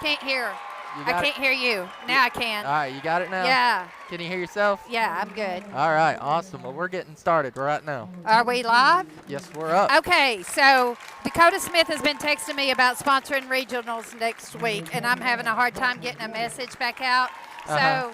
can't hear. You I got can't hear you. Now I can. All right, you got it now? Yeah. Can you hear yourself? Yeah, I'm good. All right, awesome. Well, we're getting started right now. Are we live? Yes, we're up. Okay, so Dakota Smith has been texting me about sponsoring regionals next week, and I'm having a hard time getting a message back out. So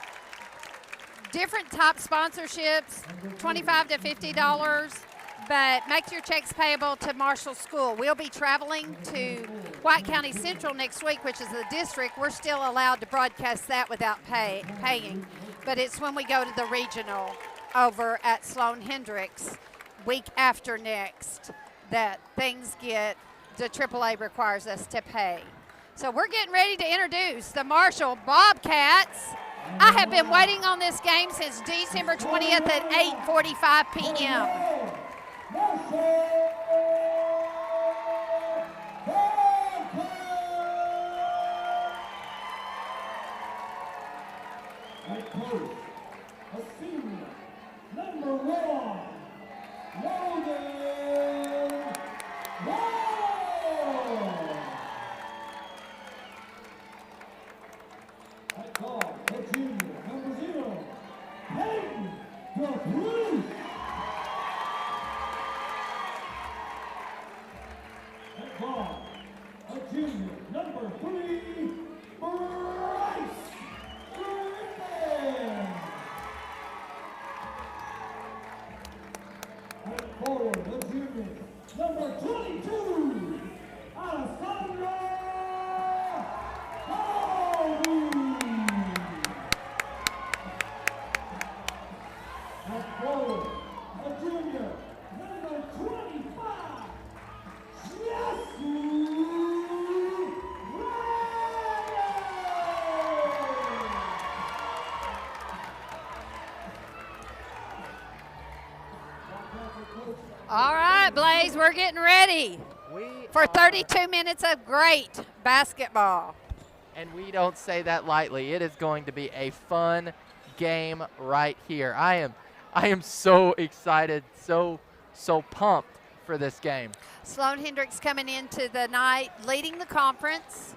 different top sponsorships, $25 to $50, but make your checks payable to Marshall School. We'll be traveling to White County Central next week, which is the district. We're still allowed to broadcast that without paying, but it's when we go to the regional over at Sloan-Hendrix week after next that things get, the AAA requires us to pay. So we're getting ready to introduce the Marshall Bobcats. I have been waiting on this game since December 20th at 8:45 p.m. A senior, number 1, Logan Wall. That call, a junior, number 0, Peyton DeBruce. That call, a junior, number 3, Bryce Griffin. And forward, the junior, number 22, Alessandra Harvey. And forward, a junior, number 25, Jesse All right, Blaze, we're getting ready for 32 minutes of great basketball. And we don't say that lightly. It is going to be a fun game right here. I am so excited, so pumped for this game. Sloan-Hendrix coming into the night leading the conference.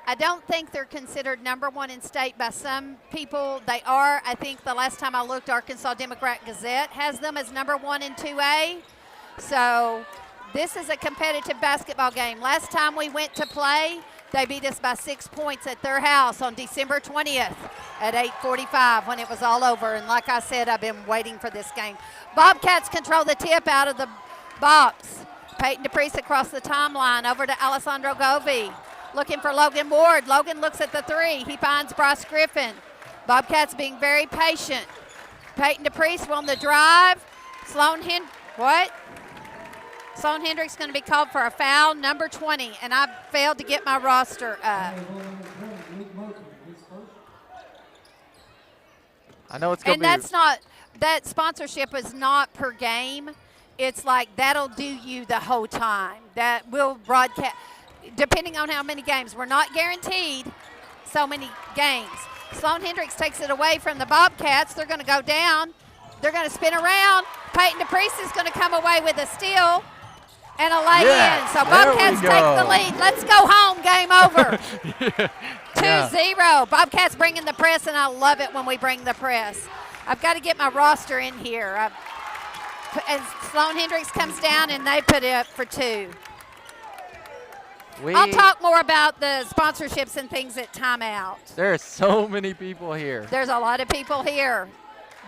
I don't think they're considered number 1 in state by some people. They are. I think the last time I looked, Arkansas Democrat Gazette has them as number 1 in 2A. So this is a competitive basketball game. Last time we went to play, they beat us by 6 points at their house on December 20th at 8:45 when it was all over. And like I said, I've been waiting for this game. Bobcats control the tip out of the box. Peyton DePriest across the timeline over to Alessandro Govey. Looking for Logan Ward. Logan looks at the 3. He finds Bryce Griffin. Bobcats being very patient. Peyton DePriest on the drive. Sloan-Hendrix going to be called for a foul, number 20, and I failed to get my roster up. I know it's going to be. And that's not, that sponsorship is not per game. It's like that'll do you the whole time. That will broadcast. Depending on how many games. We're not guaranteed so many games. Sloan-Hendrix takes it away from the Bobcats. They're going to go down. They're going to spin around. Peyton DePriest is going to come away with a steal and a lay in. So Bobcats take the lead. Let's go home. Game over. 2-0. Bobcats bringing the press, and I love it when we bring the press. I've got to get my roster in here. And Sloan-Hendrix comes down, and they put it up for 2. I'll talk more about the sponsorships and things at timeout. There are so many people here. There's a lot of people here,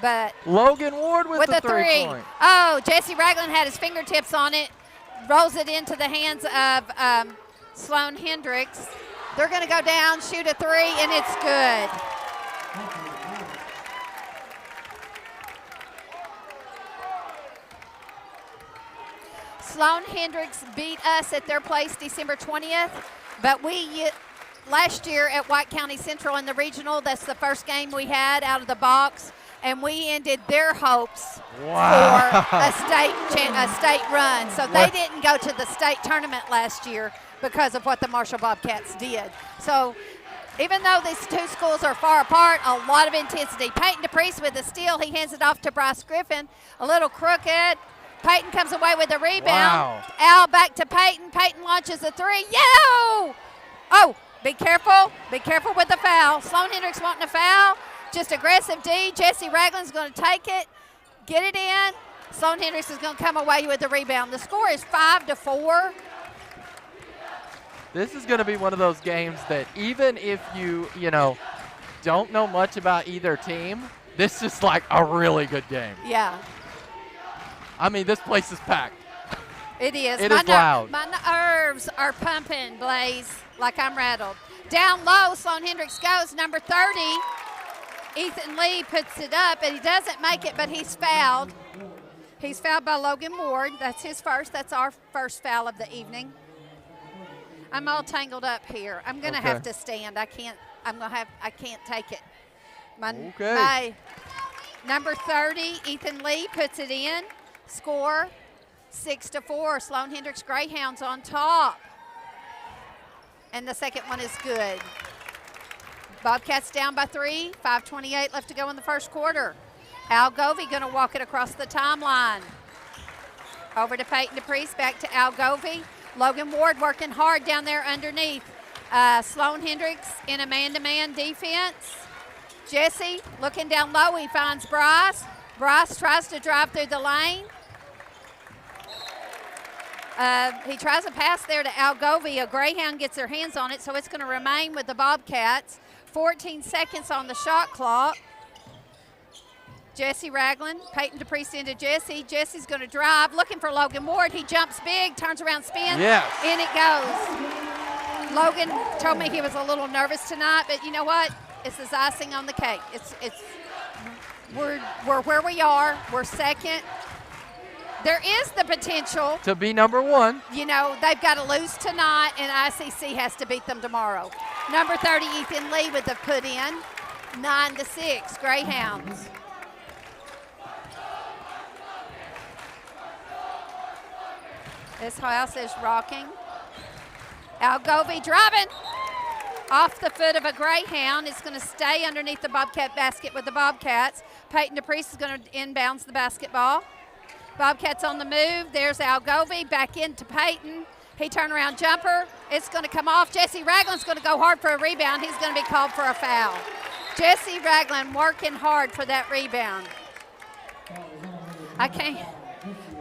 but Logan Ward with the 3-point. Oh, Jesse Ragland had his fingertips on it, rolls it into the hands of Sloan-Hendrix. They're going to go down, shoot a 3, and it's good. Sloan-Hendrix beat us at their place December 20th, but last year at White County Central in the regional, that's the first game we had out of the box, and we ended their hopes for a state run. So they didn't go to the state tournament last year because of what the Marshall Bobcats did. So even though these two schools are far apart, a lot of intensity. Peyton DePriest with the steal. He hands it off to Bryce Griffin. A little crooked. Peyton comes away with a rebound. Wow. Al back to Peyton. Peyton launches a 3. Yo! Oh, Be careful. Be careful with the foul. Sloan-Hendrix wanting a foul. Just aggressive D. Jesse Ragland's going to take it, get it in. Sloan-Hendrix is going to come away with the rebound. The score is 5-4. This is going to be one of those games that even if you don't know much about either team, this is like a really good game. Yeah. I mean, this place is packed. It is. It is loud. My nerves are pumping, Blaze, like I'm rattled. Down low, Sloan-Hendrix goes. Number 30, Ethan Lee puts it up, and he doesn't make it, but he's fouled. He's fouled by Logan Ward. That's his first. That's our first foul of the evening. I'm all tangled up here. I'm going to have to stand. I can't take it. My number 30, Ethan Lee, puts it in. Score 6-4. Sloan-Hendrix Greyhounds on top. And the second one is good. Bobcats down by 3. 5:28 left to go in the first quarter. Al Govey going to walk it across the timeline. Over to Peyton DePriest, back to Al Govey. Logan Ward working hard down there underneath. Sloan-Hendrix in a man-to-man defense. Jesse looking down low. He finds Bryce. Bryce tries to drive through the lane. He tries a pass there to Al Govey. A Greyhound gets their hands on it, so it's going to remain with the Bobcats. 14 seconds on the shot clock. Jesse Ragland, Peyton DePriest into Jesse. Jesse's going to drive, looking for Logan Ward. He jumps big, turns around, spins. Yes. In it goes. Logan told me he was a little nervous tonight, but you know what? It's his icing on the cake. We're where we are. We're second. There is the potential to be number 1. You know, they've got to lose tonight, and ICC has to beat them tomorrow. Number 30, Ethan Lee with the put in. 9-6, Greyhounds. This house is rocking. Al Govey driving off the foot of a Greyhound. It's going to stay underneath the Bobcat basket with the Bobcats. Peyton DePriest is going to inbounds the basketball. Bobcats on the move. There's Al Govey back into Peyton. He turnaround jumper. It's going to come off. Jesse Ragland's going to go hard for a rebound. He's going to be called for a foul. Jesse Ragland working hard for that rebound.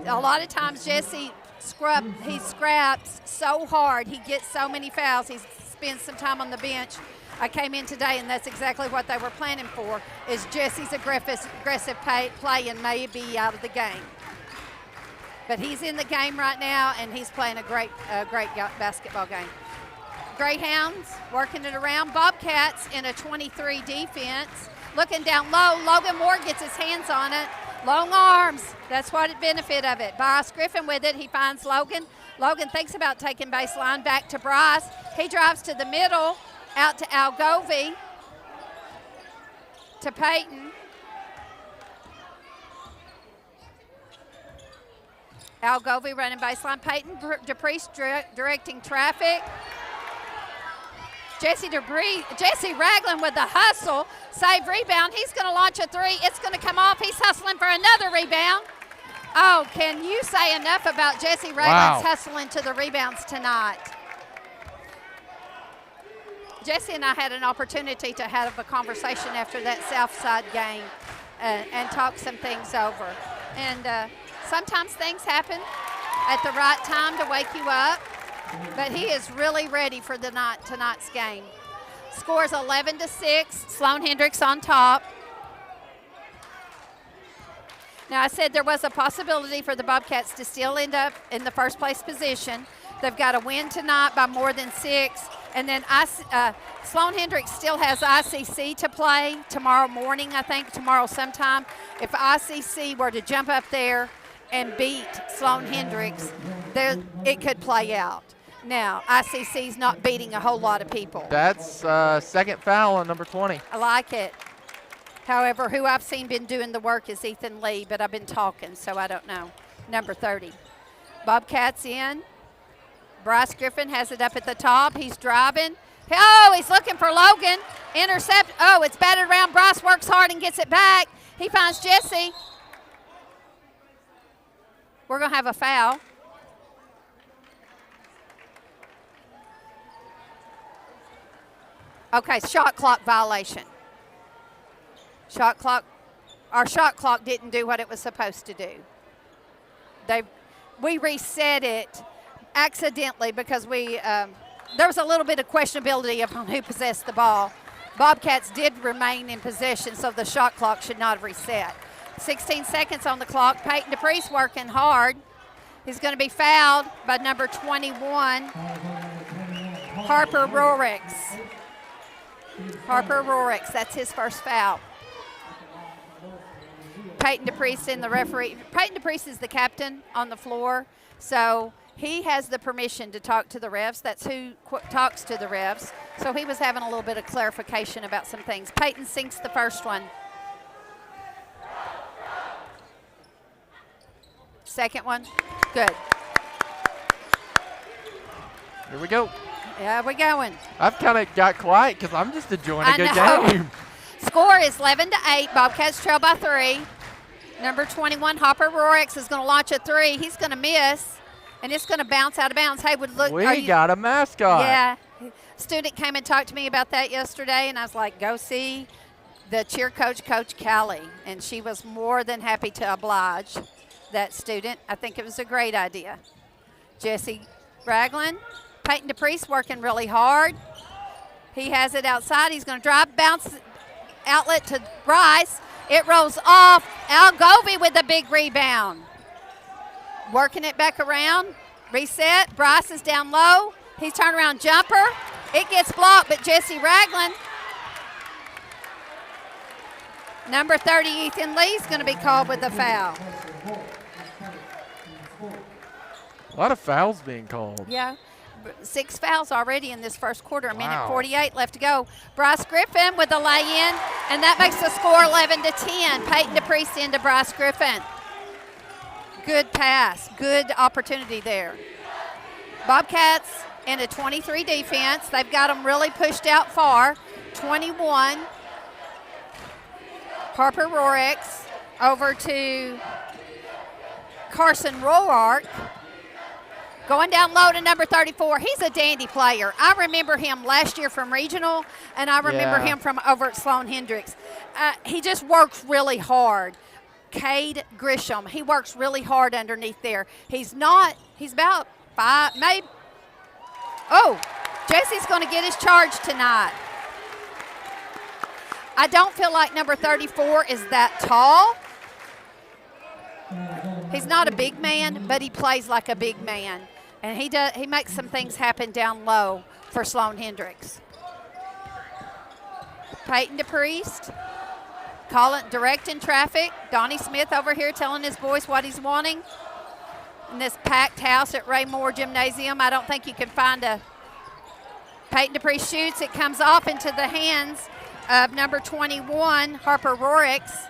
A lot of times Jesse scraps so hard. He gets so many fouls. He spends some time on the bench. I came in today, and that's exactly what they were planning for, is Jesse's aggressive play and may be out of the game. But he's in the game right now, and he's playing a great basketball game. Greyhounds working it around. Bobcats in a 23 defense. Looking down low. Logan Ward gets his hands on it. Long arms. That's what the benefit of it. Bryce Griffin with it. He finds Logan. Logan thinks about taking baseline. Back to Bryce. He drives to the middle. Out to Al Govey. To Peyton. Al Govey running baseline. Peyton DePriest directing traffic. Jesse Ragland with the hustle. Save rebound. He's going to launch a three. It's going to come off. He's hustling for another rebound. Oh, can you say enough about Jesse Ragland's hustling to the rebounds tonight? Jesse and I had an opportunity to have a conversation after that Southside game and talk some things over. And sometimes things happen at the right time to wake you up, but he is really ready for tonight's game. Scores 11-6, Sloan-Hendrix on top. Now, I said there was a possibility for the Bobcats to still end up in the first place position. They've got to win tonight by more than 6. And then Sloan-Hendrix still has ICC to play tomorrow morning, I think, tomorrow sometime. If ICC were to jump up there and beat Sloan-Hendrix, it could play out. Now, ICC's not beating a whole lot of people. That's second foul on number 20. I like it. However, who I've seen been doing the work is Ethan Lee, but I've been talking, so I don't know. Number 30. Bobcats in. Bryce Griffin has it up at the top. He's driving. Oh, he's looking for Logan. Intercept. Oh, it's batted around. Bryce works hard and gets it back. He finds Jesse. We're going to have a foul. Okay, shot clock violation. Our shot clock didn't do what it was supposed to do. We reset it accidentally because there was a little bit of questionability of who possessed the ball. Bobcats did remain in possession, so the shot clock should not have reset. 16 seconds on the clock. Peyton DePriest working hard. He's going to be fouled by number 21, Harper Rorix. Harper Rorix, that's his first foul. Peyton DePriest and the referee. Peyton DePriest is the captain on the floor, so he has the permission to talk to the refs. That's who talks to the refs. So he was having a little bit of clarification about some things. Peyton sinks the first one. Second one, good. Here we go. Yeah, we're going. I've kind of got quiet because I'm just enjoying a good game. Score is 11-8. Bobcats trail by 3. Number 21, Hopper Rorix, is going to launch a 3. He's going to miss, and it's going to bounce out of bounds. Haywood, look. We got a mascot. Yeah. Student came and talked to me about that yesterday, and I was like, go see the cheer coach, Coach Callie. And she was more than happy to oblige that student. I think it was a great idea. Jesse Ragland, Peyton DePriest working really hard. He has it outside. He's going to drive, bounce outlet to Bryce. It rolls off. Al Govey with a big rebound. Working it back around. Reset. Bryce is down low. He's turned around jumper. It gets blocked, but Jesse Ragland. Number 30, Ethan Lee, is going to be called with a foul. A lot of fouls being called. Yeah. 6 fouls already in this first quarter. Wow. Minute 48 left to go. Bryce Griffin with the lay-in, and that makes the score 11-10. Peyton DePriest into Bryce Griffin. Good pass. Good opportunity there. Bobcats in a 23 defense. They've got them really pushed out far. 21. Harper Rorix over to Carson Roark. Going down low to number 34. He's a dandy player. I remember him last year from regional, and I remember him from over at Sloan-Hendrix. He just works really hard. Cade Grisham, he works really hard underneath there. He's about 5, maybe. Oh, Jesse's going to get his charge tonight. I don't feel like number 34 is that tall. He's not a big man, but he plays like a big man. And he makes some things happen down low for Sloan-Hendrix. Peyton DePriest, directing traffic. Donnie Smith over here telling his boys what he's wanting. In this packed house at Ray Moore Gymnasium, I don't think you can find a. Peyton DePriest shoots. It comes off into the hands of number 21, Harper Rorix.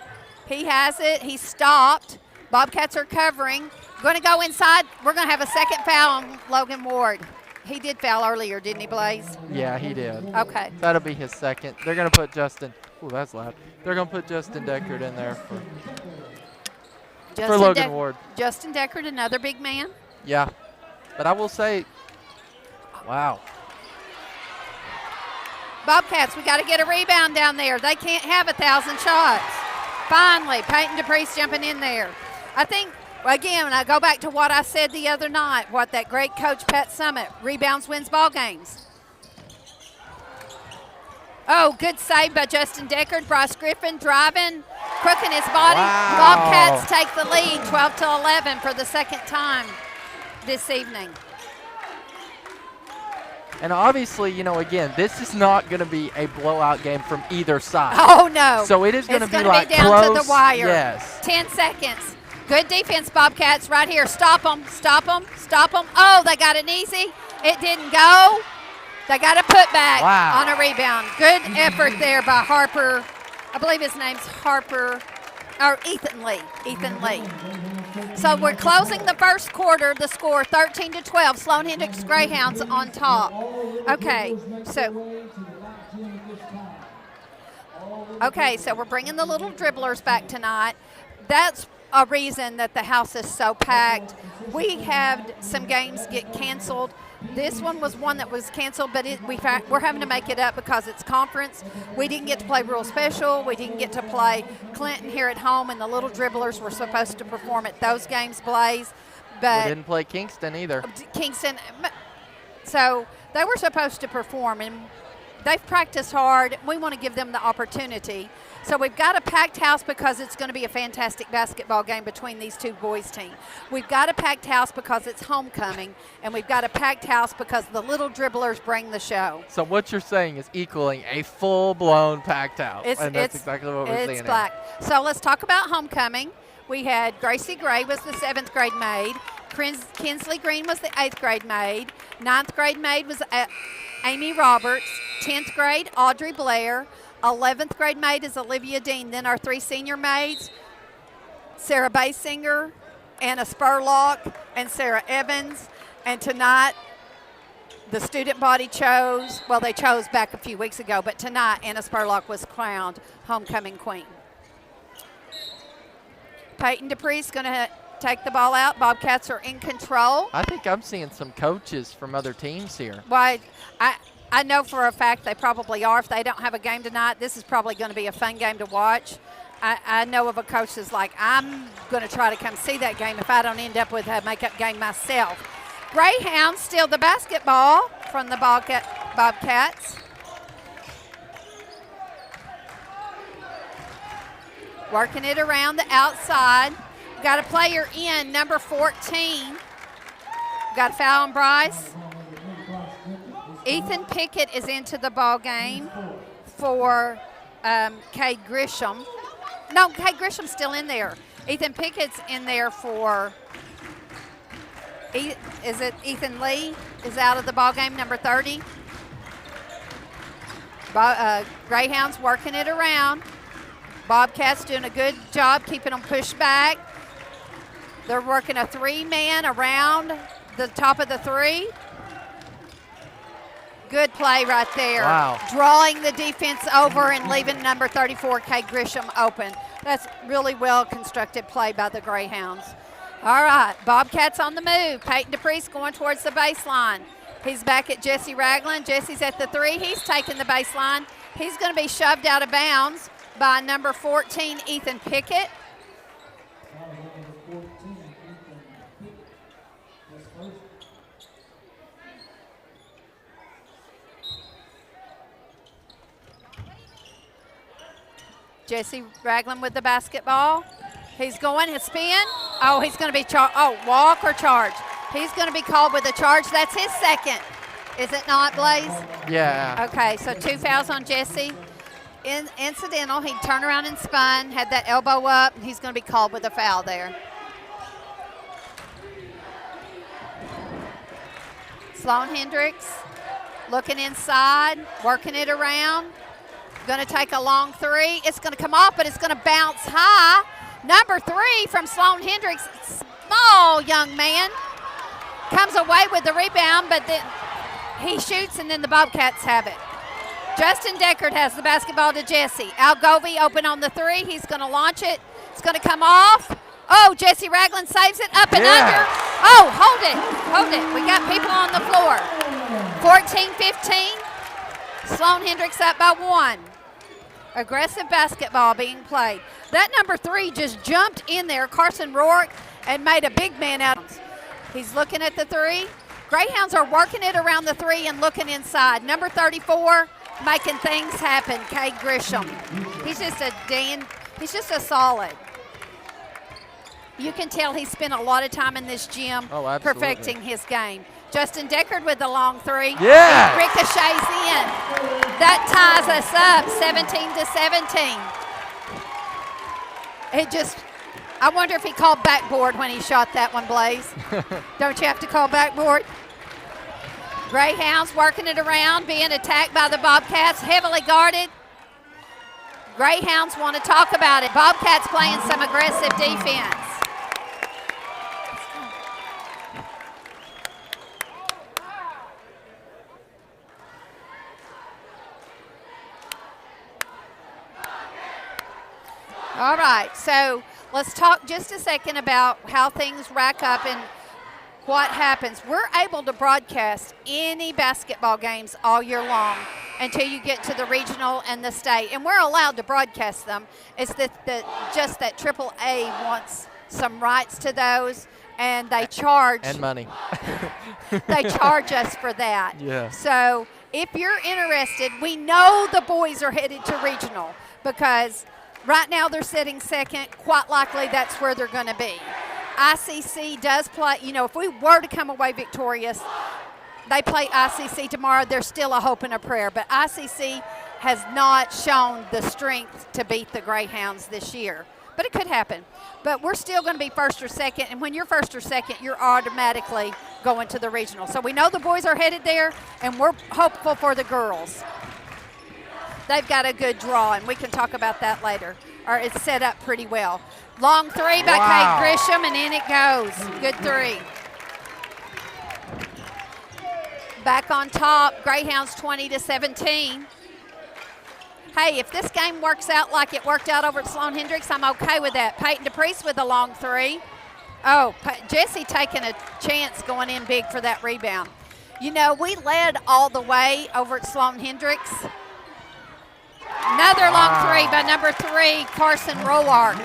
He has it. He's stopped. Bobcats are covering. Going to go inside. We're going to have a second foul on Logan Ward. He did foul earlier, didn't he, Blaze? Yeah, he did. Okay. That'll be his second. They're going to put Justin. Ooh, that's loud. They're going to put Justin Deckard in there for Logan Ward. Justin Deckard, another big man. Yeah. But I will say, wow. Bobcats, we got to get a rebound down there. They can't have 1,000 shots. Finally, Peyton DePriest jumping in there. I think, again, when I go back to what I said the other night, what that great coach Pat Summit, rebounds wins ball games. Oh, good save by Justin Deckard. Bryce Griffin driving, crooking his body. Wow. Bobcats take the lead 12-11 for the second time this evening. And obviously, you know, again, this is not going to be a blowout game from either side. Oh, no. So it is going to be like down close. To the wire. Yes. 10 seconds. Good defense, Bobcats, right here. Stop them, stop them, stop them. Oh, they got it easy. It didn't go. They got a putback on a rebound. Good effort there by Harper. I believe his name's Ethan Lee. Ethan Lee. So we're closing the first quarter. The score 13-12. Sloan-Hendrix Greyhounds on top. Okay, so we're bringing the little dribblers back tonight. That's a reason that the house is so packed. We had some games get canceled This one was one that was canceled, but we're having to make it up because it's conference. We didn't get to play Rural Special. We didn't get to play Clinton here at home, and the Little Dribblers were supposed to perform at those games, Blaze. But we didn't play Kingston either. Kingston. So they were supposed to perform, and they've practiced hard. We want to give them the opportunity. So we've got a packed house because it's going to be a fantastic basketball game between these two boys' teams. We've got a packed house because it's homecoming, and we've got a packed house because the Little Dribblers bring the show. So what you're saying is equaling a full-blown packed house, and that's exactly what we're seeing. It's black. So let's talk about homecoming. We had Gracie Gray was the 7th grade maid. Kinsley Green was the 8th grade maid. 9th grade maid was Amy Roberts. 10th grade, Audrey Blair. 11th grade maid is Olivia Dean. Then our 3 senior maids, Sarah Basinger, Anna Spurlock, and Sarah Evans. And tonight, the student body chose, well, they chose back a few weeks ago, but tonight, Anna Spurlock was crowned homecoming queen. Peyton Dupree's going to take the ball out. Bobcats are in control. I think I'm seeing some coaches from other teams here. Well, I know for a fact they probably are. If they don't have a game tonight, this is probably going to be a fun game to watch. I know of a coach that's like, I'm going to try to come see that game if I don't end up with a makeup game myself. Greyhounds steal the basketball from the Bobcats. Working it around the outside. Got a player in, number 14. Got a foul on Bryce. Ethan Pickett is into the ball game for Cade Grisham. No, Cade Grisham's still in there. Ethan Pickett's in there for, is it Ethan Lee is out of the ball game, number 30. Greyhounds working it around. Bobcats doing a good job keeping them pushed back. They're working a 3-man around the top of the 3. Good play right there. Wow. Drawing the defense over and leaving number 34, Cade Grisham, open. That's really well-constructed play by the Greyhounds. All right, Bobcats on the move. Peyton Dupree's going towards the baseline. He's back at Jesse Ragland. Jesse's at the 3. He's taking the baseline. He's going to be shoved out of bounds by number 14, Ethan Pickett. Jesse Ragland with the basketball. He's going, his spin. Oh, he's going to be walk or charge. He's going to be called with a charge. That's his second. Is it not, Blaze? Yeah. Okay, so 2 fouls on Jesse. Incidental, he turned around and spun, had that elbow up, and he's going to be called with a foul there. Sloan-Hendrix looking inside, working it around. Going to take a long 3. It's going to come off, but it's going to bounce high. Number 3 from Sloan-Hendrix, small young man, comes away with the rebound, but then he shoots, and then the Bobcats have it. Justin Deckard has the basketball to Jesse. Algovey open on the 3. He's going to launch it. It's going to come off. Oh, Jesse Ragland saves it up and under. Oh, hold it. We got people on the floor. 14-15. Sloan-Hendrix up by 1. Aggressive basketball being played. That number 3 just jumped in there, Carson Rourke, and made a big man out of him. He's looking at the 3. Greyhounds are working it around the 3 and looking inside. Number 34, making things happen, Cade Grisham. He's just a solid. You can tell he spent a lot of time in this gym perfecting his game. Justin Deckard with the long 3. Yeah. It ricochets in. That ties us up 17-17. I wonder if he called backboard when he shot that one, Blaze. Don't you have to call backboard? Greyhounds working it around, being attacked by the Bobcats, heavily guarded. Greyhounds want to talk about it. Bobcats playing some aggressive defense. All right, so let's talk just a second about how things rack up and what happens. We're able to broadcast any basketball games all year long until you get to the regional and the state, and we're allowed to broadcast them. It's just that AAA wants some rights to those, and they charge And money. they charge us for that. Yeah. So if you're interested, we know the boys are headed to regional because right now they're sitting second. Quite likely that's where they're going to be. ICC does play, if we were to come away victorious, they play ICC tomorrow. There's still a hope and a prayer, but ICC has not shown the strength to beat the Greyhounds this year. But it could happen. But we're still going to be first or second, and when you're first or second, you're automatically going to the regional. So we know the boys are headed there, and we're hopeful for the girls. They've got a good draw, and we can talk about that later. Or it's set up pretty well. Long three by Wow. Kate Grisham, and in it goes. Good three. Back on top, Greyhounds 20-17. Hey, if this game works out like it worked out over at Sloan-Hendrix, I'm okay with that. Peyton DePriest with a long three. Oh, Jesse taking a chance going in big for that rebound. We led all the way over at Sloan-Hendrix. Another long three by number 3, Carson Roark.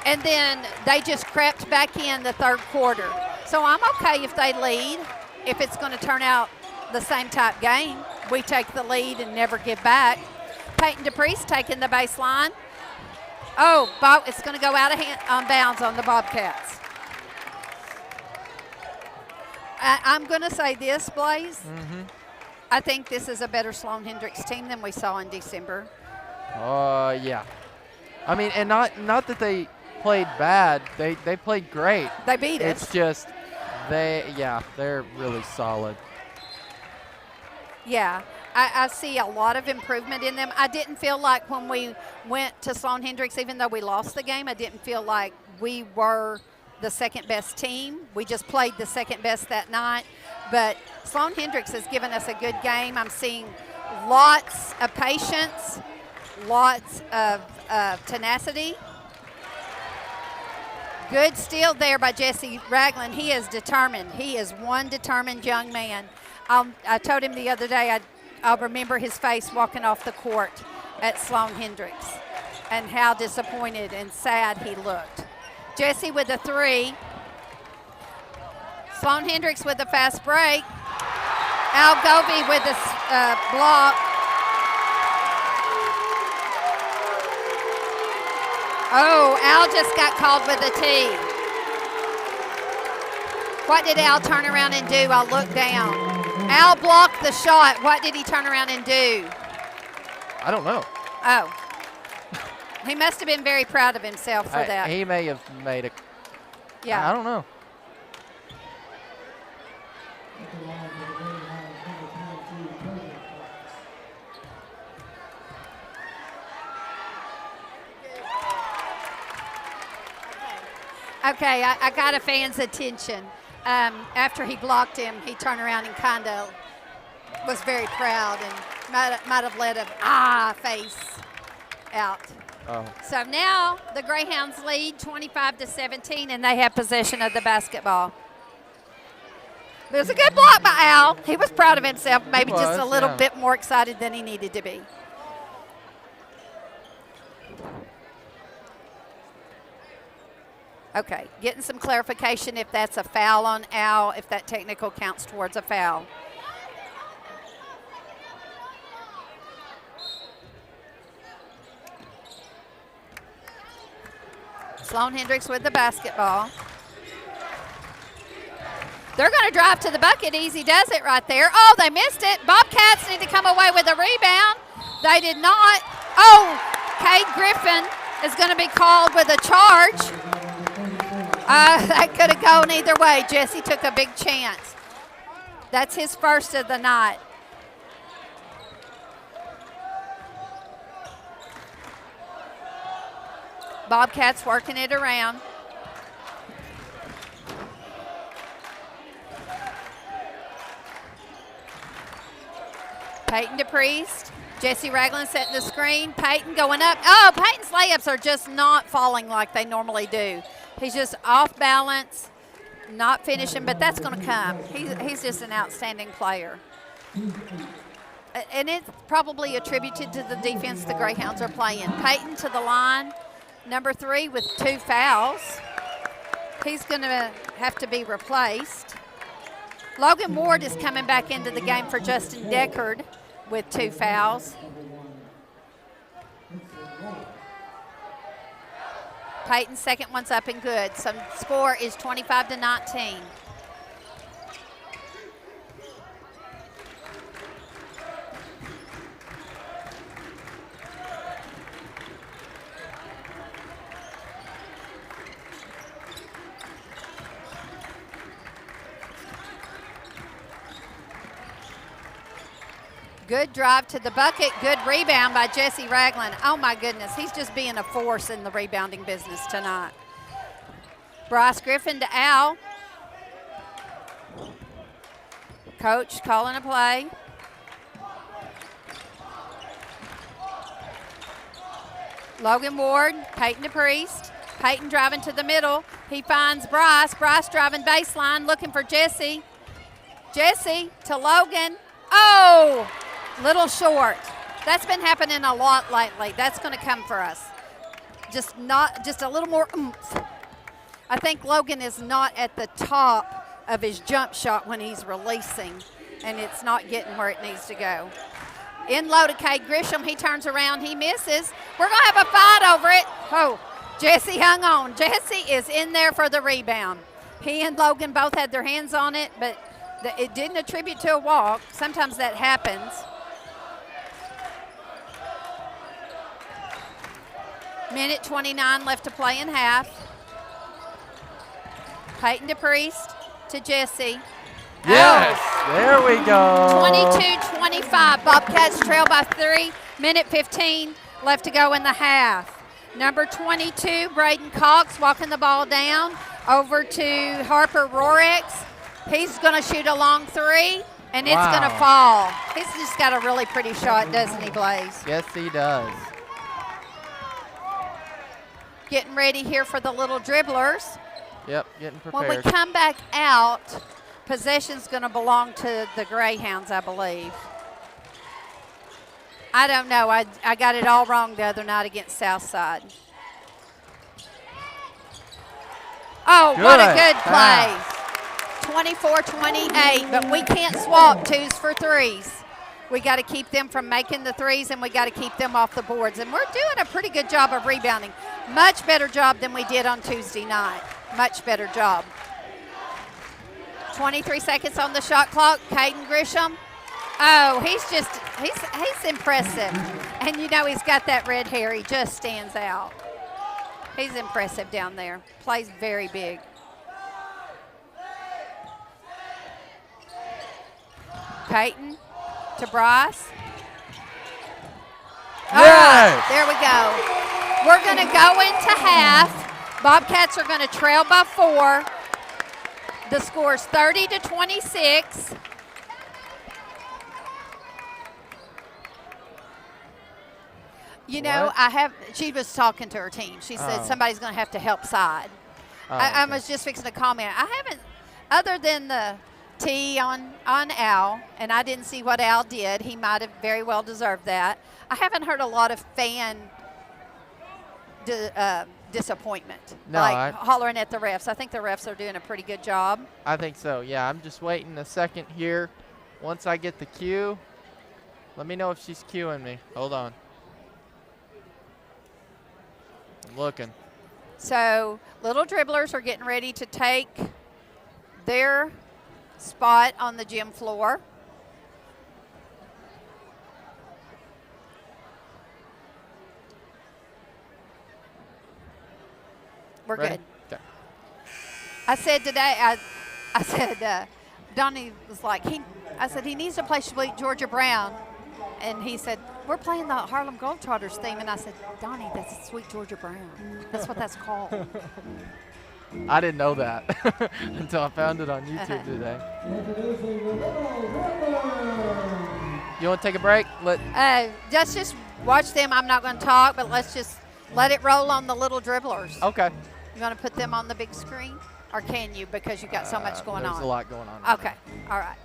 And then they just crept back in the third quarter. So I'm okay if they lead, if it's going to turn out the same type game. We take the lead and never give back. Peyton DePriest taking the baseline. Oh, it's going to go out of on bounds on the Bobcats. I'm going to say this, Blaze. Mm-hmm. I think this is a better Sloan-Hendrix team than we saw in December. Yeah. I mean, and not that they played bad. They played great. They beat us. It's just they're really solid. Yeah, I see a lot of improvement in them. I didn't feel like when we went to Sloan-Hendrix, even though we lost the game, I didn't feel like we were the second best team. We just played the second best that night. But Sloan-Hendrix has given us a good game. I'm seeing lots of patience, lots of tenacity. Good steal there by Jesse Ragland. He is determined. He is one determined young man. I told him the other day I'll remember his face walking off the court at Sloan-Hendrix and how disappointed and sad he looked. Jesse with a three. Sloan-Hendrix with a fast break. Al Govey with a block. Oh, Al just got called with a T. What did Al turn around and do? I'll look down. Al blocked the shot. What did he turn around and do? I don't know. Oh. He must have been very proud of himself for that. He may have made a. Yeah. I don't know. Okay, I got a fan's attention. After he blocked him, he turned around and kind of was very proud and might have let a face out. Oh. So now the Greyhounds lead 25-17, and they have possession of the basketball. It was a good block by Al. He was proud of himself, maybe just a little bit more excited than he needed to be. Okay, getting some clarification if that's a foul on Al, if that technical counts towards a foul. Sloan-Hendrix with the basketball. They're going to drive to the bucket. Easy does it right there. Oh, they missed it. Bobcats need to come away with a rebound. They did not. Oh, Cade Griffin is going to be called with a charge. That could have gone either way. Jesse took a big chance. That's his first of the night. Bobcats working it around. Peyton DePriest. Jesse Ragland setting the screen. Peyton going up. Oh, Peyton's layups are just not falling like they normally do. He's just off balance, not finishing, but that's going to come. He's just an outstanding player. And it's probably attributed to the defense the Greyhounds are playing. Peyton to the line, number 3 with 2 fouls. He's going to have to be replaced. Logan Ward is coming back into the game for Justin Deckard with 2 fouls. Peyton's second one's up and good. So score is 25-19. Good drive to the bucket. Good rebound by Jesse Ragland. Oh, my goodness. He's just being a force in the rebounding business tonight. Bryce Griffin to Al. Coach calling a play. Logan Ward, Peyton DePriest. Peyton driving to the middle. He finds Bryce. Bryce driving baseline, looking for Jesse. Jesse to Logan. Oh! Little short. That's been happening a lot lately. That's going to come for us. Just a little more oomph. I think Logan is not at the top of his jump shot when he's releasing, and it's not getting where it needs to go. In low to Cade Grisham. He turns around. He misses. We're going to have a fight over it. Oh, Jesse hung on. Jesse is in there for the rebound. He and Logan both had their hands on it, but it didn't attribute to a walk. Sometimes that happens. Minute 29 left to play in half. Peyton DePriest to Jesse. Yes, there we go. 22-25. Bobcats trail by 3. Minute 15 left to go in the half. Number 22, Braden Cox, walking the ball down over to Harper Rorex. He's going to shoot a long 3, and it's going to fall. He's just got a really pretty shot, doesn't he, Blaze? Yes, he does. Getting ready here for the little dribblers. Yep, getting prepared. When we come back out, possession's going to belong to the Greyhounds, I believe. I don't know. I got it all wrong the other night against Southside. Oh, good. What a good play. 24-28, but we can't swap 2s for 3s. We got to keep them from making the 3s, and we got to keep them off the boards. And we're doing a pretty good job of rebounding. Much better job than we did on Tuesday night. Much better job. 23 seconds on the shot clock. Caden Grisham. Oh, he's impressive. And you know he's got that red hair. He just stands out. He's impressive down there. Plays very big. Peyton to Bryce. Yes. There we go. We're going to go into half. Bobcats are going to trail by 4. The score's 30-26. You know, she was talking to her team. She said somebody's going to have to help side. I was just fixing to comment. I haven't, other than the T on Al, and I didn't see what Al did. He might have very well deserved that. I haven't heard a lot of fan disappointment, hollering at the refs. I think the refs are doing a pretty good job. I think so, yeah. I'm just waiting a second here. Once I get the cue, let me know if she's cueing me. Hold on. I'm looking. So little dribblers are getting ready to take their spot on the gym floor. We're Ready? good. Okay. I said today, I said, Donnie was like, I said, he needs to play Sweet Georgia Brown. And he said, we're playing the Harlem Globetrotters theme. And I said, Donnie, that's Sweet Georgia Brown. That's what that's called. I didn't know that until I found it on YouTube today. You want to take a break? Let's just watch them. I'm not going to talk, but let's just let it roll on the little dribblers. Okay. You want to put them on the big screen? or can you because you've got so much going There's on? a lot going on. Right Okay, all right.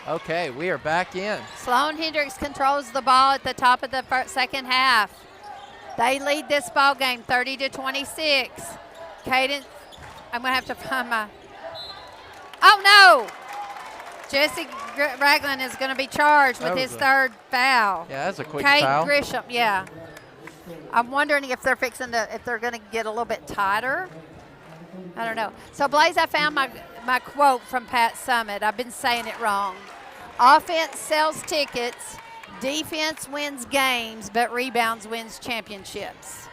Okay, we are back in. Sloan-Hendrix controls the ball at the top of the second half. They lead this ball game 30-26. Cadence, I'm going to have to find my, oh no! Jesse Ragland is going to be charged with his third foul. Yeah, that's a quick Kate foul. Grisham, yeah. I'm wondering if they're if they're going to get a little bit tighter. I don't know. So, Blaze, I found my quote from Pat Summitt. I've been saying it wrong. Offense sells tickets, defense wins games, but rebounds wins championships.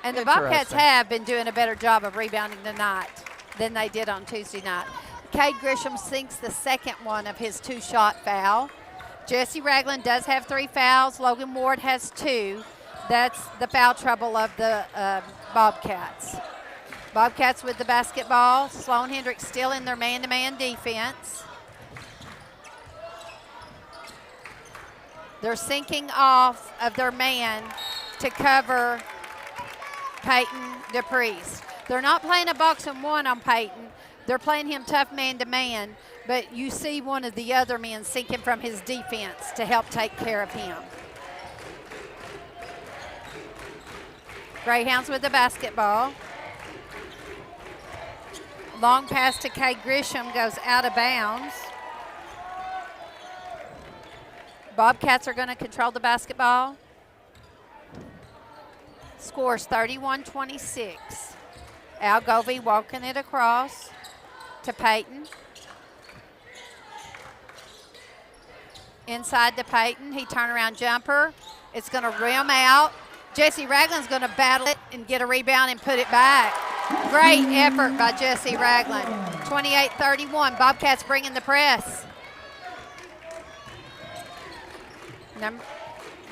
And the Bobcats have been doing a better job of rebounding tonight than they did on Tuesday night. Cade Grisham sinks the second one of his two-shot foul. Jesse Ragland does have 3 fouls. Logan Ward has 2. That's the foul trouble of the Bobcats. Bobcats with the basketball. Sloan-Hendrix still in their man-to-man defense. They're sinking off of their man to cover Peyton DePriest. They're not playing a box and one on Peyton. They're playing him tough man-to-man, but you see one of the other men sinking from his defense to help take care of him. Greyhounds with the basketball. Long pass to Kay Grisham goes out of bounds. Bobcats are going to control the basketball. Scores 31-26. Al Govey walking it across to Peyton. Inside to Peyton. He turnaround jumper. It's going to rim out. Jesse Ragland's going to battle it and get a rebound and put it back. Great effort by Jesse Ragland. 28-31. Bobcats bringing the press.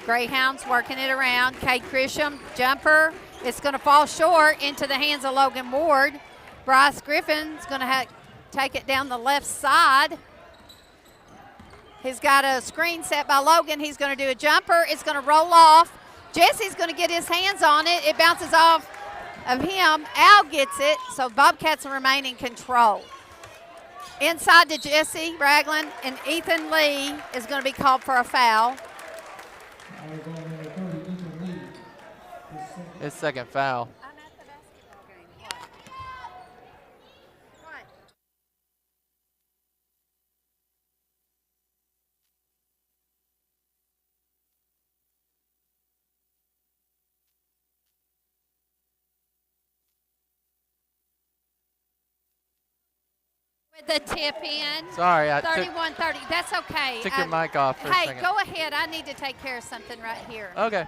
Greyhounds working it around. Kate Grisham, jumper. It's going to fall short into the hands of Logan Ward. Bryce Griffin's going to take it down the left side. He's got a screen set by Logan. He's going to do a jumper. It's going to roll off. Jesse's going to get his hands on it. It bounces off of him. Al gets it, so Bobcats remain in control. Inside to Jesse Ragland, and Ethan Lee is going to be called for a foul. His second foul. I'm at the basketball game. What? With the tip in. Sorry, I 31-30. That's okay. took your mic off for a second. Hey, go ahead. I need to take care of something right here. Okay.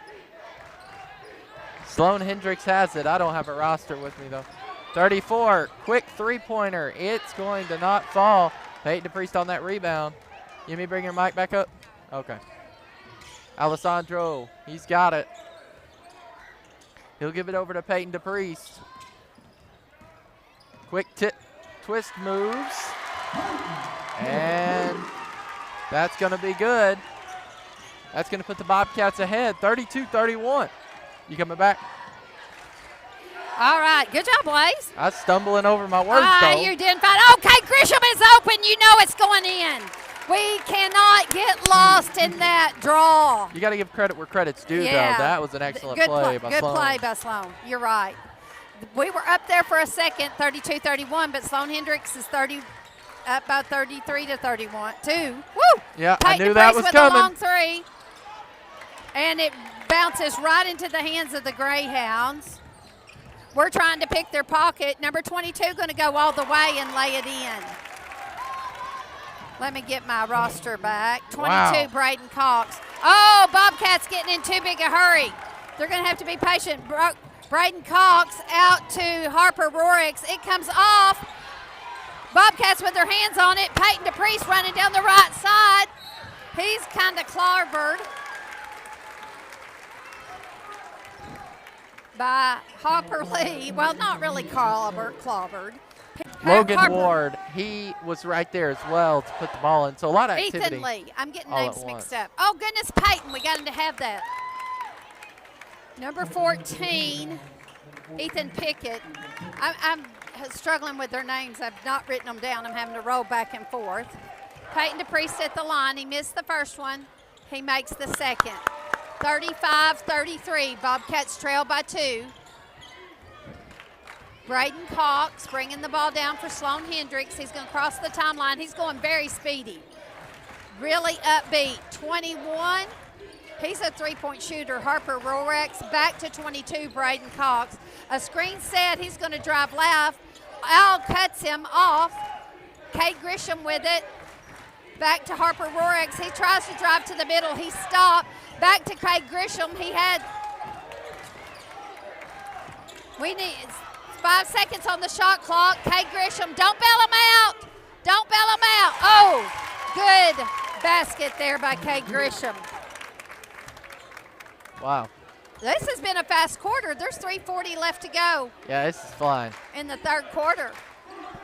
Sloan-Hendrix has it. I don't have a roster with me, though. 34, quick three-pointer. It's going to not fall. Peyton DePriest on that rebound. You me bring your mic back up? Okay. Alessandro, he's got it. He'll give it over to Peyton DePriest. Quick twist moves. And that's going to be good. That's going to put the Bobcats ahead, 32-31. You coming back? All right. Good job, Blaze. I was stumbling over my words, though. You did fine. Okay, Grisham is open. You know it's going in. We cannot get lost in that draw. You got to give credit where credit's due, Yeah. though. That was an excellent Good play by Sloan. Good play by Sloan. You're right. We were up there for a second, 32-31, but Sloan-Hendrix is up by 33-31. 2. Woo! Yeah, I Peyton knew that DePriest was with coming. a long 3. And it bounces right into the hands of the Greyhounds. We're trying to pick their pocket. Number 22 going to go all the way and lay it in. Let me get my roster back. 22, Wow. Braden Cox. Oh, Bobcats getting in too big a hurry. They're going to have to be patient. Braden Cox out to Harper Rorix. It comes off. Bobcats with their hands on it. Peyton DePriest running down the right side. He's kind of clobbered by Harper Lee. Well, not really clobbered. Logan Harper. Ward, he was right there as well to put the ball in. So a lot of activity. Ethan Lee. I'm getting all names at mixed once. up. Oh, goodness, Peyton. We got him to have that. Number 14, Ethan Pickett. I'm struggling with their names. I've not written them down. I'm having to roll back and forth. Peyton DePriest at the line. He missed the first one. He makes the second. 35-33. Bobcats trail by 2. Braden Cox bringing the ball down for Sloan-Hendrix. He's going to cross the timeline. He's going very speedy. Really upbeat. 21. He's a three-point shooter. Harper Rorex back to 22, Braden Cox. A screen set. He's going to drive left. Al cuts him off. Kate Grisham with it. Back to Harper Rorex. He tries to drive to the middle. He stopped. Back to Kate Grisham. We need 5 seconds on the shot clock. Kate Grisham, don't bail him out. Don't bail him out. Oh, good basket there by Kate Grisham. Wow. This has been a fast quarter. There's 3:40 left to go Yeah, this is flying. in the third quarter.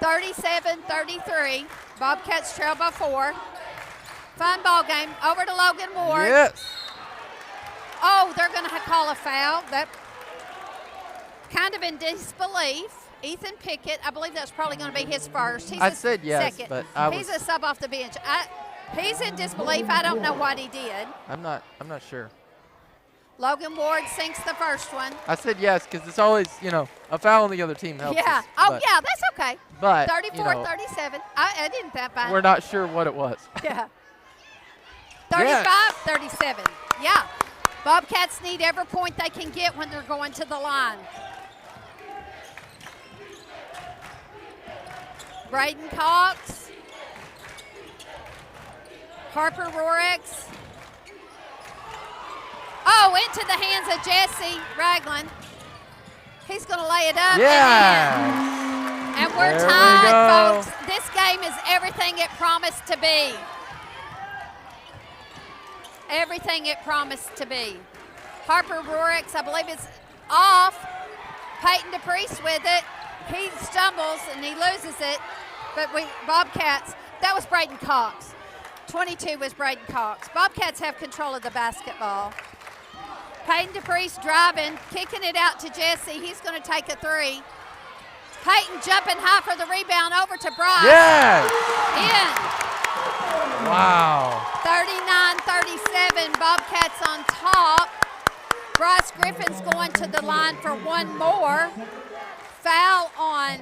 37-33. Bobcats trail by 4. Fun ball game. Over to Logan Ward. Yes. Oh, they're going to call a foul. That kind of in disbelief. Ethan Pickett, I believe that's probably going to be his first. I said yes, second. but I He's was- a sub off the bench. He's in disbelief. I don't know what he did. I'm not sure. Logan Ward sinks the first one. I said yes because it's always, a foul on the other team helps Yeah. us, Oh, but- yeah, that's okay. But, 34-37. I didn't that bad. we're not sure what it was. Yeah. Yes. 35-37. Yeah. Bobcats need every point they can get when they're going to the line. Braden Cox. Harper Rorex. Oh, into the hands of Jesse Ragland. He's going to lay it up. Yeah. And we're There we tied, go. folks. This game is everything it promised to be. Everything it promised to be. Harper Rorex, I believe it's off. Peyton DePriest with it. He stumbles and he loses it. But Bobcats, that was Braden Cox. 22 was Braden Cox. Bobcats have control of the basketball. Peyton DePriest driving, kicking it out to Jesse. He's going to take a 3. Peyton jumping high for the rebound over to Bryce. Yes. In. Wow. 39-37, Bobcats on top. Bryce Griffin's going to the line for one more. Foul on,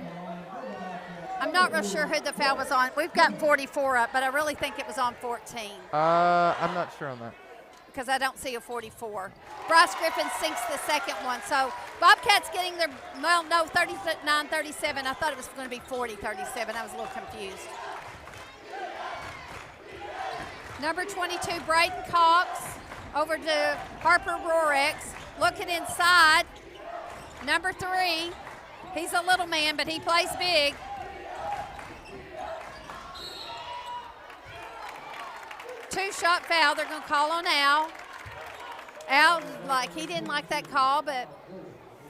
I'm not real sure who the foul was on. We've got 44 up, but I really think it was on 14 I'm not sure on that. because I don't see a 44. Bryce Griffin sinks the second one. So Bobcats getting their, 39-37. I thought it was going to be 40-37. I was a little confused. Number 22, Braden Cox, over to Harper Rorex, looking inside. Number 3, he's a little man, but he plays big. Two-shot foul. They're going to call on Al. Al, he didn't like that call, but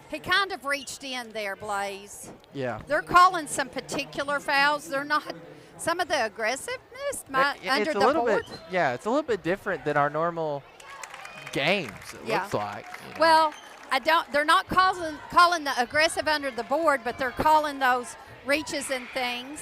he kind of reached in there, Blaze. Yeah. They're calling some particular fouls. They're not. Some of the aggressiveness might under It's a the little board. bit, yeah, it's a little bit different than our normal games, it looks like. Well, they're not calling the aggressive under the board, but they're calling those reaches and things.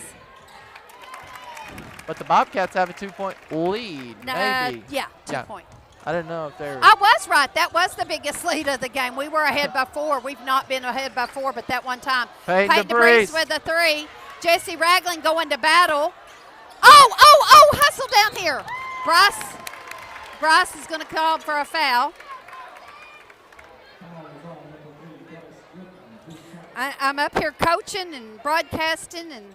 But the Bobcats have a 2-point lead, maybe. Yeah, 2 point. I didn't know if they were. I was right. That was the biggest lead of the game. We were ahead by 4. We've not been ahead by 4, but that one time. Peyton DePriest with a 3. Jesse Ragland going to battle. Oh, hustle down here. Bryce is going to call for a foul. I'm up here coaching and broadcasting, and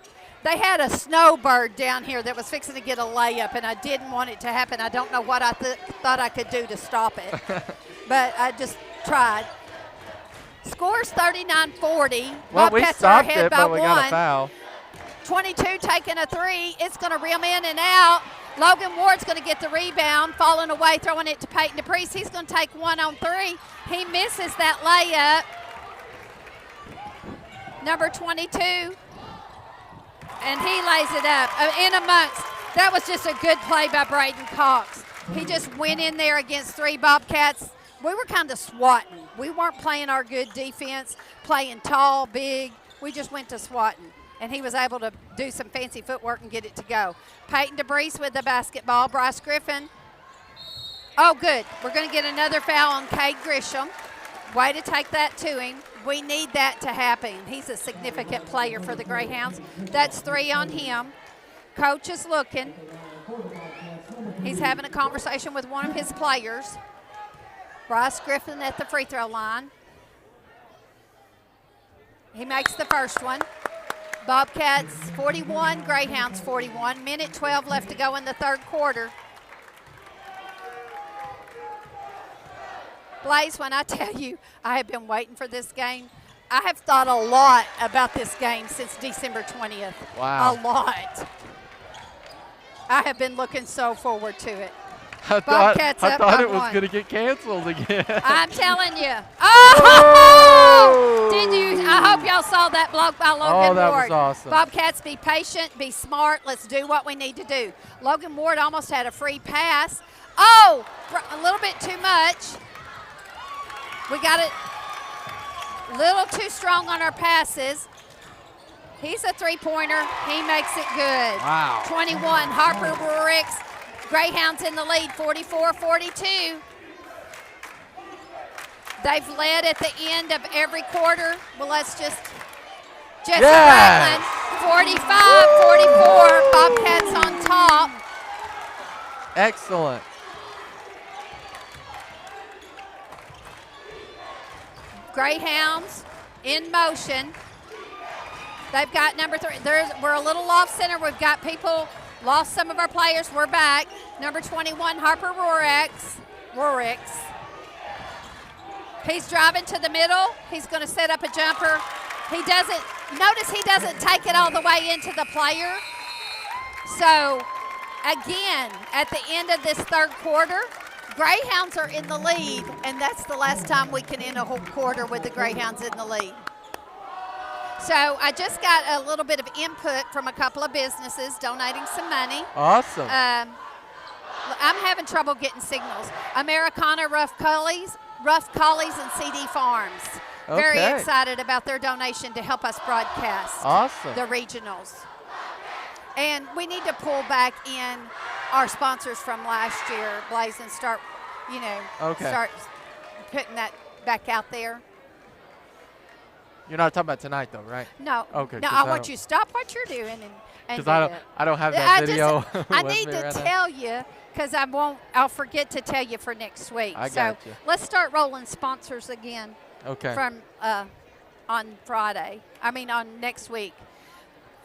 they had a snowbird down here that was fixing to get a layup, and I didn't want it to happen. I don't know what I thought I could do to stop it, but I just tried. Scores 39-40. Well, we Bobcats are stopped ahead it, by but we 1. got a foul. 22 taking a 3. It's going to rim in and out. Logan Ward's going to get the rebound, falling away, throwing it to Peyton DePriest. He's going to take 1 on 3. He misses that layup. Number 22. And he lays it up in amongst. That was just a good play by Braden Cox. He just went in there against 3 Bobcats. We were kind of swatting. We weren't playing our good defense, playing tall, big. We just went to swatting. and he was able to do some fancy footwork and get it to go. Peyton DeBreeze with the basketball. Bryce Griffin. Oh, good. We're going to get another foul on Cade Grisham. Way to take that to him. We need that to happen. He's a significant player for the Greyhounds. That's 3 on him. Coach is looking. He's having a conversation with one of his players. Bryce Griffin at the free throw line. He makes the first one. Bobcats 41, Greyhounds 41. Minute 12 left to go in the third quarter. Blaze, when I tell you I have been waiting for this game, I have thought a lot about this game since December 20th. Wow. A lot. I have been looking so forward to it. I Bobcats up thought by it was one. going to get canceled again. I'm telling you. Oh! Did you? I hope y'all saw that block by Logan Oh, that Ward. was awesome. Bobcats, be patient, be smart. Let's do what we need to do. Logan Ward almost had a free pass. Oh, a little bit too much. We got it a little too strong on our passes. He's a three-pointer. He makes it good. Wow. 21, Harper Rurix. Greyhounds in the lead, 44-42. They've led at the end of every quarter. Well, let's just Jesse Yes. Franklin, 45-44. Bobcats on top. Excellent. Greyhounds in motion. They've got number 3. We're a little off center. We've got people, lost some of our players. We're back. Number 21, Harper Rurix. He's driving to the middle. He's going to set up a jumper. He doesn't take it all the way into the player. So, again, at the end of this third quarter, Greyhounds are in the lead, and that's the last time we can end a whole quarter with the Greyhounds in the lead. So I just got a little bit of input from a couple of businesses donating some money. Awesome. I'm having trouble getting signals. Americana Rough Collies and CD Farms. Very Okay. excited about their donation to help us broadcast Awesome. the regionals. And we need to pull back in our sponsors from last year, Blaze, and start putting that back out there. You're not talking about tonight, though, right? No. Okay, No, 'cause I I want don't- you to stop what you're doing and Because do it. I don't have that video. I with need me to right now. tell you because I'll forget to tell you for next week. I so got you. let's start rolling sponsors again Okay. from on next week.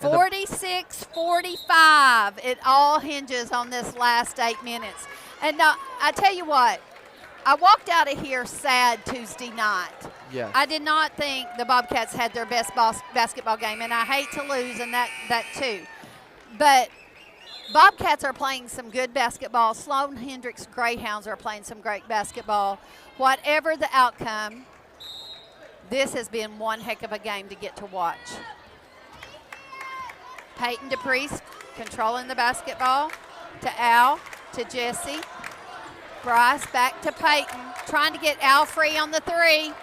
And the- 46-45. It all hinges on this last 8 minutes. And I tell you what, I walked out of here sad Tuesday night. Yes. I did not think the Bobcats had their best basketball game, and I hate to lose, and that too. But Bobcats are playing some good basketball. Sloan-Hendrix Greyhounds are playing some great basketball. Whatever the outcome, this has been one heck of a game to get to watch. Peyton DePriest controlling the basketball to Al, to Jesse. Bryce back to Peyton, trying to get Al free on the 3.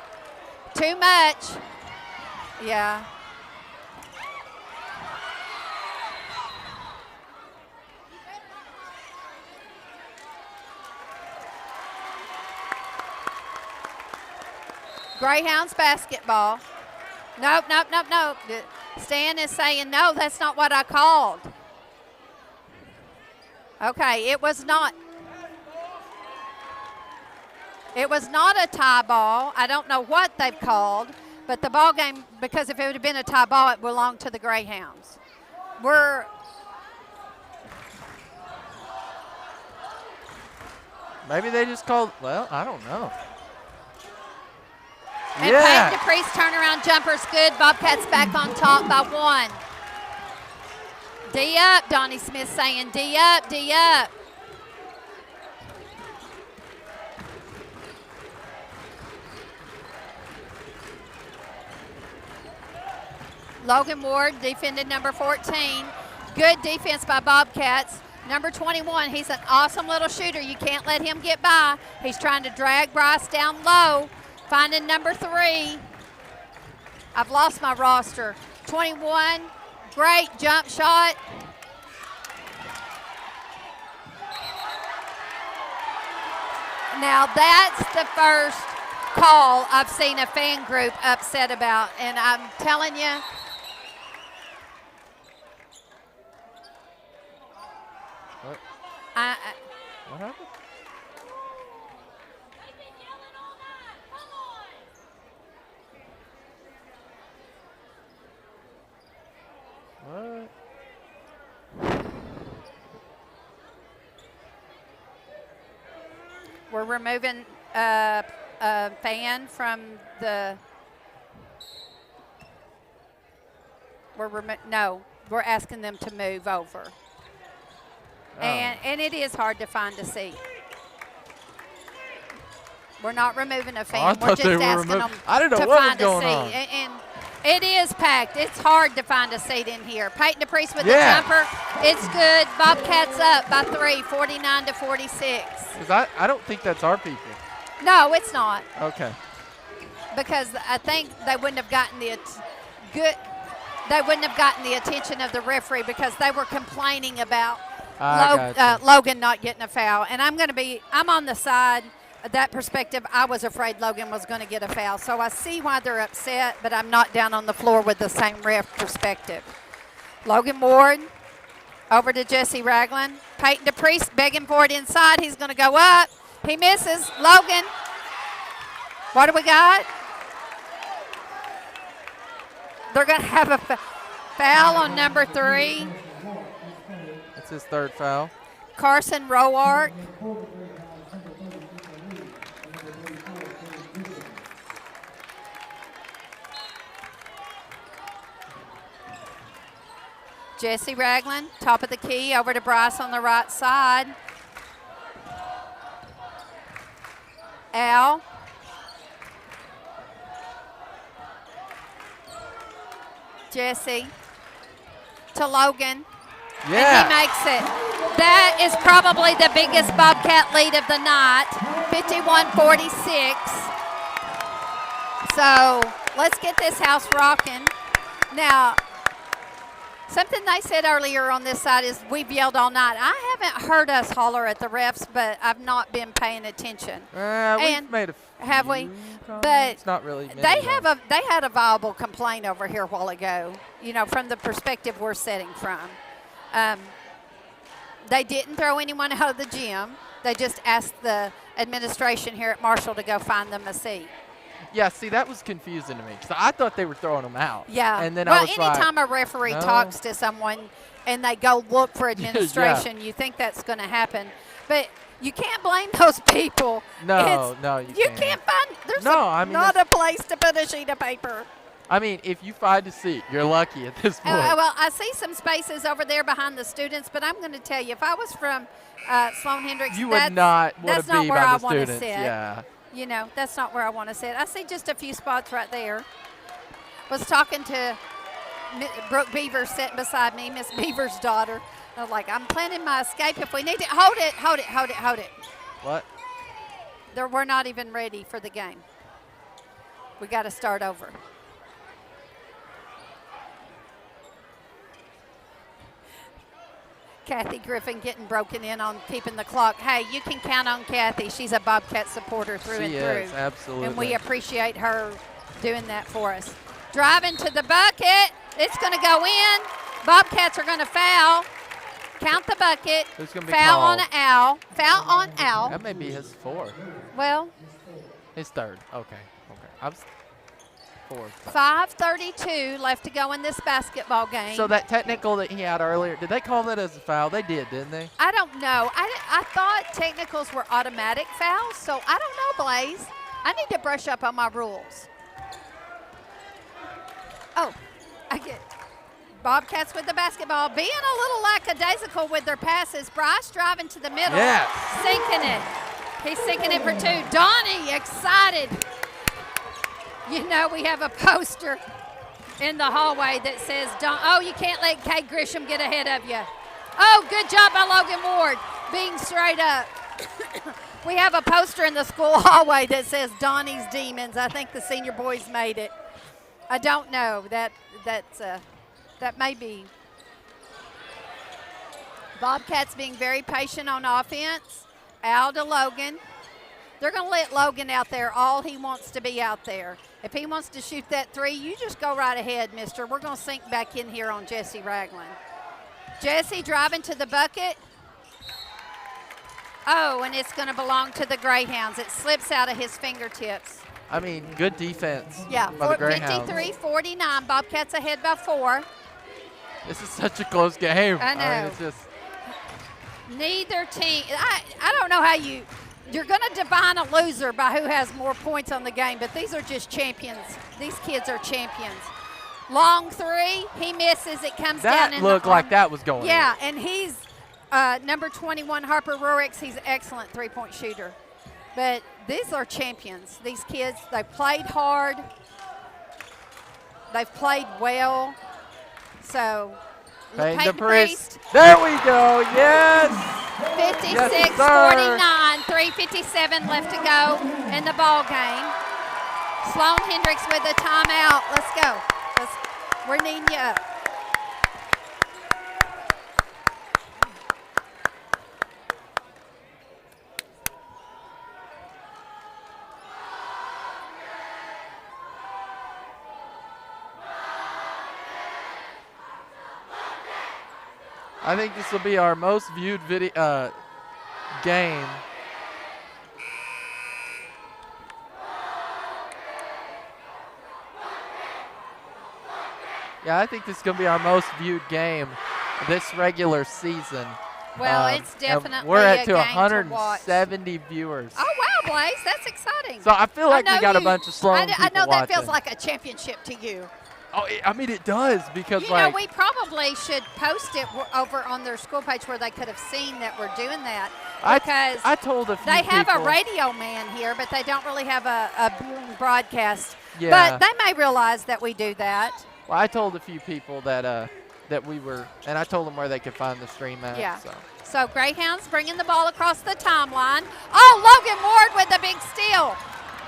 Too much. Yeah. Greyhounds basketball. Nope. Stan is saying, no, that's not what I called. Okay, it was not. It was not a tie ball. I don't know what they've called, but the ball game, because if it would have been a tie ball, it belonged to the Greyhounds. Maybe they just called, well, I don't know. And Peyton DePriest turnaround jumper's good. Bobcats back on top by 1. D up, Donnie Smith saying D up, D up. Logan Ward defended number 14. Good defense by Bobcats. Number 21, he's an awesome little shooter. You can't let him get by. He's trying to drag Bryce down low. Finding number 3. I've lost my roster. 21, Great jump shot. Now that's the first call I've seen a fan group upset about, and I'm telling you, What? What happened? What? we're removing a fan from the. We're asking them to move over. Oh. And it is hard to find a seat. We're not removing a fan. I We're thought just they were asking them I didn't know to what was find going a seat. on. And it is packed. It's hard to find a seat in here. Peyton DePriest with Yeah. the jumper. It's good. Bobcats up by 3, 49-46. Because I don't think that's our people. No, it's not, Okay. because I think they wouldn't have gotten the good. They wouldn't have gotten the attention of the referee because they were complaining about Gotcha. Logan not getting a foul. And I'm on the side of that perspective. I was afraid Logan was going to get a foul. So I see why they're upset, but I'm not down on the floor with the same ref perspective. Logan Ward over to Jesse Ragland. Peyton DePriest begging for it inside. He's going to go up. He misses. Logan. What do we got? They're going to have a foul on number 3. That's his third foul. Carson Roark. Jesse Ragland, top of the key, over to Bryce on the right side. Al. Jesse to Logan. Yeah. And he makes it. That is probably the biggest Bobcat lead of the night, 51-46. So let's get this house rocking. Now, something they said earlier on this side is we've yelled all night. I haven't heard us holler at the refs, but I've not been paying attention. We've And made a have we? few comments. But It's not really many, They though. had a viable complaint over here a while ago, from the perspective we're setting from. They didn't throw anyone out of the gym. They just asked the administration here at Marshall to go find them a seat. Yeah, see, that was confusing to me because I thought they were throwing them out. Yeah. And then well, I was like, anytime a referee no. talks to someone and they go look for administration, you think that's going to happen. But you can't blame those people. No, you can't find. There's No, I mean, not a place to put a sheet of paper. I mean, if you find a seat, you're lucky at this point. Well, I see some spaces over there behind the students, but I'm going to tell you, if I was from Sloan-Hendrix, you would not want that's to not be where by I the want to students. sit. Yeah. That's not where I want to sit. I see just a few spots right there. Was talking to Brooke Beaver sitting beside me, Miss Beaver's daughter. I was like, I'm planning my escape if we need it. Hold it. What? We're not even ready for the game. We got to start over. Kathy Griffin getting broken in on keeping the clock. Hey, you can count on Kathy. She's a Bobcat supporter through and She through. is, absolutely. And we appreciate her doing that for us. Driving to the bucket. It's going to go in. Bobcats are going to foul. Count the bucket. Who's going to be Foul called? on Al. Foul on Al. That may be his fourth. Well, His third. Okay. I was fourth. 5:32 left to go in this basketball game. So that technical that he had earlier, did they call that as a foul? They did, didn't they? I don't know. I thought technicals were automatic fouls, so I don't know, Blaze. I need to brush up on my rules. Oh, I get Bobcats with the basketball, being a little lackadaisical with their passes. Bryce driving to the middle, sinking it. He's sinking it for 2. Donnie excited. We have a poster in the hallway that says, you can't let Kay Grisham get ahead of you. Oh, good job by Logan Ward being straight up. We have a poster in the school hallway that says Donnie's Demons. I think the senior boys made it. I don't know. That's That may be. Bobcats being very patient on offense. Out to Logan. They're going to let Logan out there all he wants to be out there. If he wants to shoot that three, you just go right ahead, mister. We're going to sink back in here on Jesse Ragland. Jesse driving to the bucket. Oh, and it's going to belong to the Greyhounds. It slips out of his fingertips. I mean, good defense Yeah, by the Greyhounds. 53-49. Bobcats ahead by 4. This is such a close game. I know. mean, it's just Neither team. I don't know how you're going to define a loser by who has more points on the game, but these are just champions. These kids are champions. Long three, he misses. It comes down. that looked like that was going. Yeah, and he's number 21, Harper Rorix. He's an excellent three-point shooter. But these are champions. These kids, they've played hard. They've played well. So, Peyton Priest. There we go. Yes. 56-49, 3:57 left to go in the ball game. Sloan-Hendrix with a timeout. Let's go. We're needing you up. I think this will be our most viewed video game. Yeah, I think this is going to be our most viewed game this regular season. Well, it's and definitely we're a at to game 170 viewers. Oh, wow, Blaze, that's exciting. So I feel like we got a you- bunch of Sloan people I know that watching. feels like a championship to you. Oh, I mean, it does because You like know, we probably should post it over on their school page where they could have seen that we're doing that. Because I told a few they have people, a radio man here, but they don't really have a viewing broadcast. Yeah. But they may realize that we do that. Well, I told a few people that that we were, and I told them where they could find the stream at. Yeah. So. So Greyhounds bringing the ball across the timeline. Oh, Logan Ward with a big steal.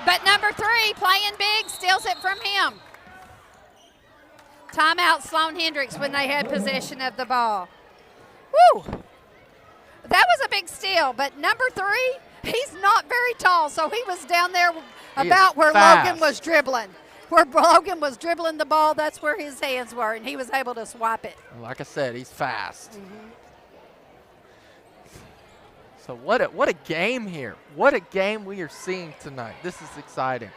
But number 3 playing big, steals it from him. Timeout Sloan-Hendrix when they had possession of the ball. Woo! That was a big steal, but number 3, he's not very tall, so he was down there about where fast. Logan was dribbling. Where Logan was dribbling the ball, that's where his hands were, and he was able to swipe it. Like I said, he's fast. Mm-hmm. So what a game here. What a game we are seeing tonight. This is exciting.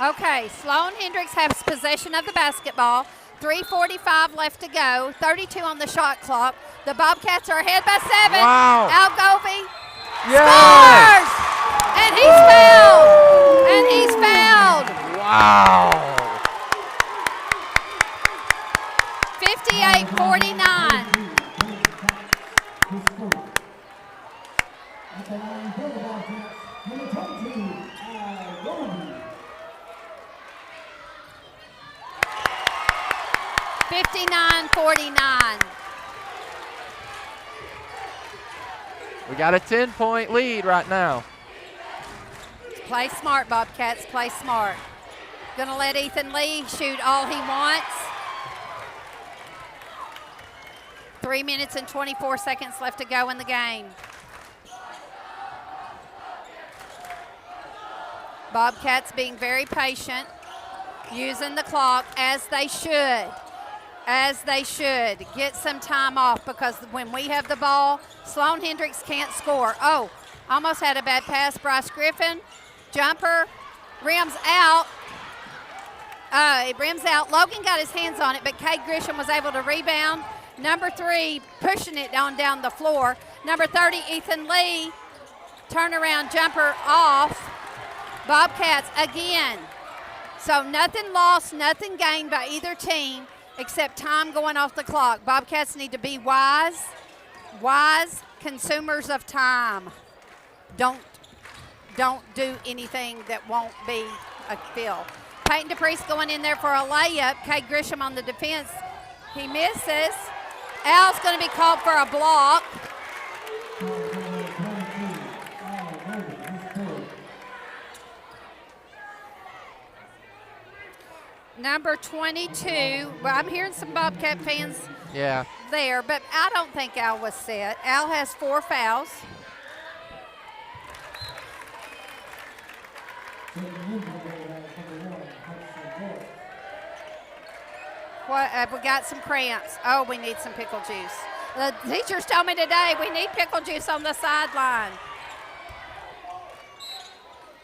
Okay, Sloan-Hendrix has possession of the basketball. 3:45 left to go. 32 on the shot clock. The Bobcats are ahead by 7. Wow. Algovey Yes! scores! And he's fouled! And he's fouled! Wow. 58-49. At the line for the Bobcats, number 22, Logan. 59-49. We got a 10-point lead right now. Play smart, Bobcats. Play smart. Gonna let Ethan Lee shoot all he wants. 3 minutes and 24 seconds left to go in the game. Bobcats being very patient, using the clock as they should. As they should. Get some time off because when we have the ball, Sloan-Hendrix can't score. Oh, almost had a bad pass. Bryce Griffin, jumper, rims out. It rims out. Logan got his hands on it, but Cade Grisham was able to rebound. Number 3 pushing it on down the floor. Number 30, Ethan Lee, turnaround jumper off. Bobcats again. So nothing lost, nothing gained by either team except time going off the clock. Bobcats need to be wise consumers of time. don't do anything that won't be a fill. Peyton DePriest going in there for a layup. Kay Grisham on the defense. He misses. Al's going to be called for a block. Number 22. Well, I'm hearing some Bobcat fans there, but I don't think Al was set. Al has 4 fouls. What, we got some cramps. Oh, we need some pickle juice. The teachers told me today we need pickle juice on the sideline.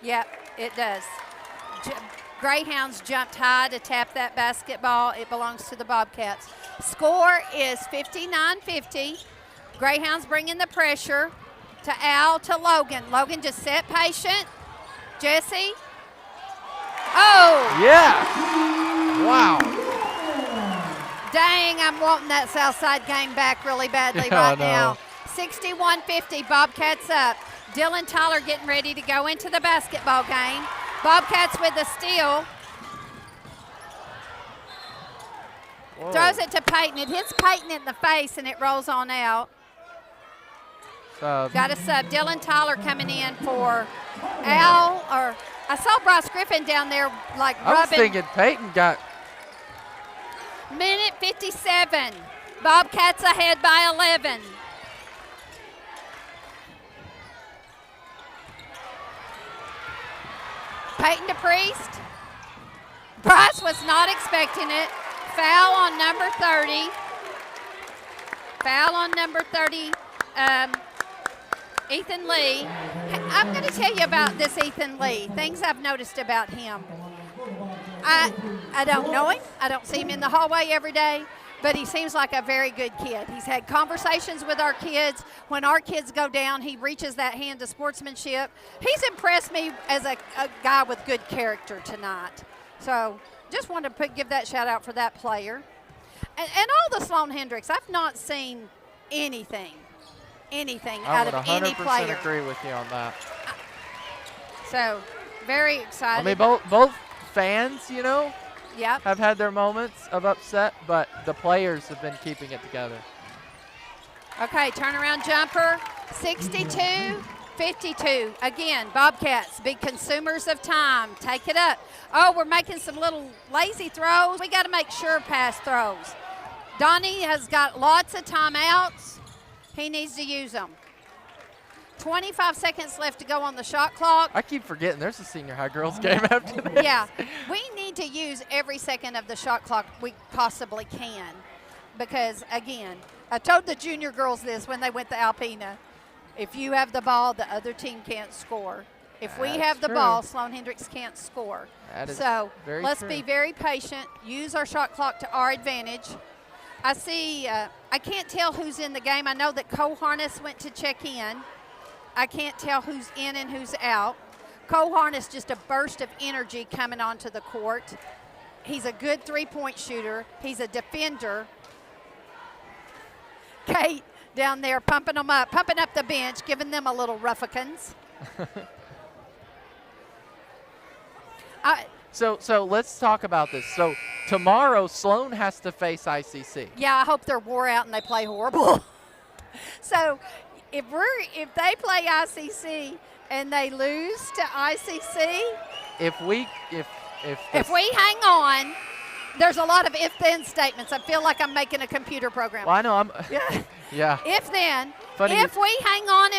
Yep, it does. Greyhounds jumped high to tap that basketball. It belongs to the Bobcats. Score is 59-50. Greyhounds bringing the pressure to Al, to Logan. Logan just sat patient. Jesse. Oh! Yeah! Wow. Dang, I'm wanting that Southside game back really badly right now. 61-50, Bobcats up. Dylan Tyler getting ready to go into the basketball game. Bobcats with the steal. Whoa. Throws it to Peyton. It hits Peyton in the face and it rolls on out. Got a sub. Dylan Tyler coming in for Al, or I saw Bryce Griffin down there like rubbing. I was thinking Peyton got. Minute 57. Bobcats ahead by 11. Peyton DePriest. Bryce was not expecting it. Foul on number 30. Foul on number 30, Ethan Lee. I'm going to tell you about this Ethan Lee. Things I've noticed about him. I don't know him. I don't see him in the hallway every day, but he seems like a very good kid. He's had conversations with our kids. When our kids go down, he reaches that hand to sportsmanship. He's impressed me as a guy with good character tonight. So just wanted to give that shout out for that player. And all the Sloan-Hendrix, I've not seen anything out of any player. I would 100% agree with you on that. So very excited. I mean, both fans, Yep. have had their moments of upset, but the players have been keeping it together. Okay, turnaround jumper, 62-52. Again, Bobcats, big consumers of time. Take it up. Oh, we're making some little lazy throws. We got to make sure pass throws. Donnie has got lots of timeouts. He needs to use them. 25 seconds left to go on the shot clock. I keep forgetting there's a senior high girls game after this. Yeah, we need to use every second of the shot clock we possibly can because, again, I told the junior girls this when they went to Alpena. If you have the ball, the other team can't score. If we have the ball, Sloan-Hendrix can't score. So let's be very patient, use our shot clock to our advantage. I see, I can't tell who's in the game. I know that Cole Harness went to check in. I can't tell who's in and who's out. Cole Harness, just a burst of energy coming onto the court. He's a good three-point shooter. He's a defender. Kate down there pumping them up, pumping up the bench, giving them a little ruffakins. So let's talk about this. So tomorrow, Sloan has to face ICC. Yeah, I hope they're wore out and they play horrible. So if they play ICC and they lose to ICC, if we hang on, there's a lot of if-then statements. I feel like I'm making a computer program. Well, I know yeah. If-then, Funny if we hang on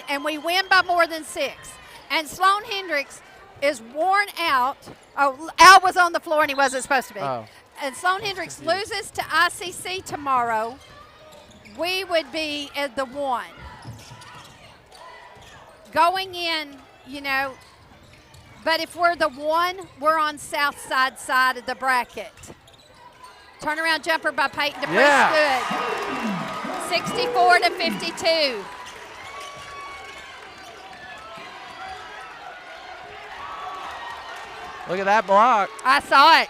and we win by more than 6, and Sloan-Hendrix is worn out. Oh, Al was on the floor and he wasn't supposed to be. Oh. And Sloan-Hendrix loses to ICC tomorrow, we would be at the 1. Going in, but if we're the 1, we're on south side of the bracket. Turnaround jumper by Peyton DePriest, good. 64-52. Look at that block. I saw it.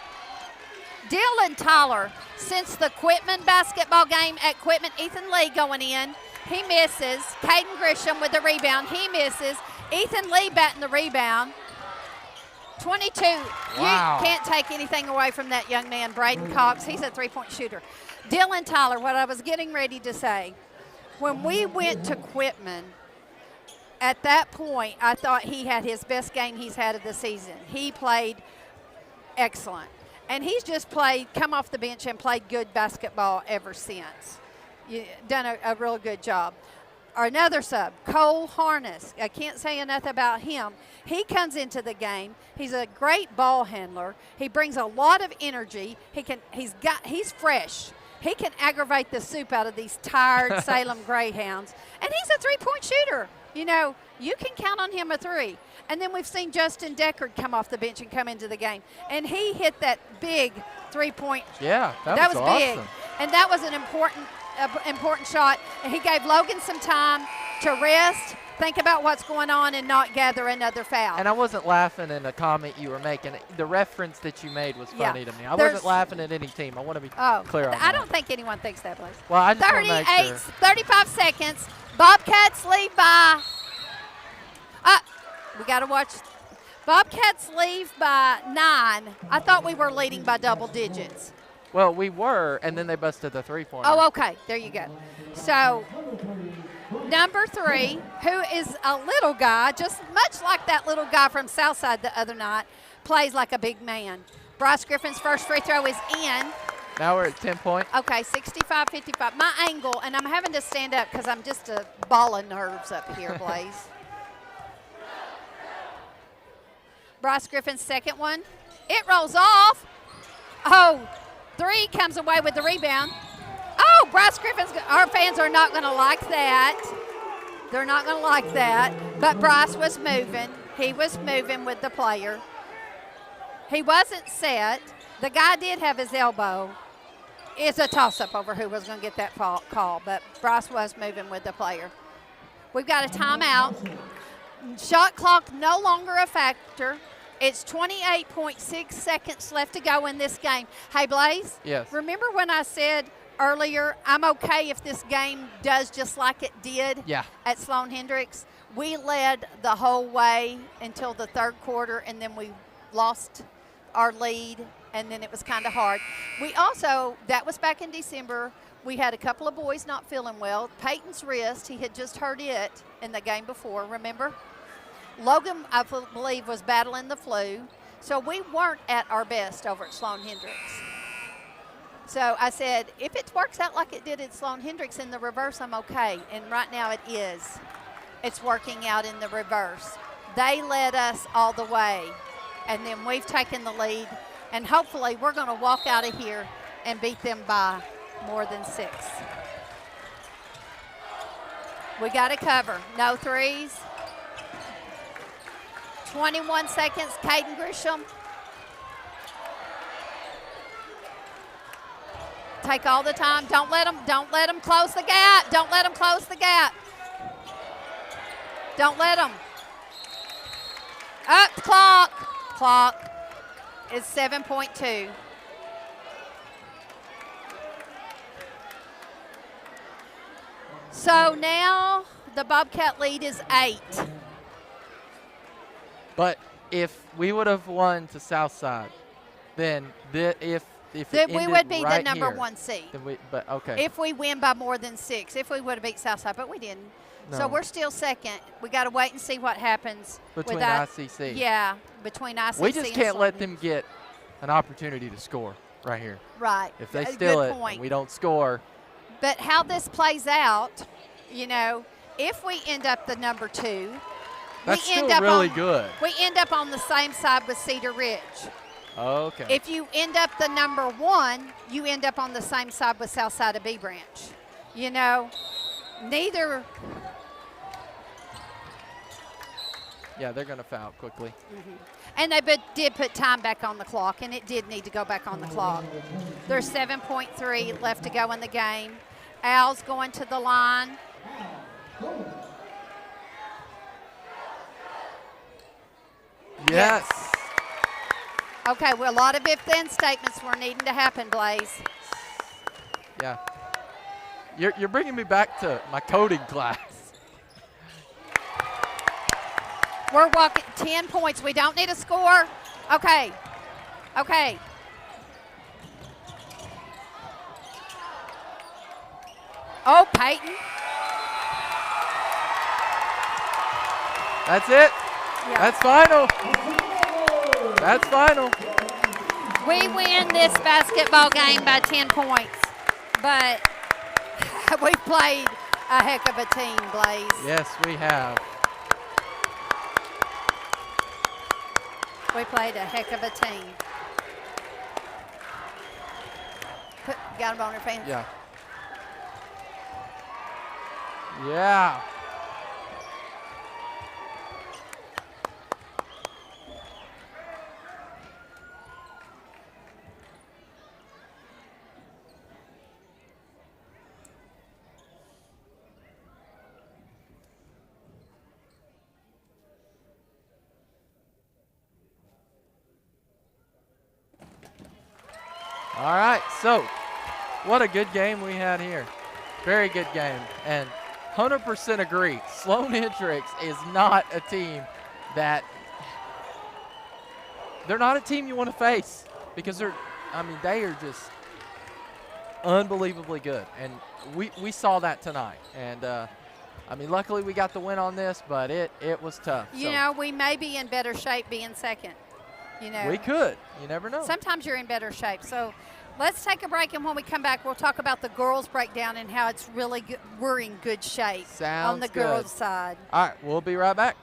Dylan Tyler, since the Quitman basketball game at Quitman, Ethan Lee going in, He misses. Caden Grisham with the rebound. He misses. Ethan Lee batting the rebound. 22. Wow. You can't take anything away from that young man, Braden Cox. He's a three-point shooter. Dylan Tyler, what I was getting ready to say, when we went to Quitman, at that point, I thought he had his best game he's had of the season. He played excellent. And he's just come off the bench and played good basketball ever since. Done a real good job. Another sub, Cole Harness. I can't say enough about him. He comes into the game. He's a great ball handler. He brings a lot of energy. He's fresh. He can aggravate the soup out of these tired Salem Greyhounds. And he's a three-point shooter. You know, you can count on him a three. And then we've seen Justin Deckard come off the bench and come into the game. And he hit that big three-point. Yeah, that was awesome. big. And that was an important shot. And he gave Logan some time to rest, think about what's going on, and not gather another foul. And I wasn't laughing in a comment you were making. The reference that you made was funny to me. I wasn't laughing at any team. I want to be clear on that. I don't think anyone thinks that, Blaze. Well, I just want to make sure. 35 seconds. Bobcats lead by. We got to watch. Bobcats leave by 9. I thought we were leading by double digits. Well, we were, and then they busted the three-pointer. Oh, okay. There you go. So, number 3, who is a little guy, just much like that little guy from Southside the other night, plays like a big man. Bryce Griffin's first free throw is in. Now we're at 10 points. Okay, 65-55. My angle, and I'm having to stand up because I'm just a ball of nerves up here, Blaze. Bryce Griffin's second one. It rolls off. Oh, 3 comes away with the rebound. Oh, Bryce Griffin's, our fans are not going to like that. They're not going to like that. But Bryce was moving. He was moving with the player. He wasn't set. The guy did have his elbow. It's a toss-up over who was going to get that call, but Bryce was moving with the player. We've got a timeout. Shot clock no longer a factor. It's 28.6 seconds left to go in this game. Hey, Blaze? Yes. Remember when I said earlier, I'm okay if this game does just like it did at Sloan-Hendrix? We led the whole way until the third quarter, and then we lost our lead, and then it was kind of hard. We also, that was back in December, we had a couple of boys not feeling well. Peyton's wrist, he had just hurt it in the game before, remember? Logan, I believe, was battling the flu. So we weren't at our best over at Sloan-Hendrix. So I said, if it works out like it did at Sloan-Hendrix in the reverse, I'm okay. And right now it is. It's working out in the reverse. They led us all the way. And then we've taken the lead. And hopefully we're going to walk out of here and beat them by more than 6. We got to cover. No threes. 21 seconds, Caden Grisham. Take all the time. Don't let them close the gap. Don't let them close the gap. Don't let them. Up the clock. Clock is 7.2. So now the Bobcat lead is 8. But if we would have won to Southside, then if we would be right the number here, 1 seed. then okay. If we win by more than 6, if we would have beat Southside, but we didn't. No. So we're still second. We got to wait and see what happens between with ICC. Yeah, between ICC. We just and can't let Sloan. them get an opportunity to score right here. Right. If they A steal good it point. and we don't score. But how this plays out, you know, if we end up the number 2, That's we still end up really on, good. We end up on the same side with Cedar Ridge. Okay. If you end up the number 1, you end up on the same side with Southside of B Branch. You know, neither. Yeah, they're going to foul quickly. Mm-hmm. And they did put time back on the clock, and it did need to go back on the clock. There's 7.3 left to go in the game. Al's going to the line. Yes. Okay, well, a lot of if-then statements were needing to happen, Blaze. Yeah. You're bringing me back to my coding class. We're walking 10 points. We don't need a score. Okay. Okay. Oh, Peyton. That's it. Yeah. That's final. That's final. We win this basketball game by 10 points, but we played a heck of a team, Blaze. Yes, we have. We played a heck of a team. Got them on their fans? Yeah. Yeah. All right, so what a good game we had here. Very good game. And 100% agree. Sloan-Hendrix is not a team that they're not a team you want to face because they are just unbelievably good. And we saw that tonight. And luckily we got the win on this, but it was tough. You know, we may be in better shape being second. You know, we could. You never know. Sometimes you're in better shape. So let's take a break, and when we come back, we'll talk about the girls' breakdown and how it's really good. We're in good shape on the girls' side. All right, we'll be right back.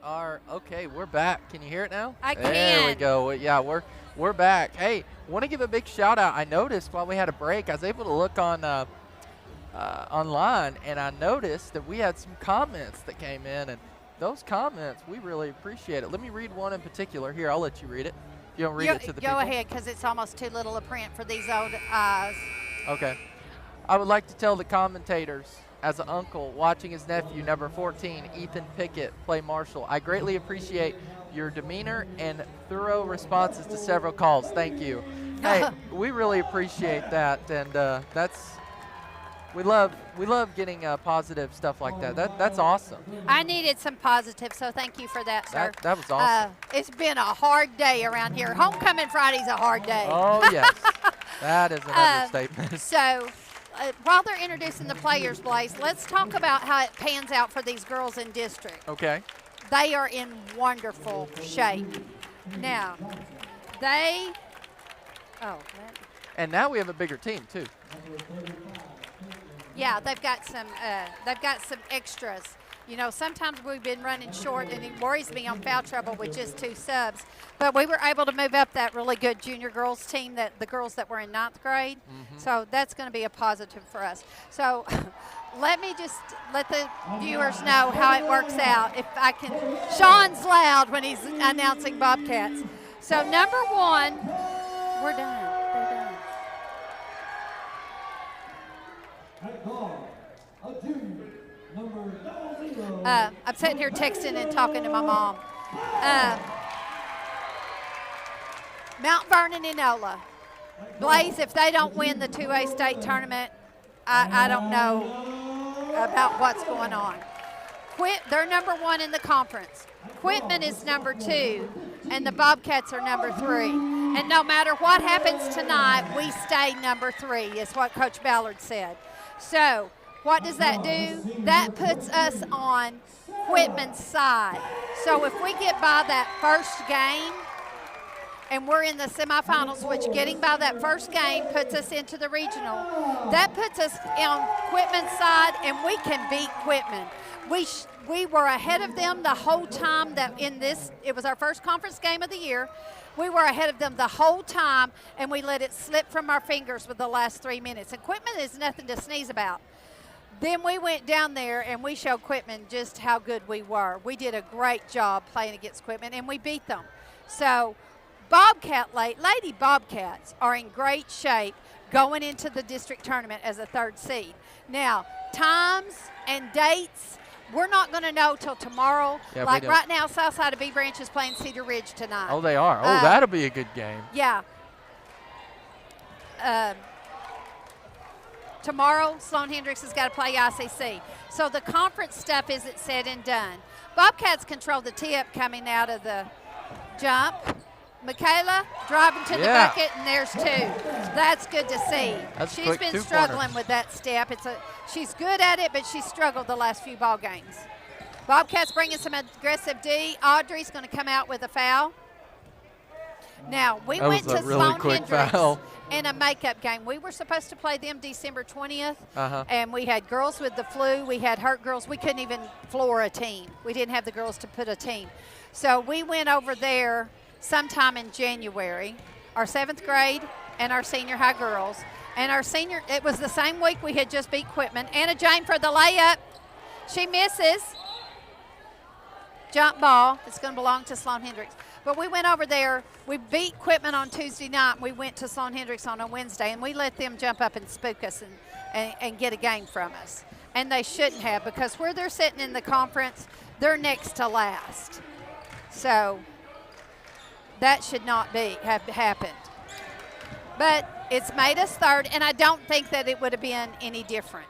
okay. We're back. Can you hear it now? I There we can. go. Yeah, we're back. Hey, want to give a big shout out. I noticed while we had a break, I was able to look on online, and I noticed that we had some comments that came in, and those comments we really appreciate it. Let me read one in particular. Here, I'll let you read it. You don't read it to the people. Go ahead, because it's almost too little a print for these old eyes. Okay. I would like to tell the commentators, as an uncle watching his nephew, number 14, Ethan Pickett, play Marshall, I greatly appreciate your demeanor and thorough responses to several calls. Thank you. Hey, we really appreciate that, and we love getting positive stuff like that. That's awesome. I needed some positive, so thank you for that, sir. That was awesome. It's been a hard day around here. Homecoming Friday's a hard day. Oh yes, that is an understatement. So, while they're introducing the players, Blaze, let's talk about how it pans out for these girls in district. Okay. They are in wonderful shape. Now, And now we have a bigger team too. yeah, they've got some extras. You know, sometimes we've been running short, and it worries me on foul trouble with just 2 subs. But we were able to move up that really good junior girls team, the girls that were in 9th grade. So that's going to be a positive for us. So let me just let the viewers know how it works out. If I can, Sean's loud when he's announcing Bobcats. So number 1, we're done. They're done. At guard, a junior, number 00. I'm sitting here texting and talking to my mom. Mount Vernon and Enola. Blaze, if they don't win the 2A state tournament, I don't know about what's going on. They're number 1 in the conference. Quitman is number 2, and the Bobcats are number 3. And no matter what happens tonight, we stay number 3, is what Coach Ballard said. So what does that do? That puts us on Quitman's side. So if we get by that first game, and we're in the semifinals, which getting by that first game puts us into the regional, that puts us on Quitman's side, and we can beat Quitman. We were ahead of them the whole time that it was our first conference game of the year. We were ahead of them the whole time, and we let it slip from our fingers with the last 3 minutes. And Quitman is nothing to sneeze about. Then we went down there, and we showed Quitman just how good we were. We did a great job playing against Quitman, and we beat them. So Lady Bobcats are in great shape going into the district tournament as a 3rd seed. Now, times and dates, we're not going to know till tomorrow. Yeah, like right now, Southside of B Branch is playing Cedar Ridge tonight. Oh, they are. Oh, that'll be a good game. Yeah. Tomorrow, Sloan-Hendrix has got to play ICC. So the conference stuff isn't said and done. Bobcats control the tip coming out of the jump. Michaela driving to the bucket, and there's 2. That's good to see. She's quick, been 2 struggling corners. with that step. She's good at it, but she's struggled the last few ball games. Bobcats bringing some aggressive D. Audrey's going to come out with a foul. Now, we went to Sloan-Hendrix in a makeup game. We were supposed to play them December 20th, and we had girls with the flu. We had hurt girls. We couldn't even floor a team. We didn't have the girls to put a team. So we went over there sometime in January, our 7th grade and our senior high girls. And it was the same week we had just beat Quitman. Anna Jane for the layup. She misses. Jump ball. It's going to belong to Sloan-Hendrix. But we went over there. We beat Quitman on Tuesday night. We went to Sloan-Hendrix on a Wednesday, and we let them jump up and spook us and get a game from us. And they shouldn't have, because where they're sitting in the conference, they're next to last. So that should not have happened. But it's made us 3rd, and I don't think that it would have been any different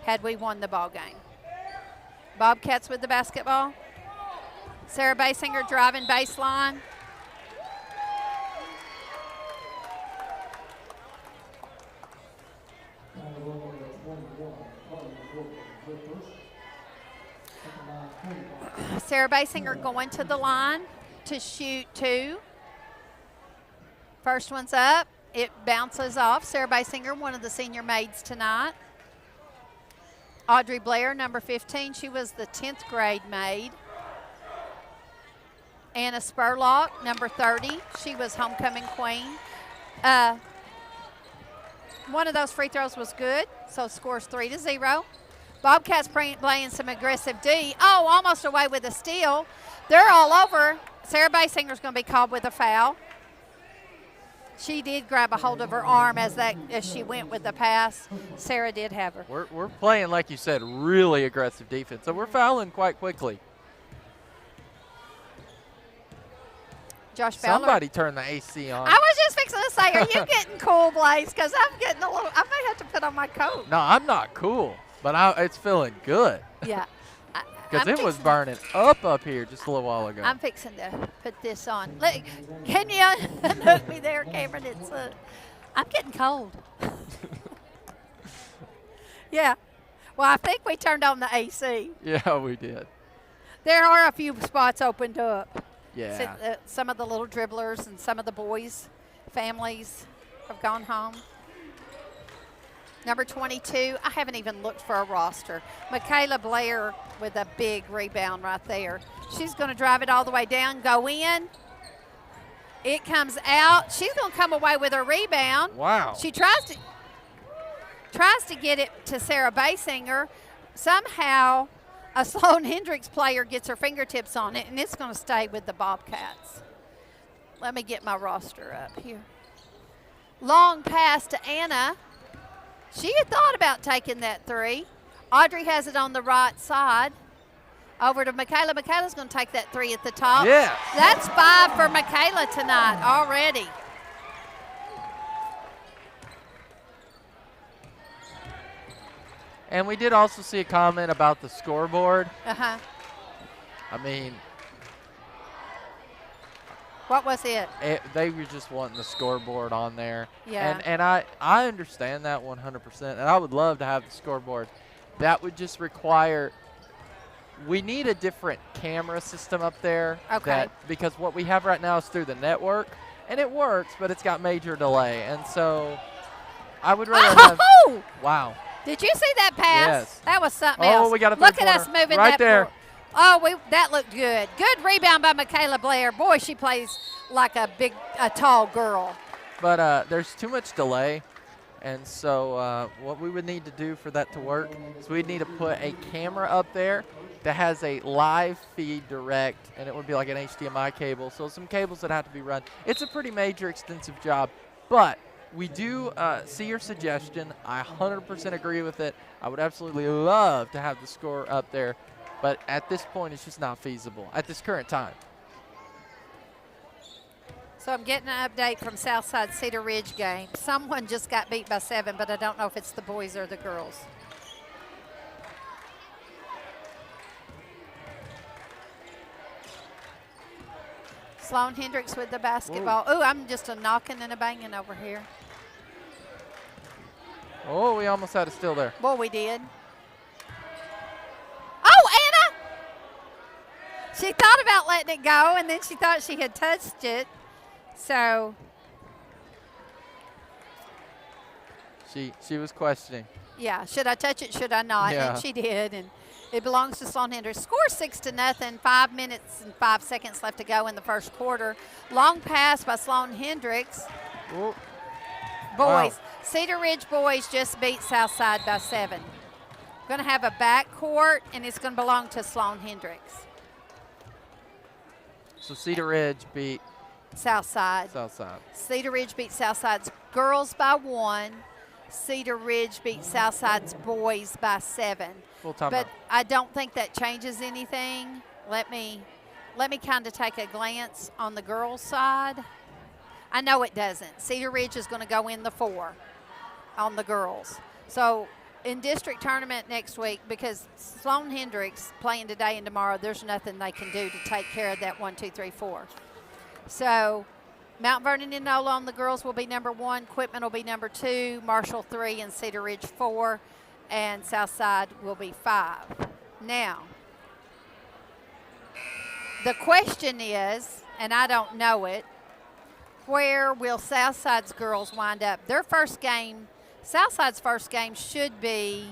had we won the ball game. Bobcats with the basketball. Sarah Basinger driving baseline. Sarah Basinger going to the line to shoot 2. First one's up. It bounces off. Sarah Basinger, one of the senior maids tonight. Audrey Blair, number 15. She was the 10th grade maid. Anna Spurlock, number 30. She was homecoming queen. One of those free throws was good, so scores 3-0. Bobcats playing some aggressive D. Oh, almost away with a steal. They're all over. Sarah Basinger's going to be called with a foul. She did grab a hold of her arm as she went with the pass. Sarah did have her. We're playing, like you said, really aggressive defense, so we're fouling quite quickly. Josh Ballard. Somebody turn the AC on. I was just fixing to say, are you getting cool, Blaze? Because I'm getting a little, I may have to put on my coat. No, I'm not cool, but it's feeling good. Yeah. Because it was burning up here just a little while ago. I'm fixing to put this on. Look, can you unhook me there, Cameron? I'm getting cold. Yeah. Well, I think we turned on the AC. Yeah, we did. There are a few spots opened up. Yeah. Some of the little dribblers and some of the boys' families have gone home. Number 22, I haven't even looked for a roster. Michaela Blair with a big rebound right there. She's going to drive it all the way down, go in. It comes out. She's going to come away with a rebound. Wow. She tries to get it to Sarah Basinger. Somehow a Sloan-Hendrix player gets her fingertips on it, and it's going to stay with the Bobcats. Let me get my roster up here. Long pass to Anna. She had thought about taking that three. Audrey has it on the right side. Over to Michaela. Michaela's going to take that three at the top. Yeah. That's 5 for Michaela tonight already. And we did also see a comment about the scoreboard. Uh-huh. I mean, What was it? They were just wanting the scoreboard on there. Yeah. And I understand that 100%, and I would love to have the scoreboard. That would just require – we need a different camera system up there. Okay. Because what we have right now is through the network, and it works, but it's got major delay. And so I would rather have – wow. Did you see that pass? Yes. That was something else. Oh, we got a Look third at us corner. moving right that there. forward. Oh, that looked good. Good rebound by Michaela Blair. Boy, she plays like a tall girl. But there's too much delay, and so what we would need to do for that to work is we'd need to put a camera up there that has a live feed direct, and it would be like an HDMI cable, so some cables that have to be run. It's a pretty major, extensive job, but we do see your suggestion. I 100% agree with it. I would absolutely love to have the score up there, but at this point, it's just not feasible at this current time. So I'm getting an update from Southside Cedar Ridge game. Someone just got beat by 7, but I don't know if it's the boys or the girls. Sloan-Hendrix with the basketball. Ooh, I'm just a knocking and a banging over here. Oh, we almost had a steal there. Boy, we did. Oh, Anna! She thought about letting it go, and then she thought she had touched it. So she was questioning. yeah, should I touch it? Should I not? Yeah. And she did, and it belongs to Sloan-Hendrix. Score 6-0. 5 minutes and 5 seconds left to go in the first quarter. Long pass by Sloan-Hendrix. Ooh. Boys, Wow. Cedar Ridge boys just beat Southside by 7. Going to have a backcourt, and it's going to belong to Sloan-Hendrix. So Cedar Ridge beat Southside. Southside. Cedar Ridge beat Southside's girls by 1. Cedar Ridge beat Southside's boys by 7. Full time. But I don't think that changes anything. Let me kind of take a glance on the girls' side. I know it doesn't. Cedar Ridge is going to go in the 4 on the girls. So in district tournament next week, because Sloan-Hendrix playing today and tomorrow, there's nothing they can do to take care of that 1, 2, 3, 4. So Mount Vernon and Nola on the girls will be number 1. Quitman will be number 2. Marshall 3 and Cedar Ridge 4. And Southside will be 5. Now, the question is, and I don't know it, where will Southside's girls wind up? Their first game, Southside's first game should be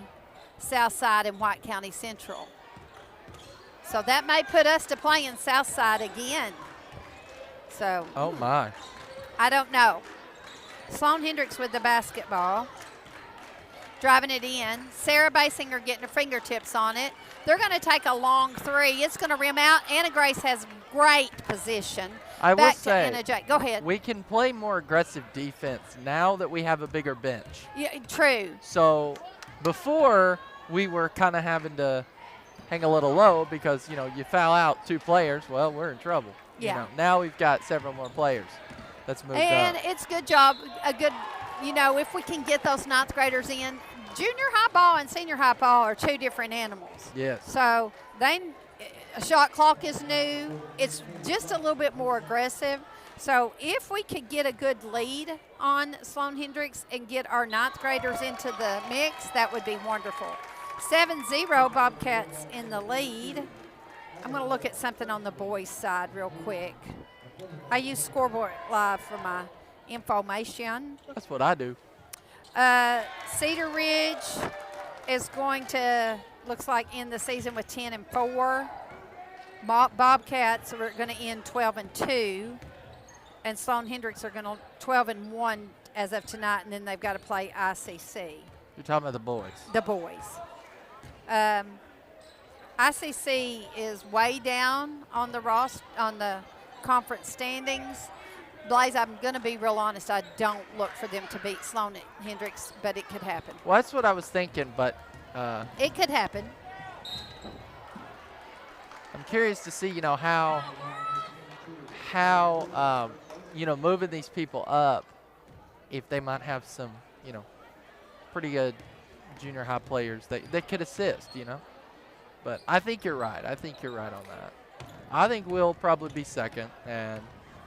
Southside and White County Central. So that may put us to playing Southside again. So Oh, my. I don't know. Sloan-Hendrix with the basketball. Driving it in. Sarah Basinger getting her fingertips on it. They're going to take a long three. It's going to rim out. Anna Grace has great position. I will Back to say, Anna J. Go ahead. we can play more aggressive defense now that we have a bigger bench. Yeah, true. So before, we were kind of having to hang a little low because, you foul out 2 players, well, we're in trouble. Yeah. Now we've got several more players that's moved And up. it's good job, if we can get those 9th graders in. Junior high ball and senior high ball are 2 different animals. Yes. So a shot clock is new. It's just a little bit more aggressive. So if we could get a good lead on Sloan-Hendrix and get our 9th graders into the mix, that would be wonderful. 7-0 Bobcats in the lead. I'm going to look at something on the boys' side real quick. I use Scoreboard Live for my information. That's what I do. Cedar Ridge is going to, looks like, end the season with 10-4. Bobcats are going to end 12-2. And Sloan-Hendrix are going to 12-1 as of tonight, and then they've got to play ICC. You're talking about the boys. The boys. ICC is way down on the conference standings. Blaze, I'm going to be real honest. I don't look for them to beat Sloan-Hendrix, but it could happen. Well, that's what I was thinking, but It could happen. I'm curious to see, how moving these people up, if they might have some, pretty good junior high players that could assist, But I think you're right. I think you're right on that. I think we'll probably be second, and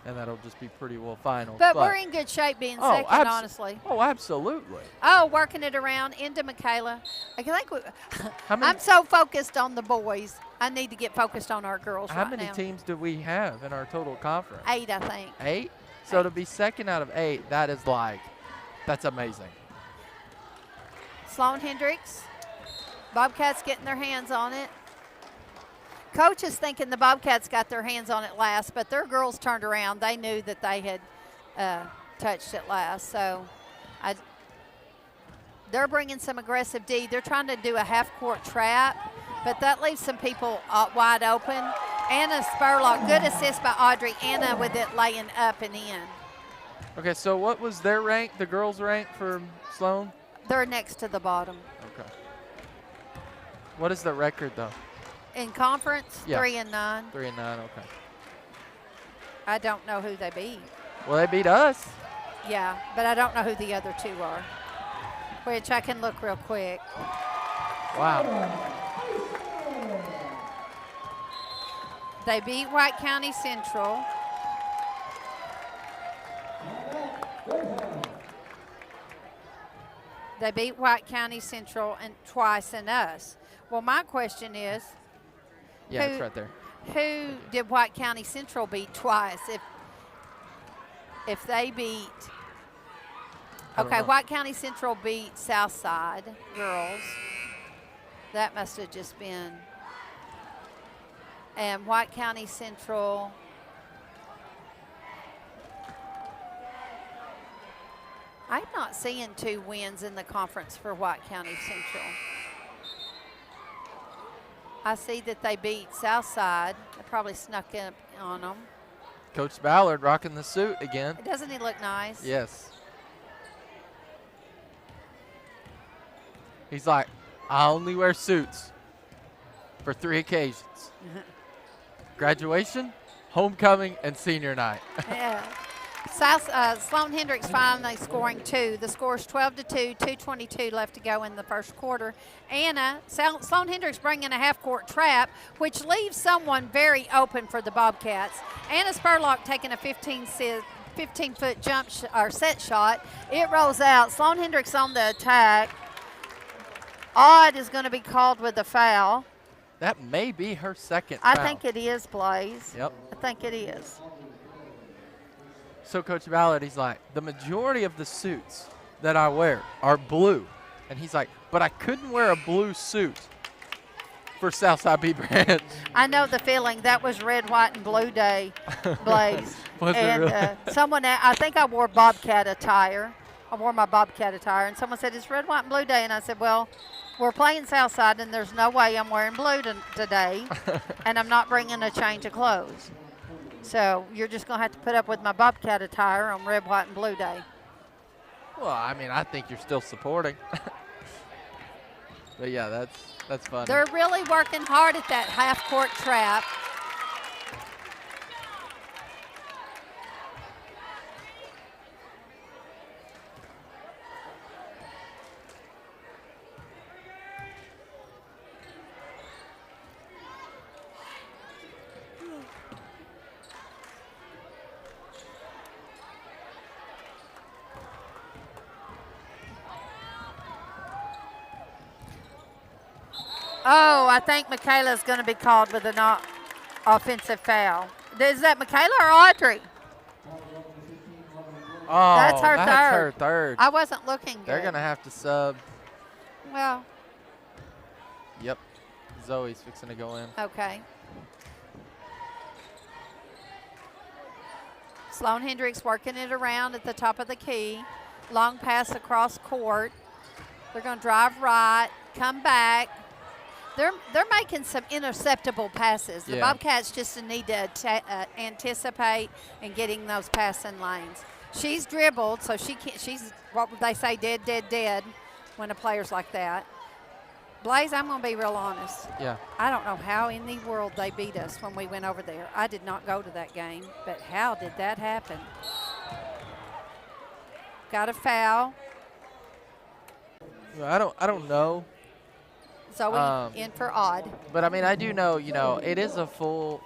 that'll just be pretty well final. But we're in good shape being second, honestly. Oh, absolutely. Oh, working it around into Michaela. I think I'm so focused on the boys. I need to get focused on our girls How right many now. teams do we have in our total conference? 8, I think. 8? So to be second out of 8, that's amazing. Sloan-Hendrix. Bobcats getting their hands on it. Coach is thinking the Bobcats got their hands on it last, but their girls turned around. They knew that they had touched it last. So they're bringing some aggressive D. They're trying to do a half-court trap, but that leaves some people wide open. Anna Spurlock, good assist by Audrey. Anna with it laying up and in. Okay, so what was their rank, the girls' rank for Sloan? They're next to the bottom. Okay. What is the record, though? In conference, Yeah. 3-9. 3-9, okay. I don't know who they beat. Well, they beat us. Yeah, but I don't know who the other 2 are, which I can look real quick. Wow. They beat White County Central. They beat White County Central and twice and us. Well, my question is, Yeah, it's right there. who did White County Central beat twice? If they beat, I don't okay, know. White County Central beat Southside girls. That must have just been. And White County Central. I'm not seeing 2 wins in the conference for White County Central. I see that they beat Southside. They probably snuck in on them. Coach Ballard rocking the suit again. Doesn't he look nice? Yes. He's like, I only wear suits for 3 occasions. Graduation, homecoming, and senior night. Yeah. Sloan-Hendrix finally scoring 2. The score is 12-2, 2:22 left to go in the first quarter. Sloan-Hendrix bringing a half-court trap, which leaves someone very open for the Bobcats. Anna Spurlock taking a 15-foot set shot. It rolls out. Sloan-Hendrix on the attack. Odd is going to be called with a foul. That may be her second foul. I think it is, Blaze. Yep. I think it is. So Coach Ballard, he's like, the majority of the suits that I wear are blue. And he's like, but I couldn't wear a blue suit for Southside B Branch. I know the feeling. That was red, white, and blue day, Blaze. Was it and really? someone, I think I wore Bobcat attire. I wore my Bobcat attire, and someone said, it's red, white, and blue day. And I said, well, we're playing Southside, and there's no way I'm wearing blue today, and I'm not bringing a change of clothes. So you're just going to have to put up with my Bobcat attire on red, white, and blue day. Well, I mean, I think you're still supporting. But yeah, that's funny. They're really working hard at that half-court trap. Oh, I think Michaela's going to be called with an offensive foul. Is that Michaela or Audrey? Oh, That's her that's third. her third. I wasn't looking good. They're going to have to sub. Well, Yep. Zoe's fixing to go in. okay. Sloan-Hendrix working it around at the top of the key. Long pass across court. They're going to drive right, come back. They're making some interceptable passes. The Yeah. Bobcats just need to anticipate and getting those passing lanes. She's dribbled, so she's what would they say, dead when a player's like that. Blaze, I'm going to be real honest. Yeah. I don't know how in the world they beat us when we went over there. I did not go to that game, but how did that happen? Got a foul. I don't know. Zoe in for odd. But I mean, I do know, it is a full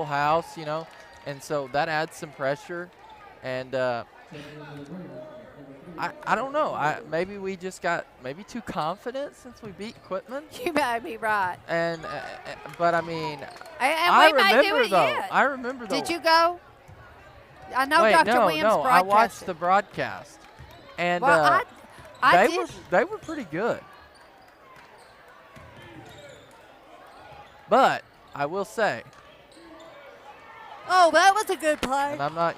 house, and so that adds some pressure. And I don't know. Maybe we just got too confident since we beat Quitman. You may be right. And but I mean, And we may do it though. yet. I remember though. Did you go? I know Wait, Dr. no, Williams no. I broadcasted. watched the broadcast, and Well, I did. they were pretty good. But I will say, Oh, that was a good play. and I'm not,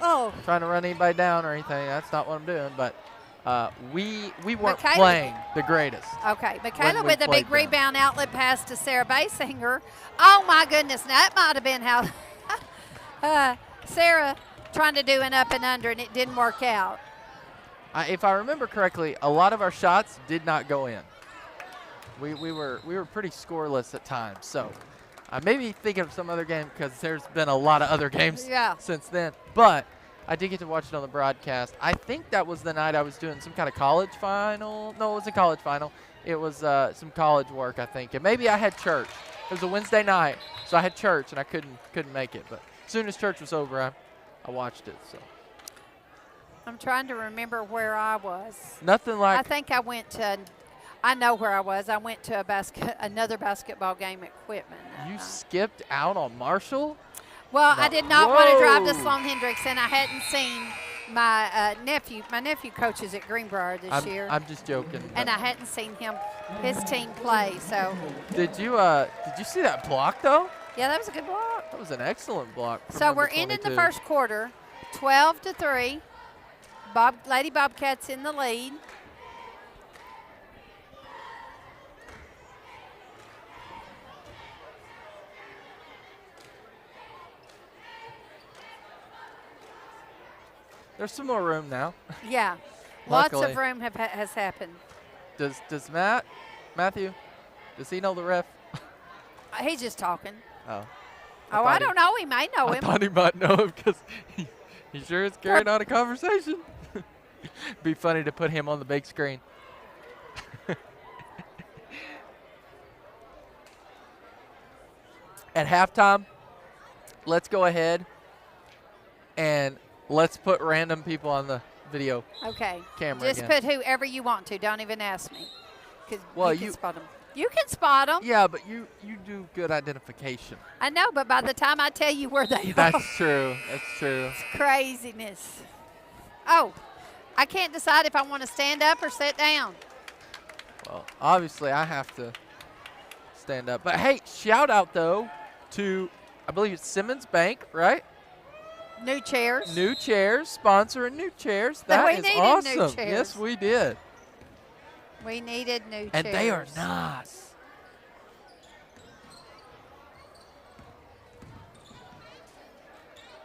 Oh, trying to run anybody down or anything. That's not what I'm doing. But we weren't Michaela- playing the greatest. okay. Michaela we with a played big them. rebound outlet pass to Sarah Basinger. Oh, my goodness. Now, that might have been how Sarah trying to do an up and under, and it didn't work out. If I remember correctly, a lot of our shots did not go in. We were pretty scoreless at times. So I may be thinking of some other game because there's been a lot of other games Yeah. since then. But I did get to watch it on the broadcast. I think that was the night I was doing some kind of college final. No, it wasn't a college final. It was some college work, I think. And maybe I had church. It was a Wednesday night, so I had church and I couldn't make it. But as soon as church was over, I watched it. So I'm trying to remember where I was. nothing like I think I went to. I know where I was. I went to another basketball game at Quitman. you skipped out on Marshall. Well, I No. did not want to drive to Whoa. Sloan-Hendrix, and I hadn't seen my nephew. My nephew coaches at Greenbrier this year, I'm just joking. and I hadn't seen his team play. So, Did you see that block though? yeah, that was a good block. That was an excellent block. from So number we're ending the 22. first quarter, 12-3. Lady Bobcats in the lead. There's some more room now. Yeah, lots Luckily. of room has happened. Does Matthew, does he know the ref? He's just talking. Oh. Oh, I don't know. He may know I him. thought he might know him because he sure is carrying on a conversation. Be funny to put him on the big screen. At halftime, let's go ahead and let's put random people on the video Okay. camera Just again. put whoever you want to. Don't even ask me. 'Cause Well, you can you- spot them. You can spot them. Yeah, but you do good identification. I know, but by the time I tell you where they are, That's true. That's true. it's craziness. Oh, I can't decide if I want to stand up or sit down. Well, obviously I have to stand up. But hey, shout out though to, I believe it's Simmons Bank, right? New chairs. New chairs, sponsoring new chairs. That That we is needed new awesome. chairs. Yes, we did. We needed new And chairs. they are nice.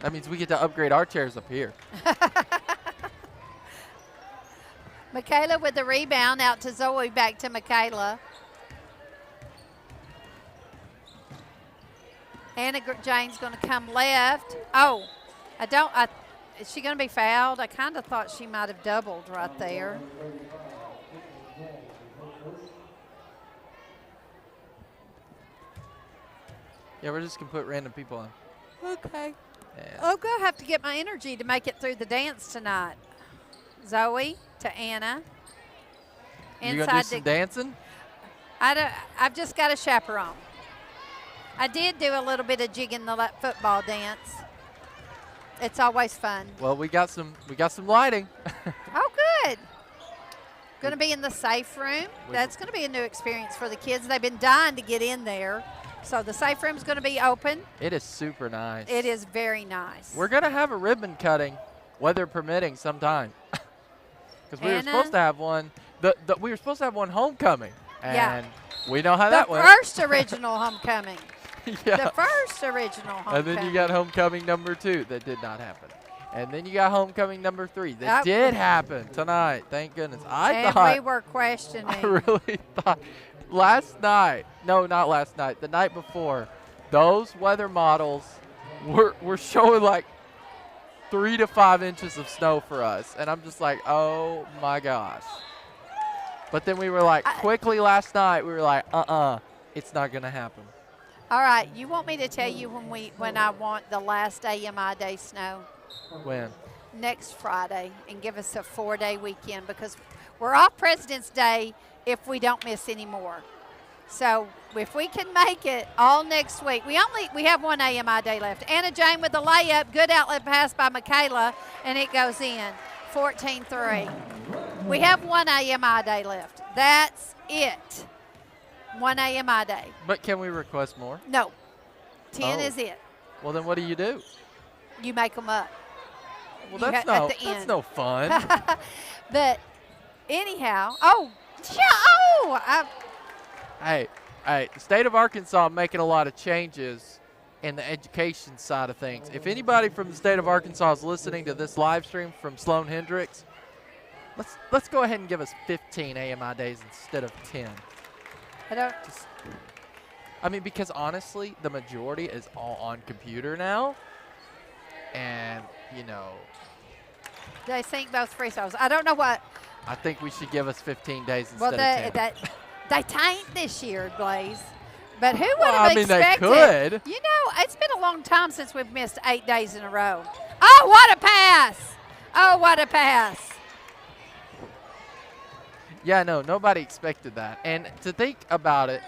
That means we get to upgrade our chairs up here. Michaela with the rebound, out to Zoe, back to Michaela. Anna Jane's going to come left. Oh, is she going to be fouled? I kind of thought she might have doubled right there. Yeah, we're just going to put random people on. Okay. Yeah. I'm going to have to get my energy to make it through the dance tonight. Zoe to Anna. You going to do some dancing? I've just got a chaperone. I did do a little bit of jigging the football dance. It's always fun. Well, we got some lighting. Oh, good. Going to be in the safe room. That's going to be a new experience for the kids. They've been dying to get in there. So the safe room's going to be open. It is super nice. It is very nice. We're going to have a ribbon cutting, weather permitting, sometime. Because we were supposed to have one. We were supposed to have one homecoming. And we know how that went. The first original homecoming. Yeah. The first original homecoming. And then you got homecoming number 2 that did not happen. And then you got homecoming number 3 that did happen tonight. Thank goodness. We were questioning. I really thought not last night, the night before, those weather models were showing like 3 to 5 inches of snow for us. And I'm just like, oh my gosh. But then we were like, quickly last night, we were like, it's not going to happen. All right, you want me to tell you when I want the last AMI day snow? When? Next Friday, and give us a 4-day weekend, because we're off President's Day if we don't miss any more. So if we can make it all next week, we have one AMI day left. Anna Jane with the layup, good outlet pass by Michaela, and it goes in, 14-3. We have one AMI day left. That's it. One AMI day. But can we request more? No. 10 is it. Well, then what do? You make them up. Well, that's no fun. But anyhow, Hey, the state of Arkansas making a lot of changes in the education side of things. If anybody from the state of Arkansas is listening to this live stream from Sloan-Hendrix, let's go ahead and give us 15 AMI days instead of 10. Because honestly, the majority is all on computer now. And, they sink both free throws. I don't know what. I think we should give us 15 days instead of 10. They taint this year, Blaze. But who would have expected? They could. It's been a long time since we've missed 8 days in a row. Oh, what a pass. Oh, what a pass. Yeah, no, nobody expected that. And to think about it,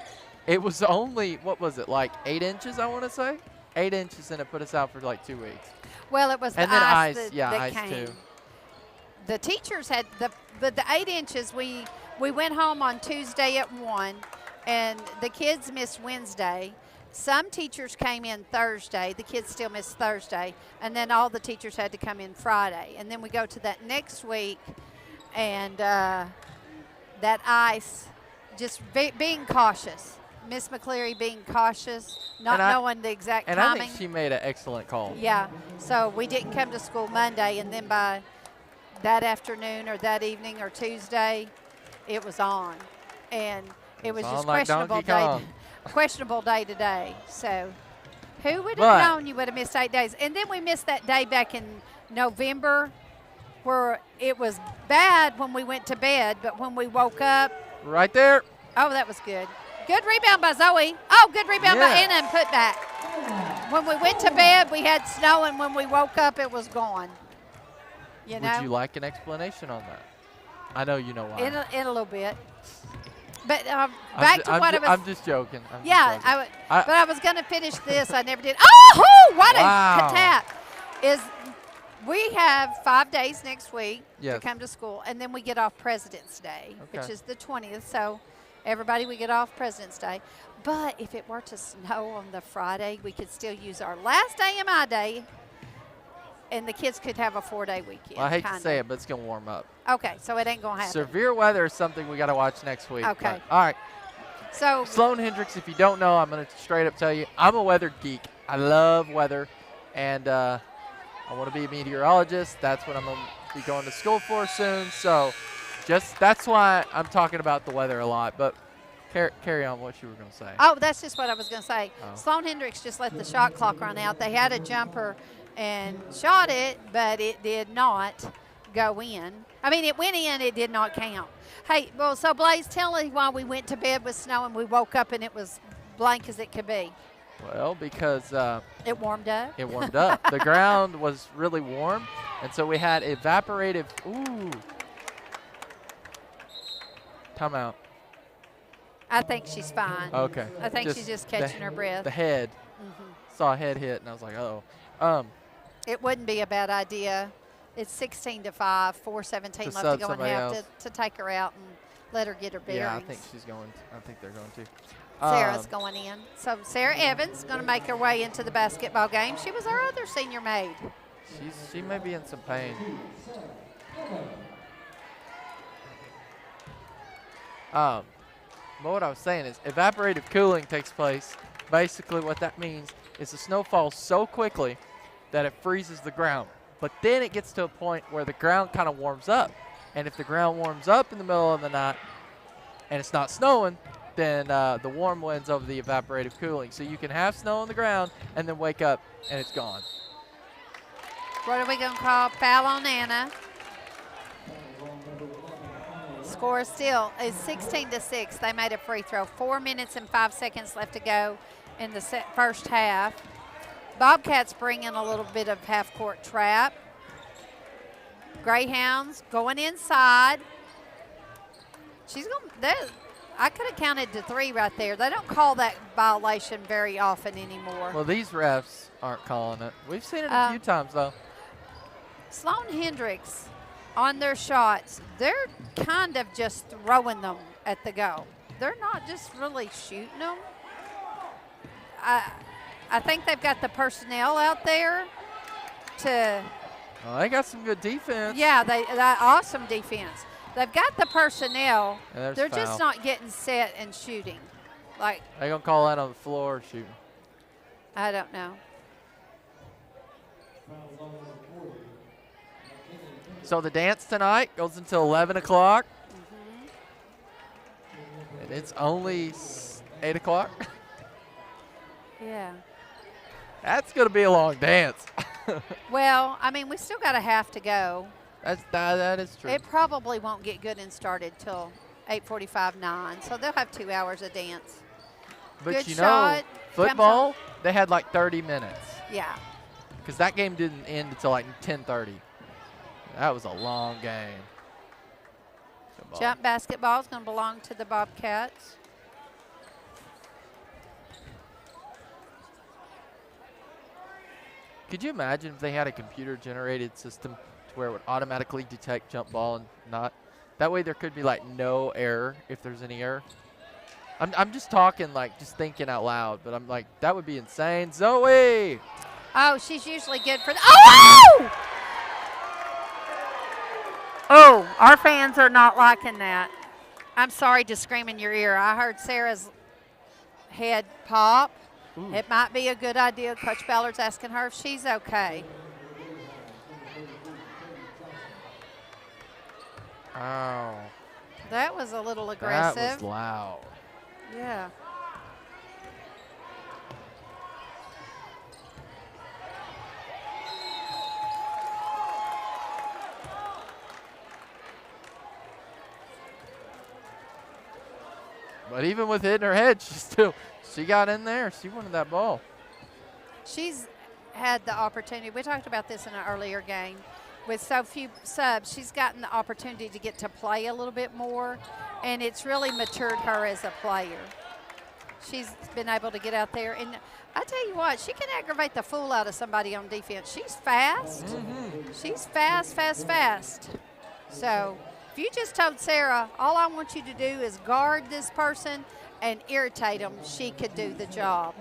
it was only, 8 inches, I want to say? 8 inches, and it put us out for like 2 weeks. Well, it was and the then ice yeah, that ice came. too. The teachers had the 8 inches. We went home on Tuesday at 1, and the kids missed Wednesday. Some teachers came in Thursday. The kids still missed Thursday. And then all the teachers had to come in Friday. And then we go to that next week, and that ice, just being cautious. Miss McCleary being cautious, not knowing the exact timing. And I think she made an excellent call. Yeah. So we didn't come to school Monday, and then by that afternoon or that evening or Tuesday, it was on. And it was just questionable day today. So who would have known you would have missed 8 days? And then we missed that day back in November where it was bad when we went to bed, but when we woke up. Right there. Oh, that was good. Good rebound by Zoe. Oh, good rebound by Anna and put back. When we went to bed, we had snow, and when we woke up, it was gone. Would you like an explanation on that? I know you know why. In a little bit. But back to what I was. I'm just joking. But I was going to finish this. I never did. Oh, what a tap. We have 5 days next week to come to school, and then we get off President's Day, which is the 20th. So everybody, we get off President's Day. But if it were to snow on the Friday, we could still use our last AMI day and the kids could have a 4-day weekend. Well, I hate to kinda. say it, but it's going to warm up. Okay, so it ain't going to happen. Severe weather is something we got to watch next week. Okay. But, all right. So Sloan-Hendrix, if you don't know, I'm going to straight up tell you, I'm a weather geek. I love weather, and I want to be a meteorologist. That's what I'm going to be going to school for soon. So that's why I'm talking about the weather a lot. But carry on what you were going to say. Oh, that's just what I was going to say. Oh. Sloan-Hendrix just let the shot clock run out. They had a jumper and shot it, but it did not go in. I mean, it went in, it did not count. Hey, well, so Blaze, tell me why we went to bed with snow and we woke up and it was blank as it could be. Well, because It warmed up. it warmed up. The ground was really warm, and so we had evaporative. Ooh. Timeout. I think she's fine. Okay. I think she's just catching her breath. The head. Saw a head hit, and I was like, oh. It wouldn't be a bad idea. It's 16-5, 4:17 To left sub to go and somebody have else. to take her out and let her get her bearings. Yeah, I think she's going. I think they're going to. Sarah's going in. So Sarah Evans going to make her way into the basketball game. She was our other senior maid. She may be in some pain. But what I was saying is evaporative cooling takes place. Basically what that means is the snow falls so quickly that it freezes the ground. But then it gets to a point where the ground kind of warms up. And if the ground warms up in the middle of the night and it's not snowing, then the warm winds over the evaporative cooling. So you can have snow on the ground and then wake up and it's gone. What are we going to call? Foul on Anna. Score still is 16-6. They made a free throw. 4 minutes and 5 seconds left to go in the first half. Bobcats bring in a little bit of half-court trap. Greyhounds going inside. She's going to, I could have counted to 3 right there. They don't call that violation very often anymore. Well, these refs aren't calling it. We've seen it a few times, though. Sloan-Hendrix on their shots, they're kind of just throwing them at the goal. They're not just really shooting them. I think they've got the personnel out there to. Oh, they got some good defense. Yeah, that awesome defense. They've got the personnel. They're foul. just not getting set and shooting. Like, They gonna call that on the floor shooting. I don't know. So the dance tonight goes until 11 o'clock. And it's only 8 o'clock. Yeah. That's going to be a long dance. Well, I mean, we still got a half to go. That is true. It probably won't get good and started till 8:45, 9. So they'll have 2 hours of dance. But good you shot. know, football, they had like 30 minutes. Yeah. Because that game didn't end until like 10:30. That was a long game. Good ball. Jump basketball is going to belong to the Bobcats. Could you imagine if they had a computer-generated system to where it would automatically detect jump ball and not? That way there could be like no error if there's any error. I'm just talking like just thinking out loud, but I'm like, that would be insane. Zoe! Oh, she's usually good for the. Oh! Oh, our fans are not liking that. I'm sorry to scream in your ear. I heard Sarah's head pop. Ooh. It might be a good idea. Coach Ballard's asking her if she's okay. Ow. That was a little aggressive. That was loud. Yeah. But even with hitting her head, she got in there. She wanted that ball. She's had the opportunity. We talked about this in an earlier game. With so few subs, she's gotten the opportunity to get to play a little bit more, and it's really matured her as a player. She's been able to get out there, and I tell you what, she can aggravate the fool out of somebody on defense. She's fast. She's fast, fast, fast. So if you just told Sarah, all I want you to do is guard this person and irritate them, she could do the job.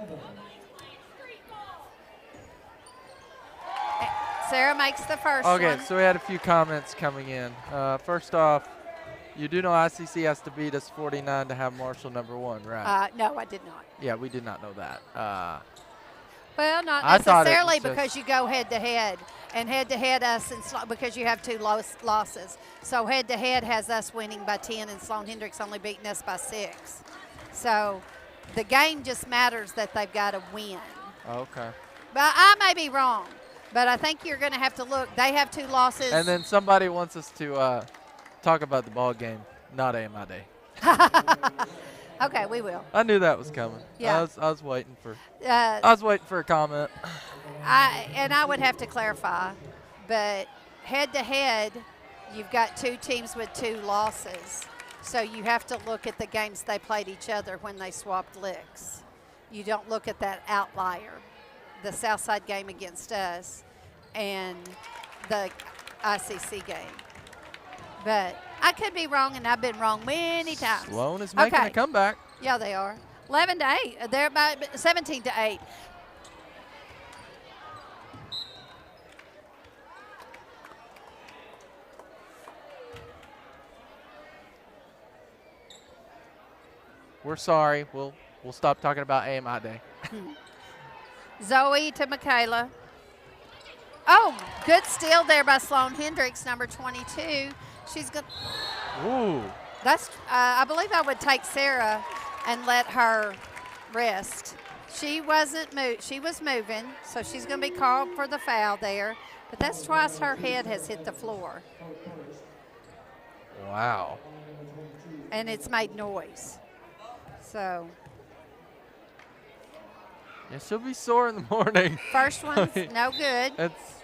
Sarah makes the first one. Okay, so we had a few comments coming in. First off, you do know ICC has to beat us 49 to have Marshall #1, right? No, I did not. Yeah, we did not know that. Well, not I thought it necessarily was just- because you go head-to-head. And head-to-head us and because you have 2 losses. So head-to-head has us winning by 10 and Sloan-Hendrix only beating us by 6. So the game just matters that they've got to win. Okay. But I may be wrong. But I think you're going to have to look. They have 2 losses. And then somebody wants us to talk about the ball game, not AMI Day. Okay, we will. I knew that was coming. Yeah. I was waiting for a comment. I would have to clarify, but head-to-head, you've got 2 teams with 2 losses. So you have to look at the games they played each other when they swapped licks. You don't look at that outlier, the Southside game against us and the ICC game. But I could be wrong, and I've been wrong many times. Sloan is making a comeback. Yeah, they are. 11-8. They're about 17-8. We're sorry. We'll stop talking about AMI Day. Zoe to Michaela. Oh, good steal there by Sloan-Hendrix, number 22. She's good. Ooh. That's. I believe I would take Sarah and let her rest. She wasn't She was moving, so she's going to be called for the foul there. But that's twice her head has hit the floor, Wow. and it's made noise. So Yeah, she'll be sore in the morning. first one's no good. It's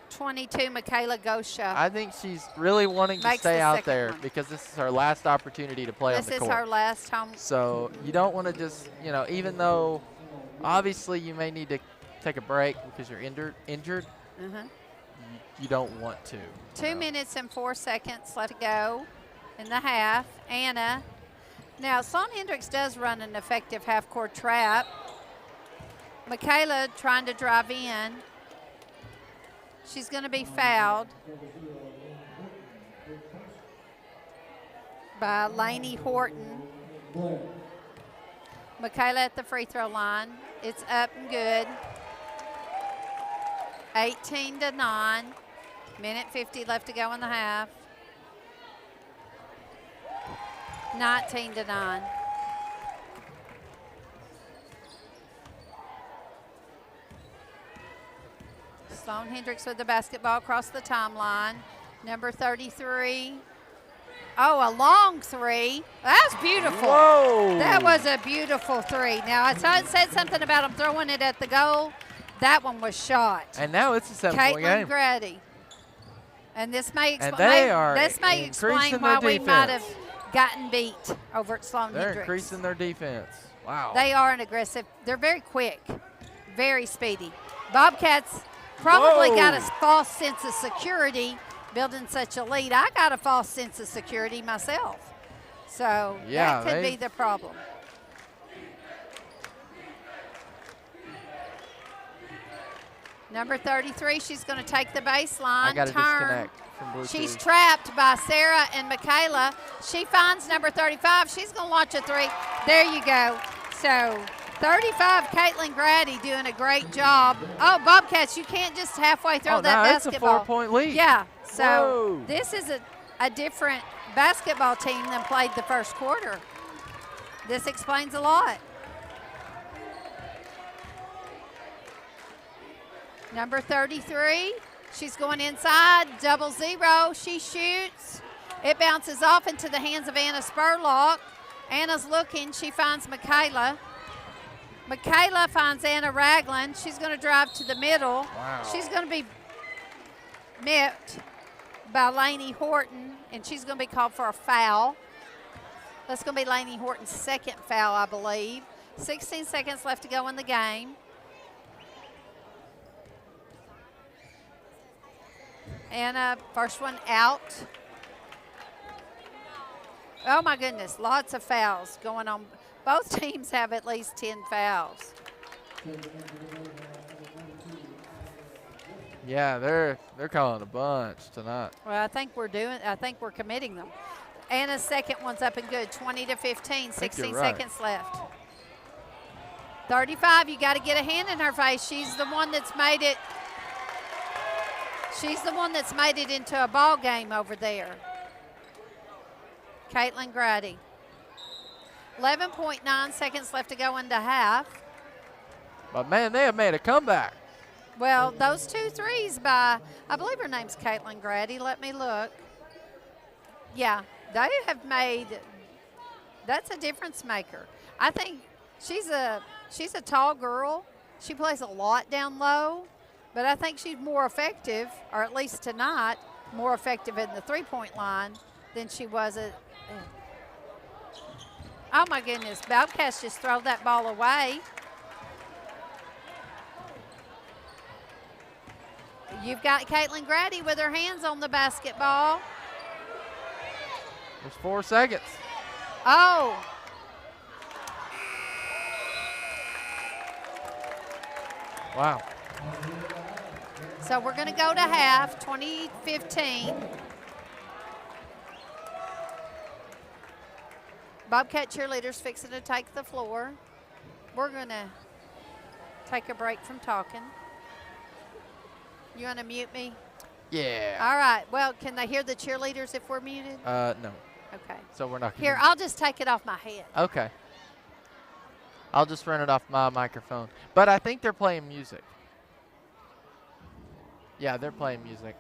22, Michaela Gosha. I think she's really wanting to Makes stay the out second there one. because this is her last opportunity to play on This the is court. her last home. So you don't want to just, even though obviously you may need to take a break because you're injured, you don't want to. 2 minutes and 4 seconds left to go in the half. Anna. Now, Sloan-Hendrix does run an effective half-court trap. Michaela trying to drive in. She's going to be fouled by Lainey Horton. Michaela at the free throw line. It's up and good. 18-9. Minute 50 left to go in the half. 19-9. Sloan-Hendrix with the basketball across the timeline. Number 33. Oh, a long 3. That was beautiful. Whoa. That was a beautiful 3. Now, I saw it said something about them throwing it at the goal. That one was shot. And now it's a 7-point Caitlin game. Grady. And this may, And they are explain increasing why their we might have defense. gotten beat over at They're Sloan-Hendrix. increasing their defense. Wow. They are an aggressive. They're very quick, very speedy. Bobcats probably got a false sense of security building such a lead. I got a false sense of security myself. So Yeah, that could be the problem. Number 33, she's going to take the baseline, I got to turn. disconnect from Bluetooth. She's trapped by Sarah and Michaela. She finds number 35. She's going to launch a 3. There you go. So 35, Caitlin Grady doing a great job. Oh, Bobcats, you can't just halfway throw that basketball. It's a 4-point lead. Yeah. So Whoa. this is a different basketball team than played the first quarter. This explains a lot. Number 33, she's going inside, 0-0. She shoots. It bounces off into the hands of Anna Spurlock. Anna's looking. She finds Michaela. Michaela finds Anna Ragland. She's going to drive to the middle. Wow. She's going to be mipped by Lainey Horton, and she's going to be called for a foul. That's going to be Lainey Horton's second foul, I believe. 16 seconds left to go in the game. Anna, first one out. Oh my goodness, lots of fouls going on. Both teams have at least 10 fouls. Yeah, they're calling a bunch tonight. Well, I think we're committing them. Anna's second one's up and good, 20 to 15, 16 you're right. seconds left. 35, you got to get a hand in her face. She's the one that's made it. She's the one that's made it into a ball game over there. Caitlin Grady. 11.9 seconds left to go into half. But man, they have made a comeback. Well, those 2 threes by, I believe her name's Caitlin Grady. Let me look. Yeah, they have made, that's a difference maker. I think she's a tall girl. She plays a lot down low, but I think she's more effective, or at least tonight, more effective in the three-point line than she was at. Oh my goodness, Bobcats just throw that ball away. You've got Caitlin Grady with her hands on the basketball. There's 4 seconds. Oh. Wow. So we're going to go to half, 2015. Bobcat cheerleaders fixing to take the floor. We're going to take a break from talking. You want to mute me? Yeah. All right. Well, can they hear the cheerleaders if we're muted? No. Okay. So we're not. Here, I'll just take it off my head. Okay. I'll just run it off my microphone. But I think they're playing music. Yeah, they're playing music.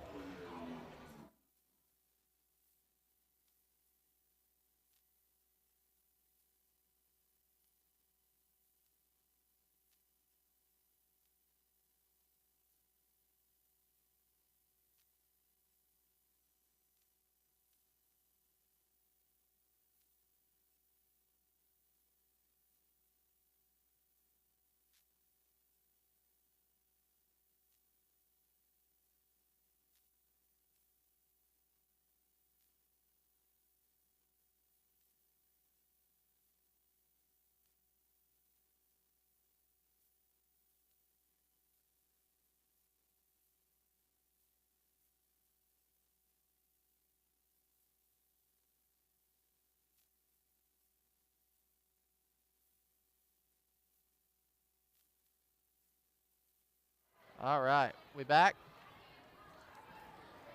All right. We back?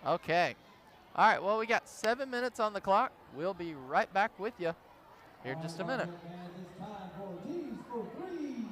Okay. All right. Well, we got 7 minutes on the clock. We'll be right back with you here in just a minute. And it's time for G's for 3.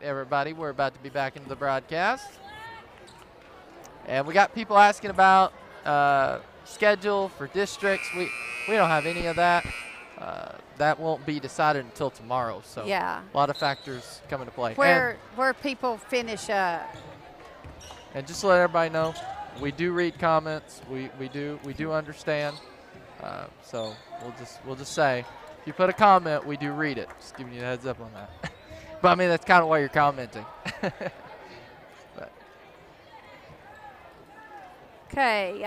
everybody. We're about to be back into the broadcast. And we got people asking about schedule for districts. We don't have any of that. That won't be decided until tomorrow. So Yeah. a lot of factors come into play. Where people finish up. And just to let everybody know, we do read comments. We do understand. So we'll just say, if you put a comment, we do read it. Just giving you a heads up on that. But I mean, that's kind of why you're commenting. But. Okay,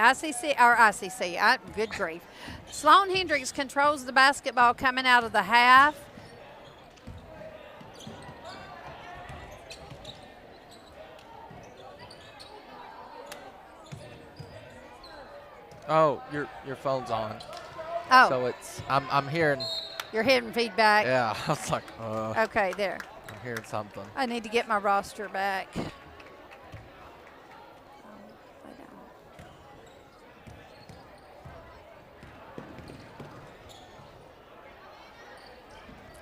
good grief. Sloan-Hendrix controls the basketball coming out of the half. Oh, your phone's on. Oh. So it's I'm hearing. You're hearing feedback. Yeah, I was like, Okay, there. I'm hearing something. I need to get my roster back.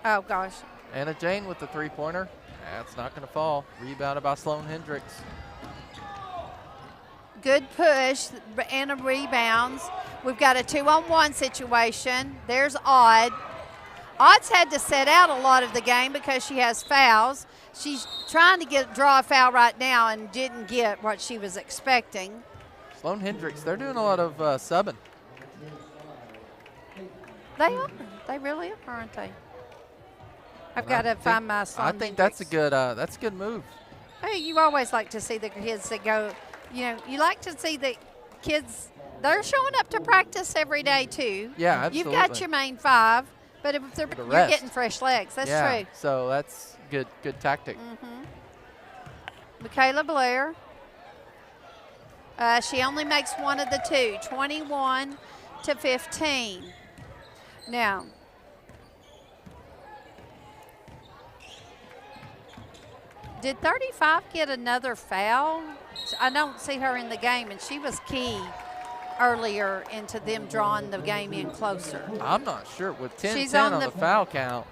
Oh, gosh. Anna Jane with the three-pointer. That's not going to fall. Rebounded by Sloan-Hendrix. Good push. Anna rebounds. We've got a 2-on-1 situation. There's Odd. Odd's had to set out a lot of the game because she has fouls. She's trying to draw a foul right now and didn't get what she was expecting. Sloan-Hendrix, they're doing a lot of subbing. They are. They really are, aren't they? I've got to find my Sloan. I think that's a good move. Hey, you always like to see the kids that go, you like to see the kids, they're showing up to practice every day too. Yeah, absolutely. You've got your main five, but if you're getting fresh legs, that's true. So that's good tactic. Michaela Blair. She only makes one of the two, 21-15. Now, did 35 get another foul? I don't see her in the game, and she was key earlier into them drawing the game in closer. I'm not sure. With 10-10 on the foul count.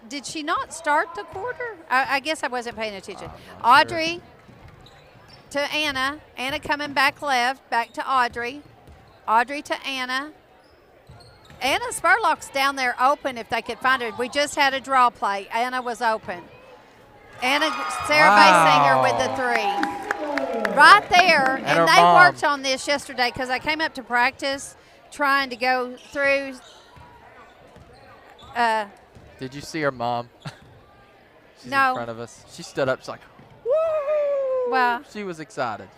Did she not start the quarter? I guess I wasn't paying attention. Audrey to Anna. Anna coming back left, back to Audrey. Audrey to Anna. Anna Spurlock's down there open if they could find her. We just had a draw play. Anna was open. Sarah Basinger with the three. Right there. And they worked on this yesterday because I came up to practice trying to go through. Did you see her mom? She's no. in front of us. She stood up. She's like, woo! Well, she was excited.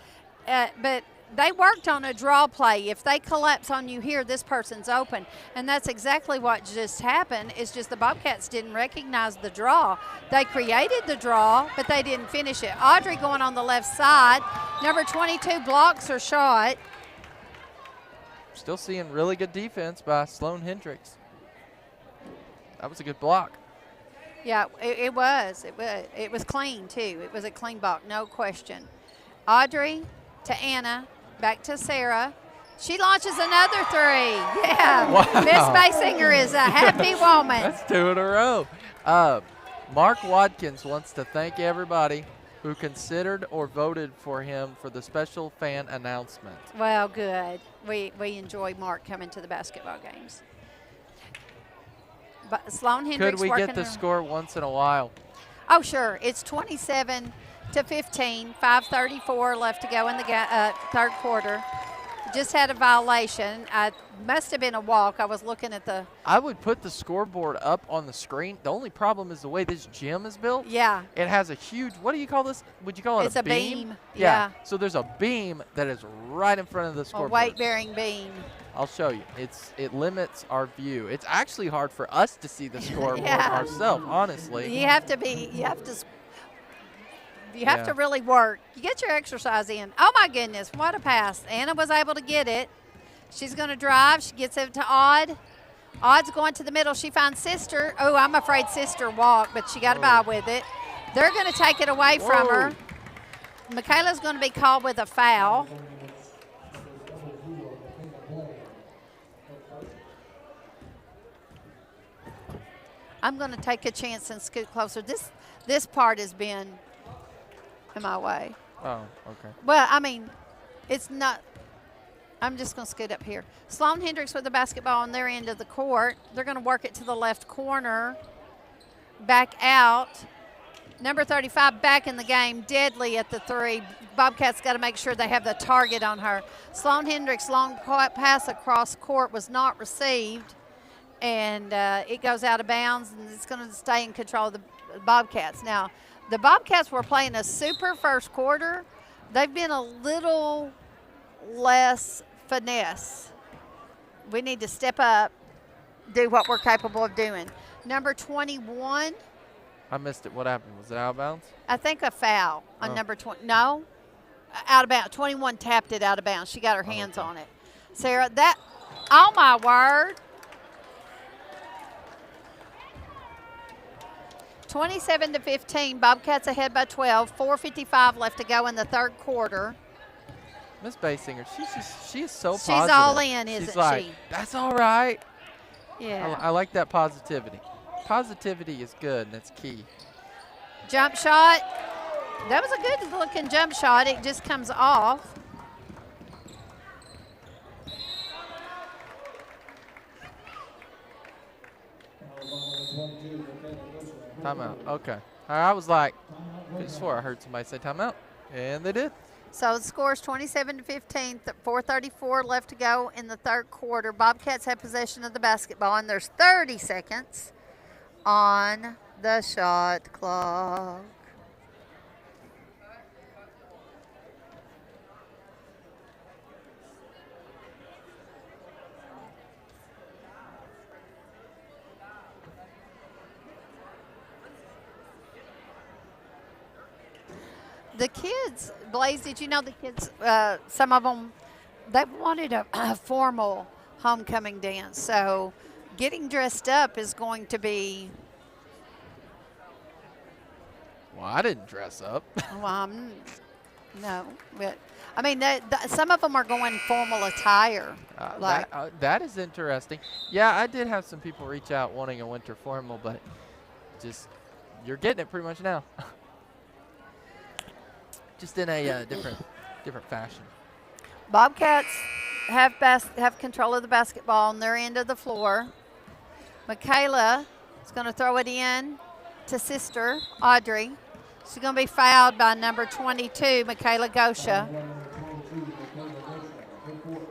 But they worked on a draw play. If they collapse on you here, this person's open. And that's exactly what just happened. It's just the Bobcats didn't recognize the draw. They created the draw, but they didn't finish it. Audrey going on the left side. Number 22 blocks her shot. Still seeing really good defense by Sloan-Hendrix. That was a good block. Yeah, it was. It was clean, too. It was a clean block, no question. Audrey to Anna. Back to Sarah. She launches another three. Yeah. Wow. Miss Basinger is a happy woman. That's two in a row. Mark Watkins wants to thank everybody who considered or voted for him for the special fan announcement. Well, good. We enjoy Mark coming to the basketball games. But Sloan-Hendrix Could we get the score once in a while? Oh, sure. It's 27-15, 5:34 left to go in the third quarter. Just had a violation. Must have been a walk. I was looking at the. I would put the scoreboard up on the screen. The only problem is the way this gym is built. Yeah. It has a huge, what do you call this? Would you call it a beam? Yeah. So there's a beam that is right in front of the scoreboard. A weight-bearing beam. I'll show you. It limits our view. It's actually hard for us to see the scoreboard ourselves, honestly. You have to really work. You get your exercise in. Oh, my goodness, what a pass. Anna was able to get it. She's going to drive. She gets it to Odd. Odd's going to the middle. She finds Sister. Oh, I'm afraid Sister walked, but she got by with it. They're going to take it away from her. Michaela's going to be called with a foul. I'm going to take a chance and scoot closer. This part has been in my way. Oh, okay. Well, I mean, it's not. I'm just going to scoot up here. Sloan-Hendrix with the basketball on their end of the court. They're going to work it to the left corner. Back out. Number 35 back in the game, Deadly at the 3. Bobcats got to make sure they have the target on her. Sloan-Hendrix' long pass across court was not received, and it goes out of bounds, and it's going to stay in control of the Bobcats. Now, the Bobcats were playing a super first quarter. They've been a little less finesse. We need to step up, do what we're capable of doing. Number 21. I missed it. What happened? Was it out of bounds? I think a foul on number 20. No, out of bounds. 21 tapped it out of bounds. She got her hands on it. Sarah, that, oh my word. 27-15. Bobcats ahead by 12. 4:55 left to go in the third quarter. Miss Basinger, she is so She's positive. all in, isn't She's like, she? that's all right. Yeah. I like that positivity. Positivity is good, and that's key. Jump shot. That was a good looking jump shot. It just comes off. Timeout. Okay. I was like, just before I heard somebody say timeout, and they did. So the score is 27-15, 4:34 left to go in the third quarter. Bobcats have possession of the basketball, and there's 30 seconds on the shot clock. The kids, Blaze, did you know the kids, some of them, they wanted a formal homecoming dance. So getting dressed up is going to be. Well, I didn't dress up. Well, no, but I mean, some of them are going formal attire. That is interesting. Yeah, I did have some people reach out wanting a winter formal, but just you're getting it pretty much now. Just in a different fashion. Bobcats have control of the basketball on their end of the floor. Michaela is going to throw it in to sister Audrey. She's going to be fouled by number 22, Michaela Gosha.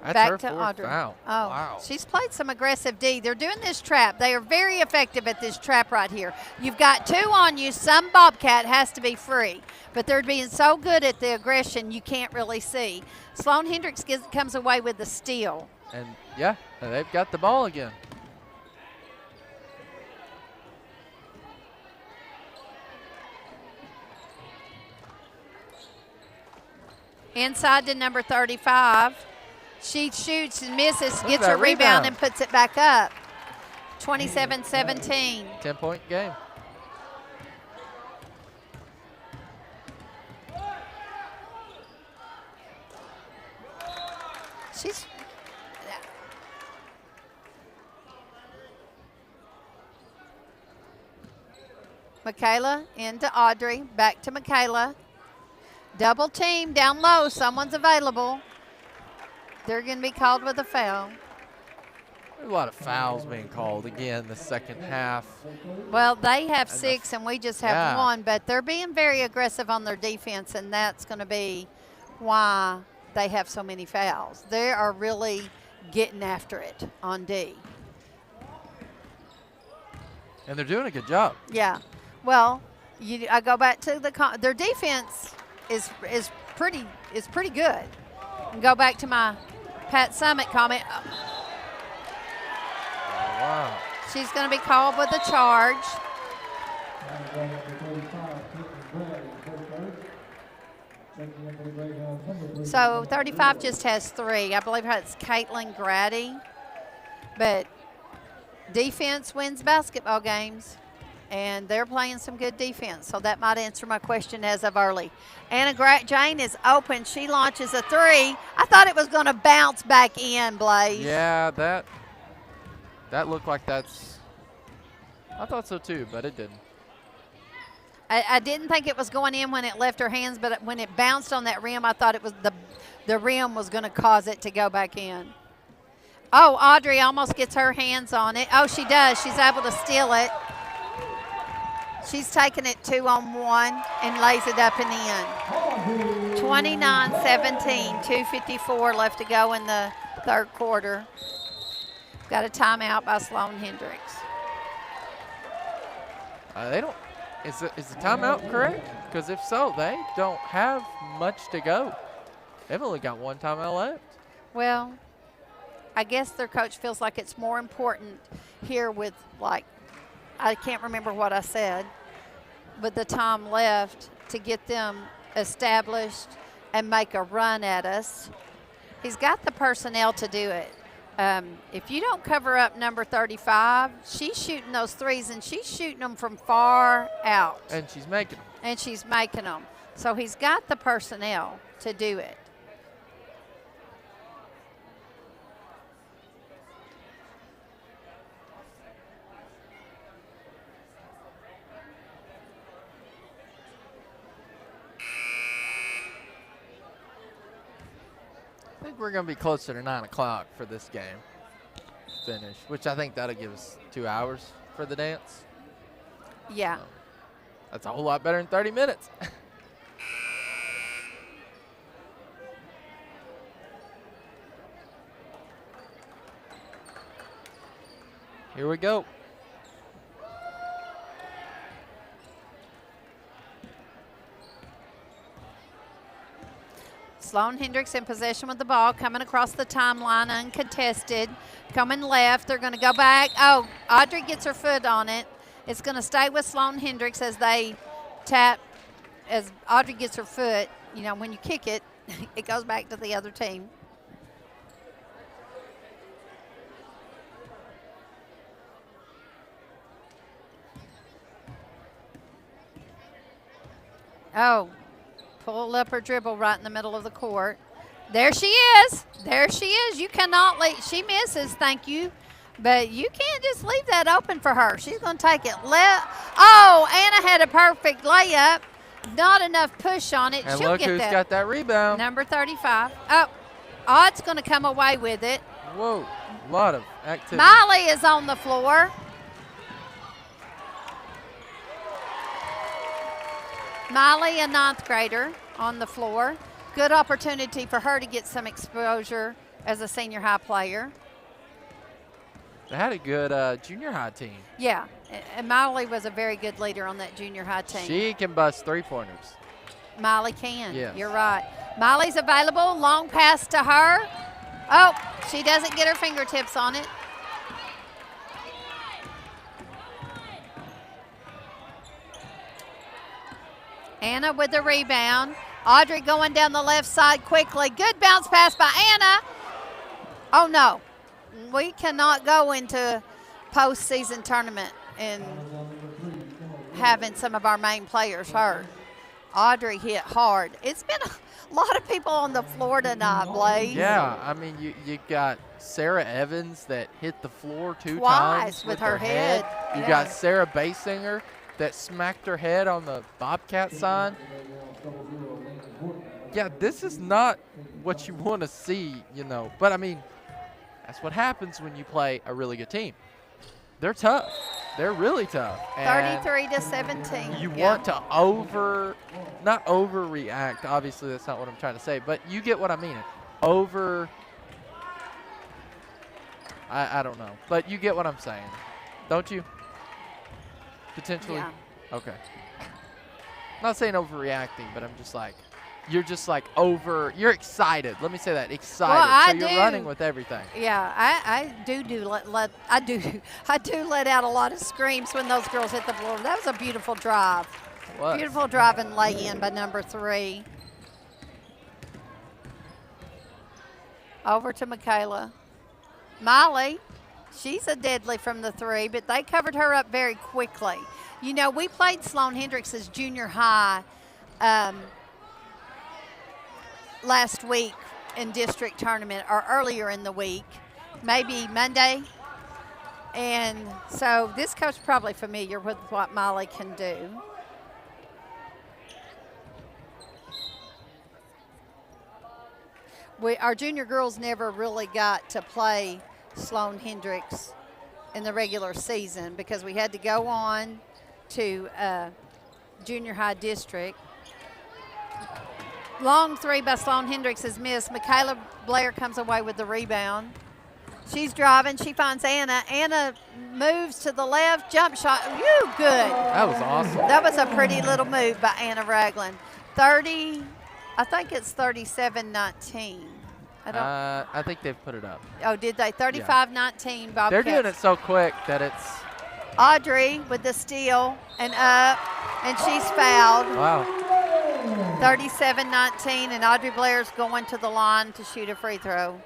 That's Back her to fourth Audrey. foul. Oh, Wow. She's played some aggressive D. They're doing this trap. They are very effective at this trap right here. You've got two on you. Some Bobcat has to be free, but they're being so good at the aggression you can't really see. Sloan-Hendrix comes away with the steal. And yeah, they've got the ball again. Inside to number 35. She shoots and misses, Look gets at her that rebound rebound. and puts it back up. 27-17. 10-point game. She's Michaela into Audrey, back to Michaela. Double team down low, someone's available. They're going to be called with a foul. There's a lot of fouls being called again the second half. Well, they have 6 and we just have Yeah. 1, but they're being very aggressive on their defense, and that's going to be why they have so many fouls. They are really getting after it on D. And they're doing a good job. Yeah. Well, I go back to their defense is pretty good. And go back to my Pat Summit comment. Wow. She's going to be called with a charge. So 35 just has 3. I believe it's Caitlin Grady. But defense wins basketball games, and they're playing some good defense. So that might answer my question as of early. Anna Jane is open. She launches a 3. I thought it was going to bounce back in, Blaze. Yeah, that looked like that's. I thought so too, but it didn't. I didn't think it was going in when it left her hands, but when it bounced on that rim, I thought it was the rim was going to cause it to go back in. Oh, Audrey almost gets her hands on it. Oh, she does. She's able to steal it. She's taking it 2-on-1 and lays it up and in. 29-17, 2:54 left to go in the third quarter. Got a timeout by Sloan-Hendrix. They don't. Is the timeout correct? Because if so, they don't have much to go. They've only got one timeout left. Well, I guess their coach feels like it's more important here with, like, I can't remember what I said, but the time left to get them established and make a run at us. He's got the personnel to do it. If you don't cover up number 35, she's shooting those threes, and she's shooting them from far out. And she's making them. And she's making them. So he's got the personnel to do it. I think we're going to be closer to 9 o'clock for this game finish, which I think that'll give us 2 hours for the dance. Yeah. That's a whole lot better than 30 minutes. Here we go. Sloan-Hendrix in possession with the ball, coming across the timeline uncontested. Coming left, they're going to go back. Oh, Audrey gets her foot on it. It's going to stay with Sloan-Hendrix as they tap, as Audrey gets her foot. You know, when you kick it, it goes back to the other team. Oh, pull up her dribble right in the middle of the court. There she is. There she is. You cannot leave. She misses, thank you. But you can't just leave that open for her. She's going to take it left. Oh, Anna had a perfect layup. Not enough push on it. And She'll look get who's that. got that rebound. Number 35. Oh, Odd's going to come away with it. Whoa, a lot of activity. Miley is on the floor. Miley, a 9th grader, on the floor. Good opportunity for her to get some exposure as a senior high player. They had a good junior high team. Yeah, and Miley was a very good leader on that junior high team. She can bust three-pointers. Miley can. Yes. You're right. Miley's available. Long pass to her. Oh, she doesn't get her fingertips on it. Anna with the rebound. Audrey going down the left side quickly. Good bounce pass by Anna. Oh, no. We cannot go into postseason tournament and having some of our main players hurt. Audrey hit hard. It's been a lot of people on the floor tonight, Blaze. Yeah, I mean, you got Sarah Evans that hit the floor two Twice times with her head. You Yeah. got Sarah Basinger that smacked her head on the Bobcat sign. Yeah, this is not what you want to see, you know. But, I mean, that's what happens when you play a really good team. They're tough. They're really tough. And 33-17. you Yeah. want to not overreact. Obviously, that's not what I'm trying to say. But you get what I mean. I don't know. But you get what I'm saying. Don't you? Potentially? Yeah. Okay. I'm not saying overreacting, but I'm just like, you're excited. Let me say that, excited. Well, I so you're do. running with everything. Yeah, I do let out a lot of screams when those girls hit the floor. That was a beautiful drive. What? Beautiful drive and lay in by number 3. Over to Michaela. Miley, she's a deadly from the 3, but they covered her up very quickly. You know, we played Sloan-Hendrix's junior high last week in district tournament, or earlier in the week, maybe Monday. And so this coach is probably familiar with what Miley can do. our junior girls never really got to play Sloan-Hendrix in the regular season because we had to go on to junior high district. Long three by Sloan-Hendrix is missed. Michaela Blair comes away with the rebound. She's driving. She finds Anna. Anna moves to the left. Jump shot. Woo, good. That was awesome. That was a pretty little move by Anna Ragland. 30, I think it's 37-19. I think they've put it up. Oh, did they? 35-19, Bobcats. They're doing it so quick that it's. Audrey with the steal and up, and she's fouled. Wow. 37-19, and Audrey Blair's going to the line to shoot a free throw.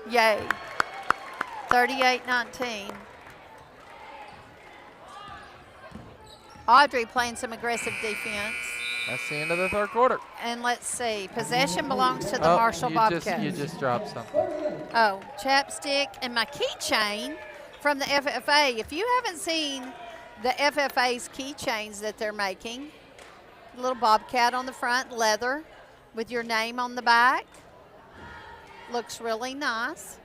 Yay. 38-19. Audrey playing some aggressive defense. That's the end of the third quarter. And let's see. Possession belongs to the Marshall Bobcats. You just dropped something. Oh, chapstick and my keychain from the FFA. If you haven't seen the FFA's keychains that they're making, little Bobcat on the front, leather, with your name on the back. Looks really nice.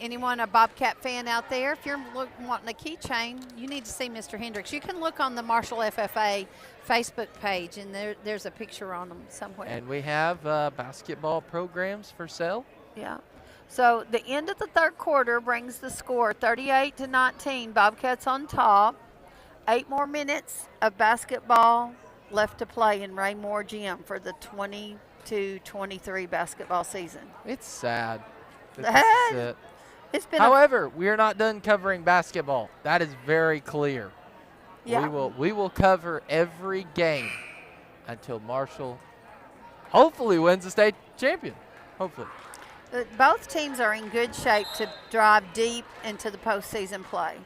Anyone a Bobcat fan out there, if you're wanting a keychain, you need to see Mr. Hendrix. You can look on the Marshall FFA Facebook page, and there's a picture on them somewhere. And we have basketball programs for sale. Yeah. So the end of the third quarter brings the score 38-19. Bobcats on top. 8 more minutes of basketball left to play in Raymore Gym for the 22-23 basketball season. It's sad. That this is it. It's been However, we are not done covering basketball. That is very clear. Yeah. We will cover every game until Marshall hopefully wins the state champion. Hopefully. Both teams are in good shape to drive deep into the postseason play.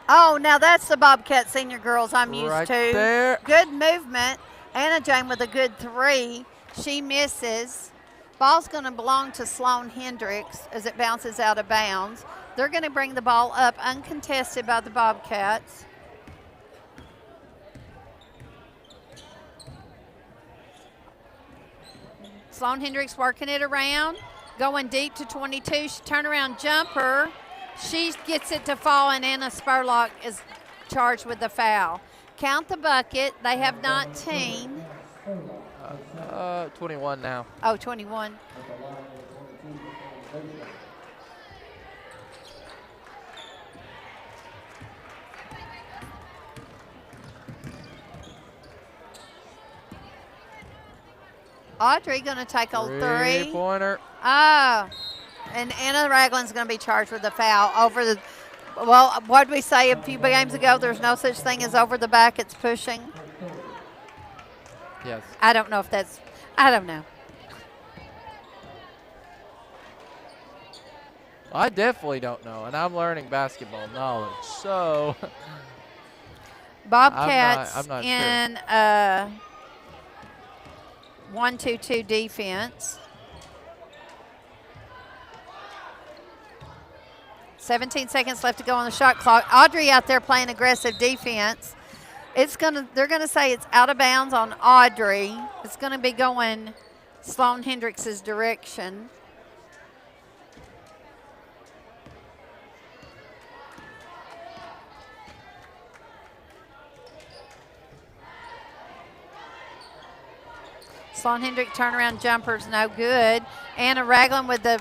Oh, now that's the Bobcat senior girls I'm used Right to. there. Good movement. Anna Jane with a good three. She misses. Ball's going to belong to Sloan-Hendrix as it bounces out of bounds. They're going to bring the ball up uncontested by the Bobcats. Sloan-Hendrix working it around, going deep to 22. She turnaround jumper. She gets it to fall, and Anna Spurlock is charged with the foul. Count the bucket. They have 19. 21 now. Oh, 21. Audrey going to take a three. Three-pointer. Ah, and Anna Ragland's going to be charged with a foul over the. Well, what did we say a few games ago? There's no such thing as over the back. It's pushing. Yes. I don't know if that's. I don't know. I definitely don't know, and I'm learning basketball knowledge. So Bobcats I'm not in 1-2-2 defense. 17 seconds left to go on the shot clock. Audrey out there playing aggressive defense. They're gonna say it's out of bounds on Audrey. It's gonna be going Sloan-Hendrix's direction. Sloan-Hendrix turnaround jumper's no good. Anna Ragland with the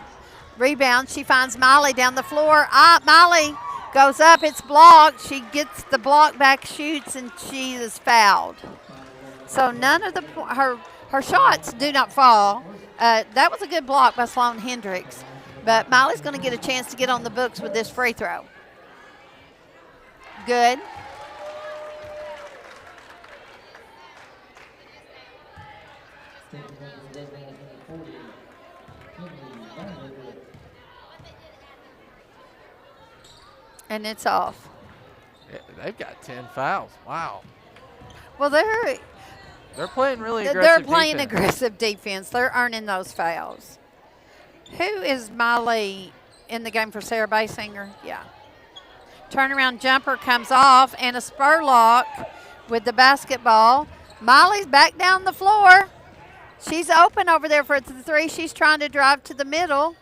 rebound. She finds Miley down the floor. Miley goes up. It's blocked. She gets the block back, shoots, and she is fouled. So none of her shots do not fall. That was a good block by Sloan-Hendrix. But Miley's going to get a chance to get on the books with this free throw. Good. And it's off. Yeah, they've got 10 fouls. Wow. Well, They're playing really aggressive they're playing defense. aggressive defense. They're earning those fouls. Who is Miley in the game for Sarah Basinger? Yeah. Turnaround jumper comes off, and a Spurlock with the basketball. Miley's back down the floor. She's open over there for the three. She's trying to drive to the middle.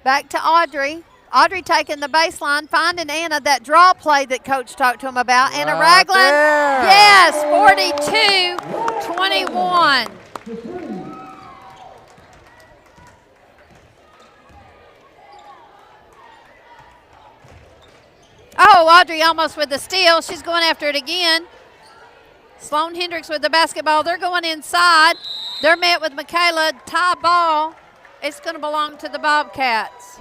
Back to Audrey. Audrey taking the baseline, finding Anna, that draw play that Coach talked to him about. Anna Ragland, there. yes, 42-21. Oh, Audrey almost with the steal. She's going after it again. Sloan-Hendrix with the basketball. They're going inside. They're met with Michaela. Tie ball. It's going to belong to the Bobcats.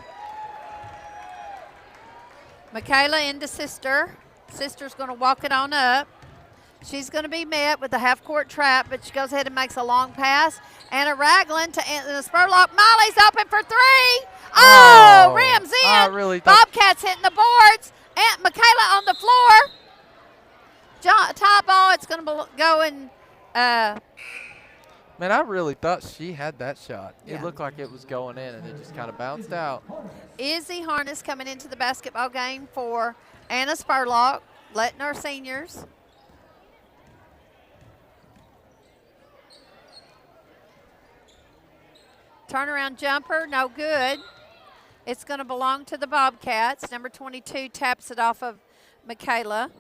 Michaela into Sister. Sister's going to walk it on up. She's going to be met with the half-court trap, but she goes ahead and makes a long pass. Anna Ragland to the Spurlock. Miley's open for three. Oh, rims in. I really Bobcats hitting the boards. And Michaela on the floor. Tie ball. It's going to go in. Man, I really thought she had that shot. Yeah. It looked like it was going in, and it just kind of bounced out. Izzy Harness coming into the basketball game for Anna Spurlock, letting our seniors. Turnaround jumper, no good. It's going to belong to the Bobcats. Number 22 taps it off of Michaela.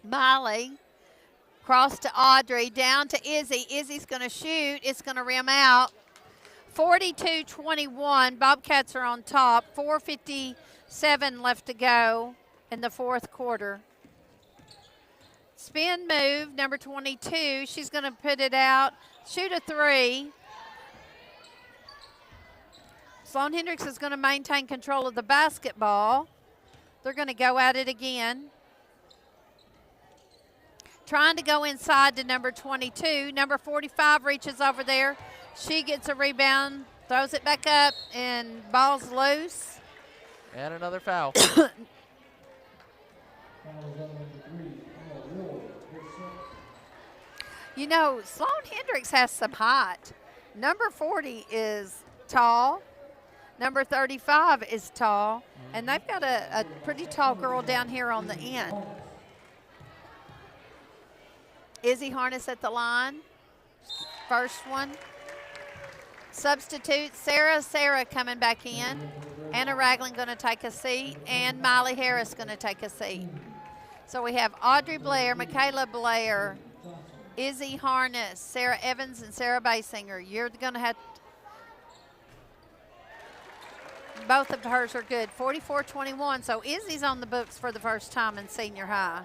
Miley, cross to Audrey, down to Izzy. Izzy's going to shoot. It's going to rim out. 42-21. Bobcats are on top. 4:57 left to go in the fourth quarter. Spin move, number 22. She's going to put it out. Shoot a three. Sloan-Hendrix is going to maintain control of the basketball. They're going to go at it again. Trying to go inside to number 22. Number 45 reaches over there. She gets a rebound, throws it back up, and ball's loose. And another foul. You know, Sloan-Hendrix has some height. Number 40 is tall. Number 35 is tall. And they've got a pretty tall girl down here on the end. Izzy Harness at the line. First one. Substitute, Sarah coming back in. Anna Ragland going to take a seat. And Miley Harris going to take a seat. So we have Audrey Blair, Michaela Blair, Izzy Harness, Sarah Evans, and Sarah Basinger. You're going to have both of hers are good. 44-21. So Izzy's on the books for the first time in senior high.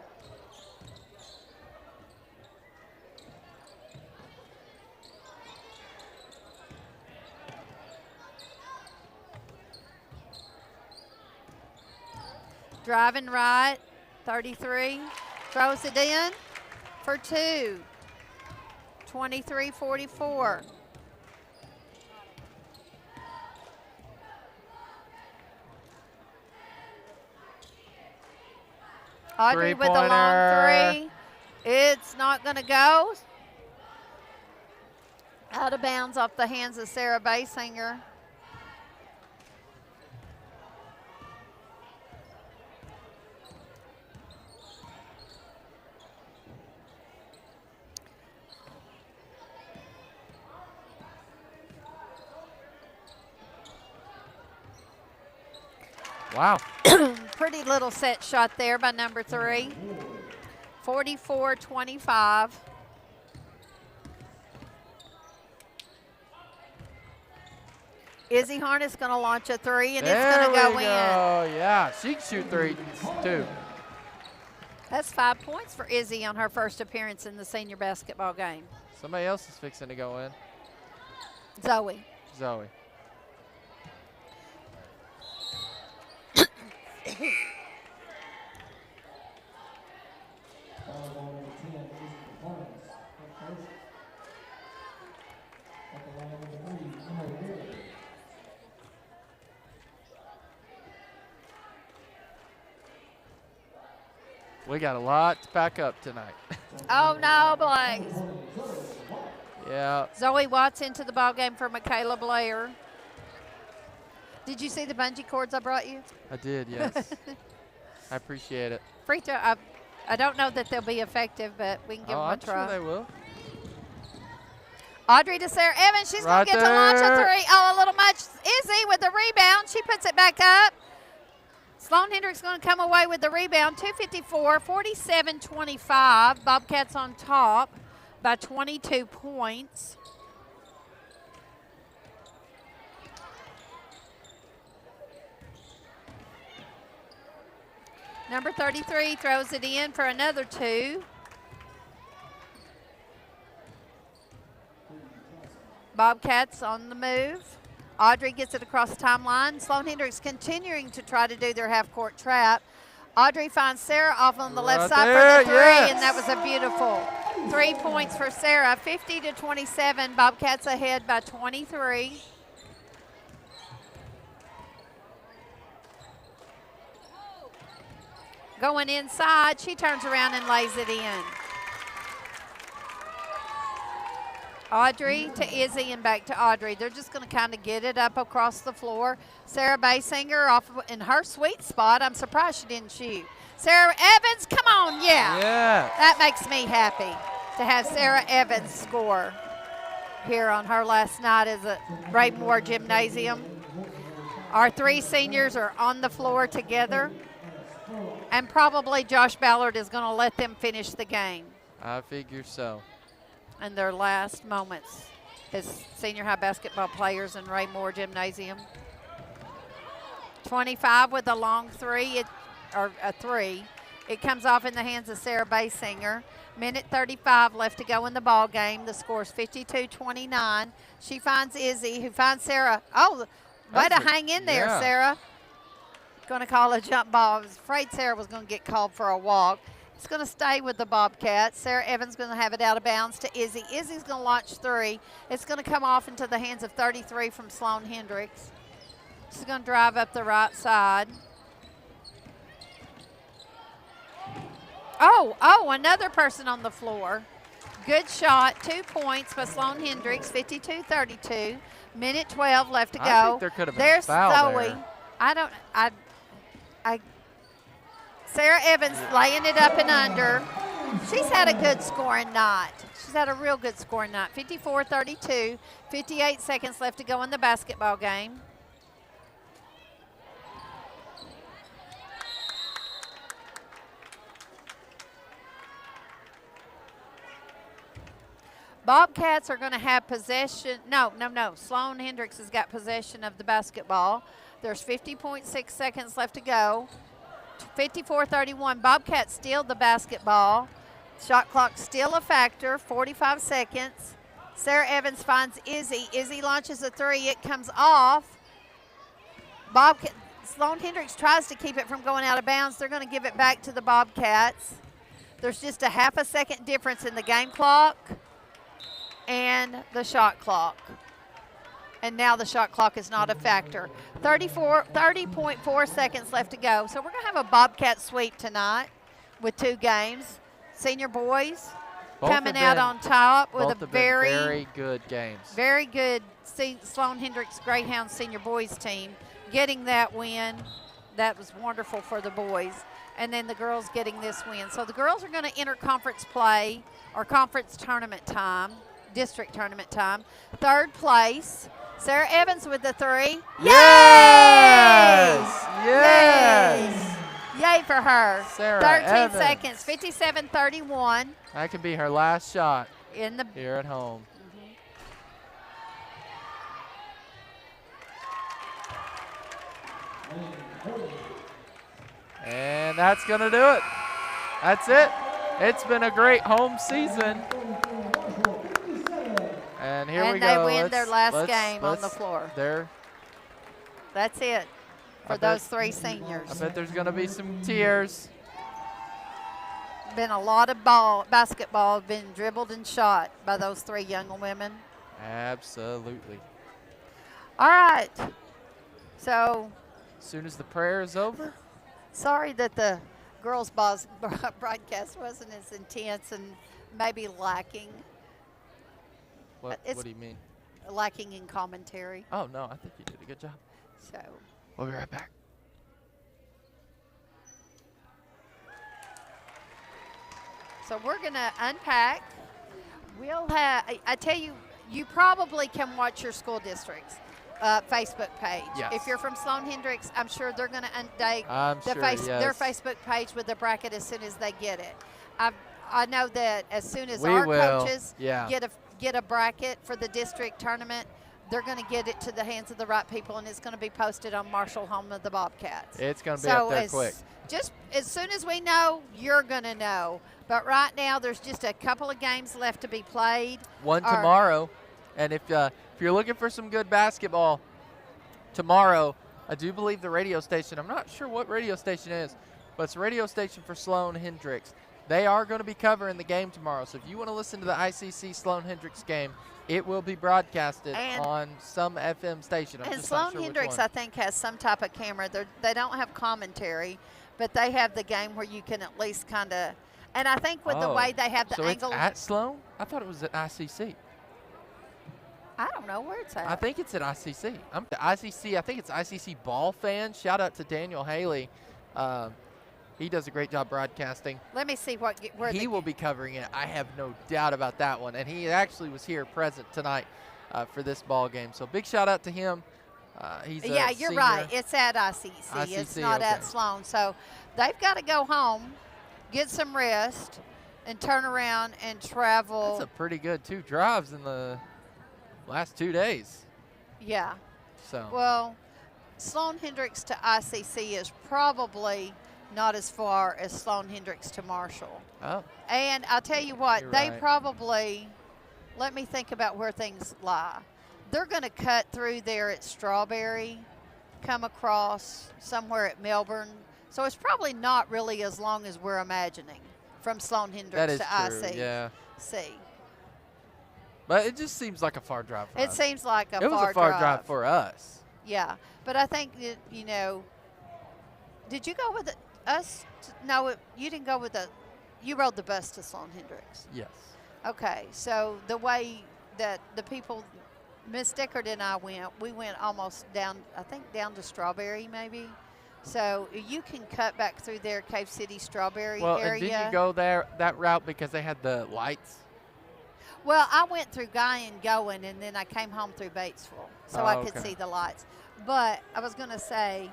Driving right, 33, throws it in for two, 23-44. Audrey with a long three. It's not going to go. Out of bounds off the hands of Sarah Basinger. Wow. Pretty little set shot there by number 3. 44-25. Izzy Harness going to launch a 3, and it's going to go in. Oh, yeah. She can shoot 3, too. That's 5 points for Izzy on her first appearance in the senior basketball game. Somebody else is fixing to go in. Zoe. Zoe. Foul ball number 10 is Barnes. Up first. At the line number 3, number 4. We got a lot to pack up tonight. Oh, no, Blaze. Yeah. Zoe Watts into the ball game for Michaela Blair. Did you see the bungee cords I brought you? I did, yes. I appreciate it. Free throw. I don't know that they'll be effective, but we can give them a I'm try. sure they will. Audrey to Sarah Evans. She's going Right to get to launch a there. three. Oh, a little much. Izzy with the rebound. She puts it back up. Sloan-Hendrix going to come away with the rebound. 2:54, 47-25. Bobcats on top by 22 points. Number 33 throws it in for another two. Bobcats on the move. Audrey gets it across the timeline. Sloan-Hendrix continuing to try to do their half-court trap. Audrey finds Sarah off on the left Right side there, for the three, yes. and that was a beautiful 3 points for Sarah. 50-27. Bobcats ahead by 23. Going inside, she turns around and lays it in. Audrey to Izzy and back to Audrey. They're just going to kind of get it up across the floor. Sarah Basinger off in her sweet spot. I'm surprised she didn't shoot. Sarah Evans, come on, yeah. Yeah. That makes me happy to have Sarah Evans score here on her last night as a Bradenmore Gymnasium. Our three seniors are on the floor together, and probably Josh Ballard is going to let them finish the game I figure so. in their last moments as senior high basketball players in Raymore Gymnasium. 25 with a long three, or a three. It comes off in the hands of Sarah Basinger. Minute 35 left to go in the ball game. The score's 52-29. She finds Izzy, who finds Sarah. Oh, way to hang in there, yeah. Sarah. Going to call a jump ball. I was afraid Sarah was going to get called for a walk. It's going to stay with the Bobcats. Sarah Evans going to have it out of bounds to Izzy. Izzy's going to launch three. It's going to come off into the hands of 33 from Sloan-Hendrix. She's going to drive up the right side. Oh, another person on the floor. Good shot. 2 points by Sloan-Hendrix, 52-32. Minute 12 left to go. I think there could have been a There's foul Zoe. there. Sarah Evans laying it up and under. She's had a good scoring night. She's had a real good scoring night. 54-32, 58 seconds left to go in the basketball game. Bobcats are going to have possession. No. Sloan-Hendrix has got possession of the basketball. There's 50.6 seconds left to go. 54-31. Bobcats steal the basketball. Shot clock still a factor. 45 seconds. Sarah Evans finds Izzy. Izzy launches a three. It comes off. Sloan-Hendrix tries to keep it from going out of bounds. They're going to give it back to the Bobcats. There's just a half a second difference in the game clock and the shot clock. And now the shot clock is not a factor. 30.4 seconds left to go. So we're going to have a Bobcat sweep tonight with two games. Senior boys Both coming have out been- on top with Both a have been very, very good games. very good Sloan-Hendrix Greyhound senior boys team getting that win. That was wonderful for the boys. And then the girls getting this win. So the girls are going to enter conference play or conference tournament time, district tournament time. Third place, Sarah Evans with the three. Yes! Yay! Yes! Yay for her. Sarah 13 Evans. seconds, 57-31 That could be her last shot in the here at home. And that's going to do it. That's it. It's been a great home season. And here we And go. they win their last Let's- game on the let's- floor. There. That's it for I bet- those 3 I seniors. bet there's going to be some tears. Been a lot of basketball been dribbled and shot by those 3 young women. Absolutely. All right. So As soon as the prayer is over. sorry that the girls' broadcast wasn't as intense and maybe lacking It's- What do you mean? in commentary. Oh, no, I think you did a good job. So We'll be right back. we're going to unpack. We'll have, I tell you, you probably can watch your school district's Facebook page. Yes. If you're from Sloan-Hendrix, I'm sure they're going to update I'm sure, their yes. Facebook page with the bracket as soon as they get it. I know that as soon as We our will, coaches yeah. get a bracket for the district tournament, they're going to get it to the hands of the right people, and it's going to be posted on Marshall Home of the Bobcats. It's going to be up there as, quick. Just as soon as we know, you're going to know. But right now, there's just a couple of games left to be played. One tomorrow. And if you're looking for some good basketball tomorrow, I do believe the radio station, I'm not sure what radio station it is, but it's a radio station for Sloan-Hendrix. They are going to be covering the game tomorrow. So if you want to listen to the ICC Sloan-Hendrix game, it will be broadcasted on some FM station. I'm And just not sure which Sloan-Hendrix, one. I think, has some type of camera. They don't have commentary, but they have the game where you can at least kind of – and I think with the way they have the so angle – it's at Sloan? I thought it was at ICC. I don't know where it's at. I think it's at ICC. I think it's ICC Ball Fans. Shout out to Daniel Haley. He does a great job broadcasting. Let me see where He will be covering it. I have no doubt about that one. And he actually was here present tonight for this ball game. So big shout out to him. He's yeah, a you're senior. right. It's at ICC. It's ICC, not at okay. Sloan. So they've got to go home, get some rest, and turn around and travel. That's a pretty good 2 drives in the last 2 days. Yeah. So Well, Sloan-Hendrix to ICC is probably not as far as Sloan-Hendrix to Marshall. oh, And I'll tell you what, You're they right. probably, let me think about where things lie. They're going to cut through there at Strawberry, come across somewhere at Melbourne. So it's probably not really as long as we're imagining from that Sloan-Hendrix is to true. ICC. Yeah. But it just seems like a far drive for It us. seems like a It was a far drive for us. Yeah, but I think that, you know, did you go with us? No, you didn't go with you rode the bus to Sloan-Hendrix. Yes. Okay, so the way that the people, Miss Deckard and I we went almost down, I think down to Strawberry maybe. So you can cut back through there, Cave City, Strawberry Well, area. and didn't you go that route because they had the lights? Well, I went through Guy and Goin, and then I came home through Batesville, so I could okay. see the lights. But I was going to say,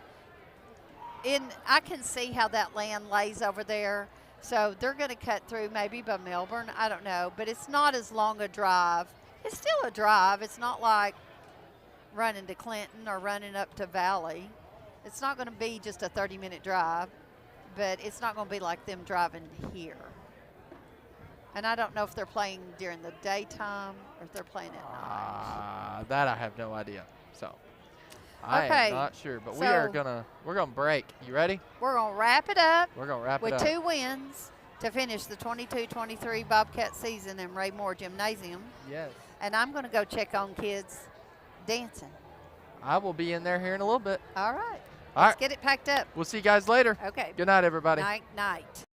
I can see how that land lays over there. So they're going to cut through maybe by Melbourne. I don't know, but it's not as long a drive. It's still a drive. It's not like running to Clinton or running up to Valley. It's not going to be just a 30-minute drive, but it's not going to be like them driving here. And I don't know if they're playing during the daytime or if they're playing at night. That I have no idea. So I Okay, am not sure, but so we're gonna break. You ready? We're going to wrap it up We're gonna wrap with it up. 2 wins to finish the 22-23 Bobcat season in Ray Moore Gymnasium. Yes. And I'm going to go check on kids dancing. I will be in there here in a little bit. All right. All Let's right. get it packed up. We'll see you guys later. Okay. Good night, everybody. Night, night.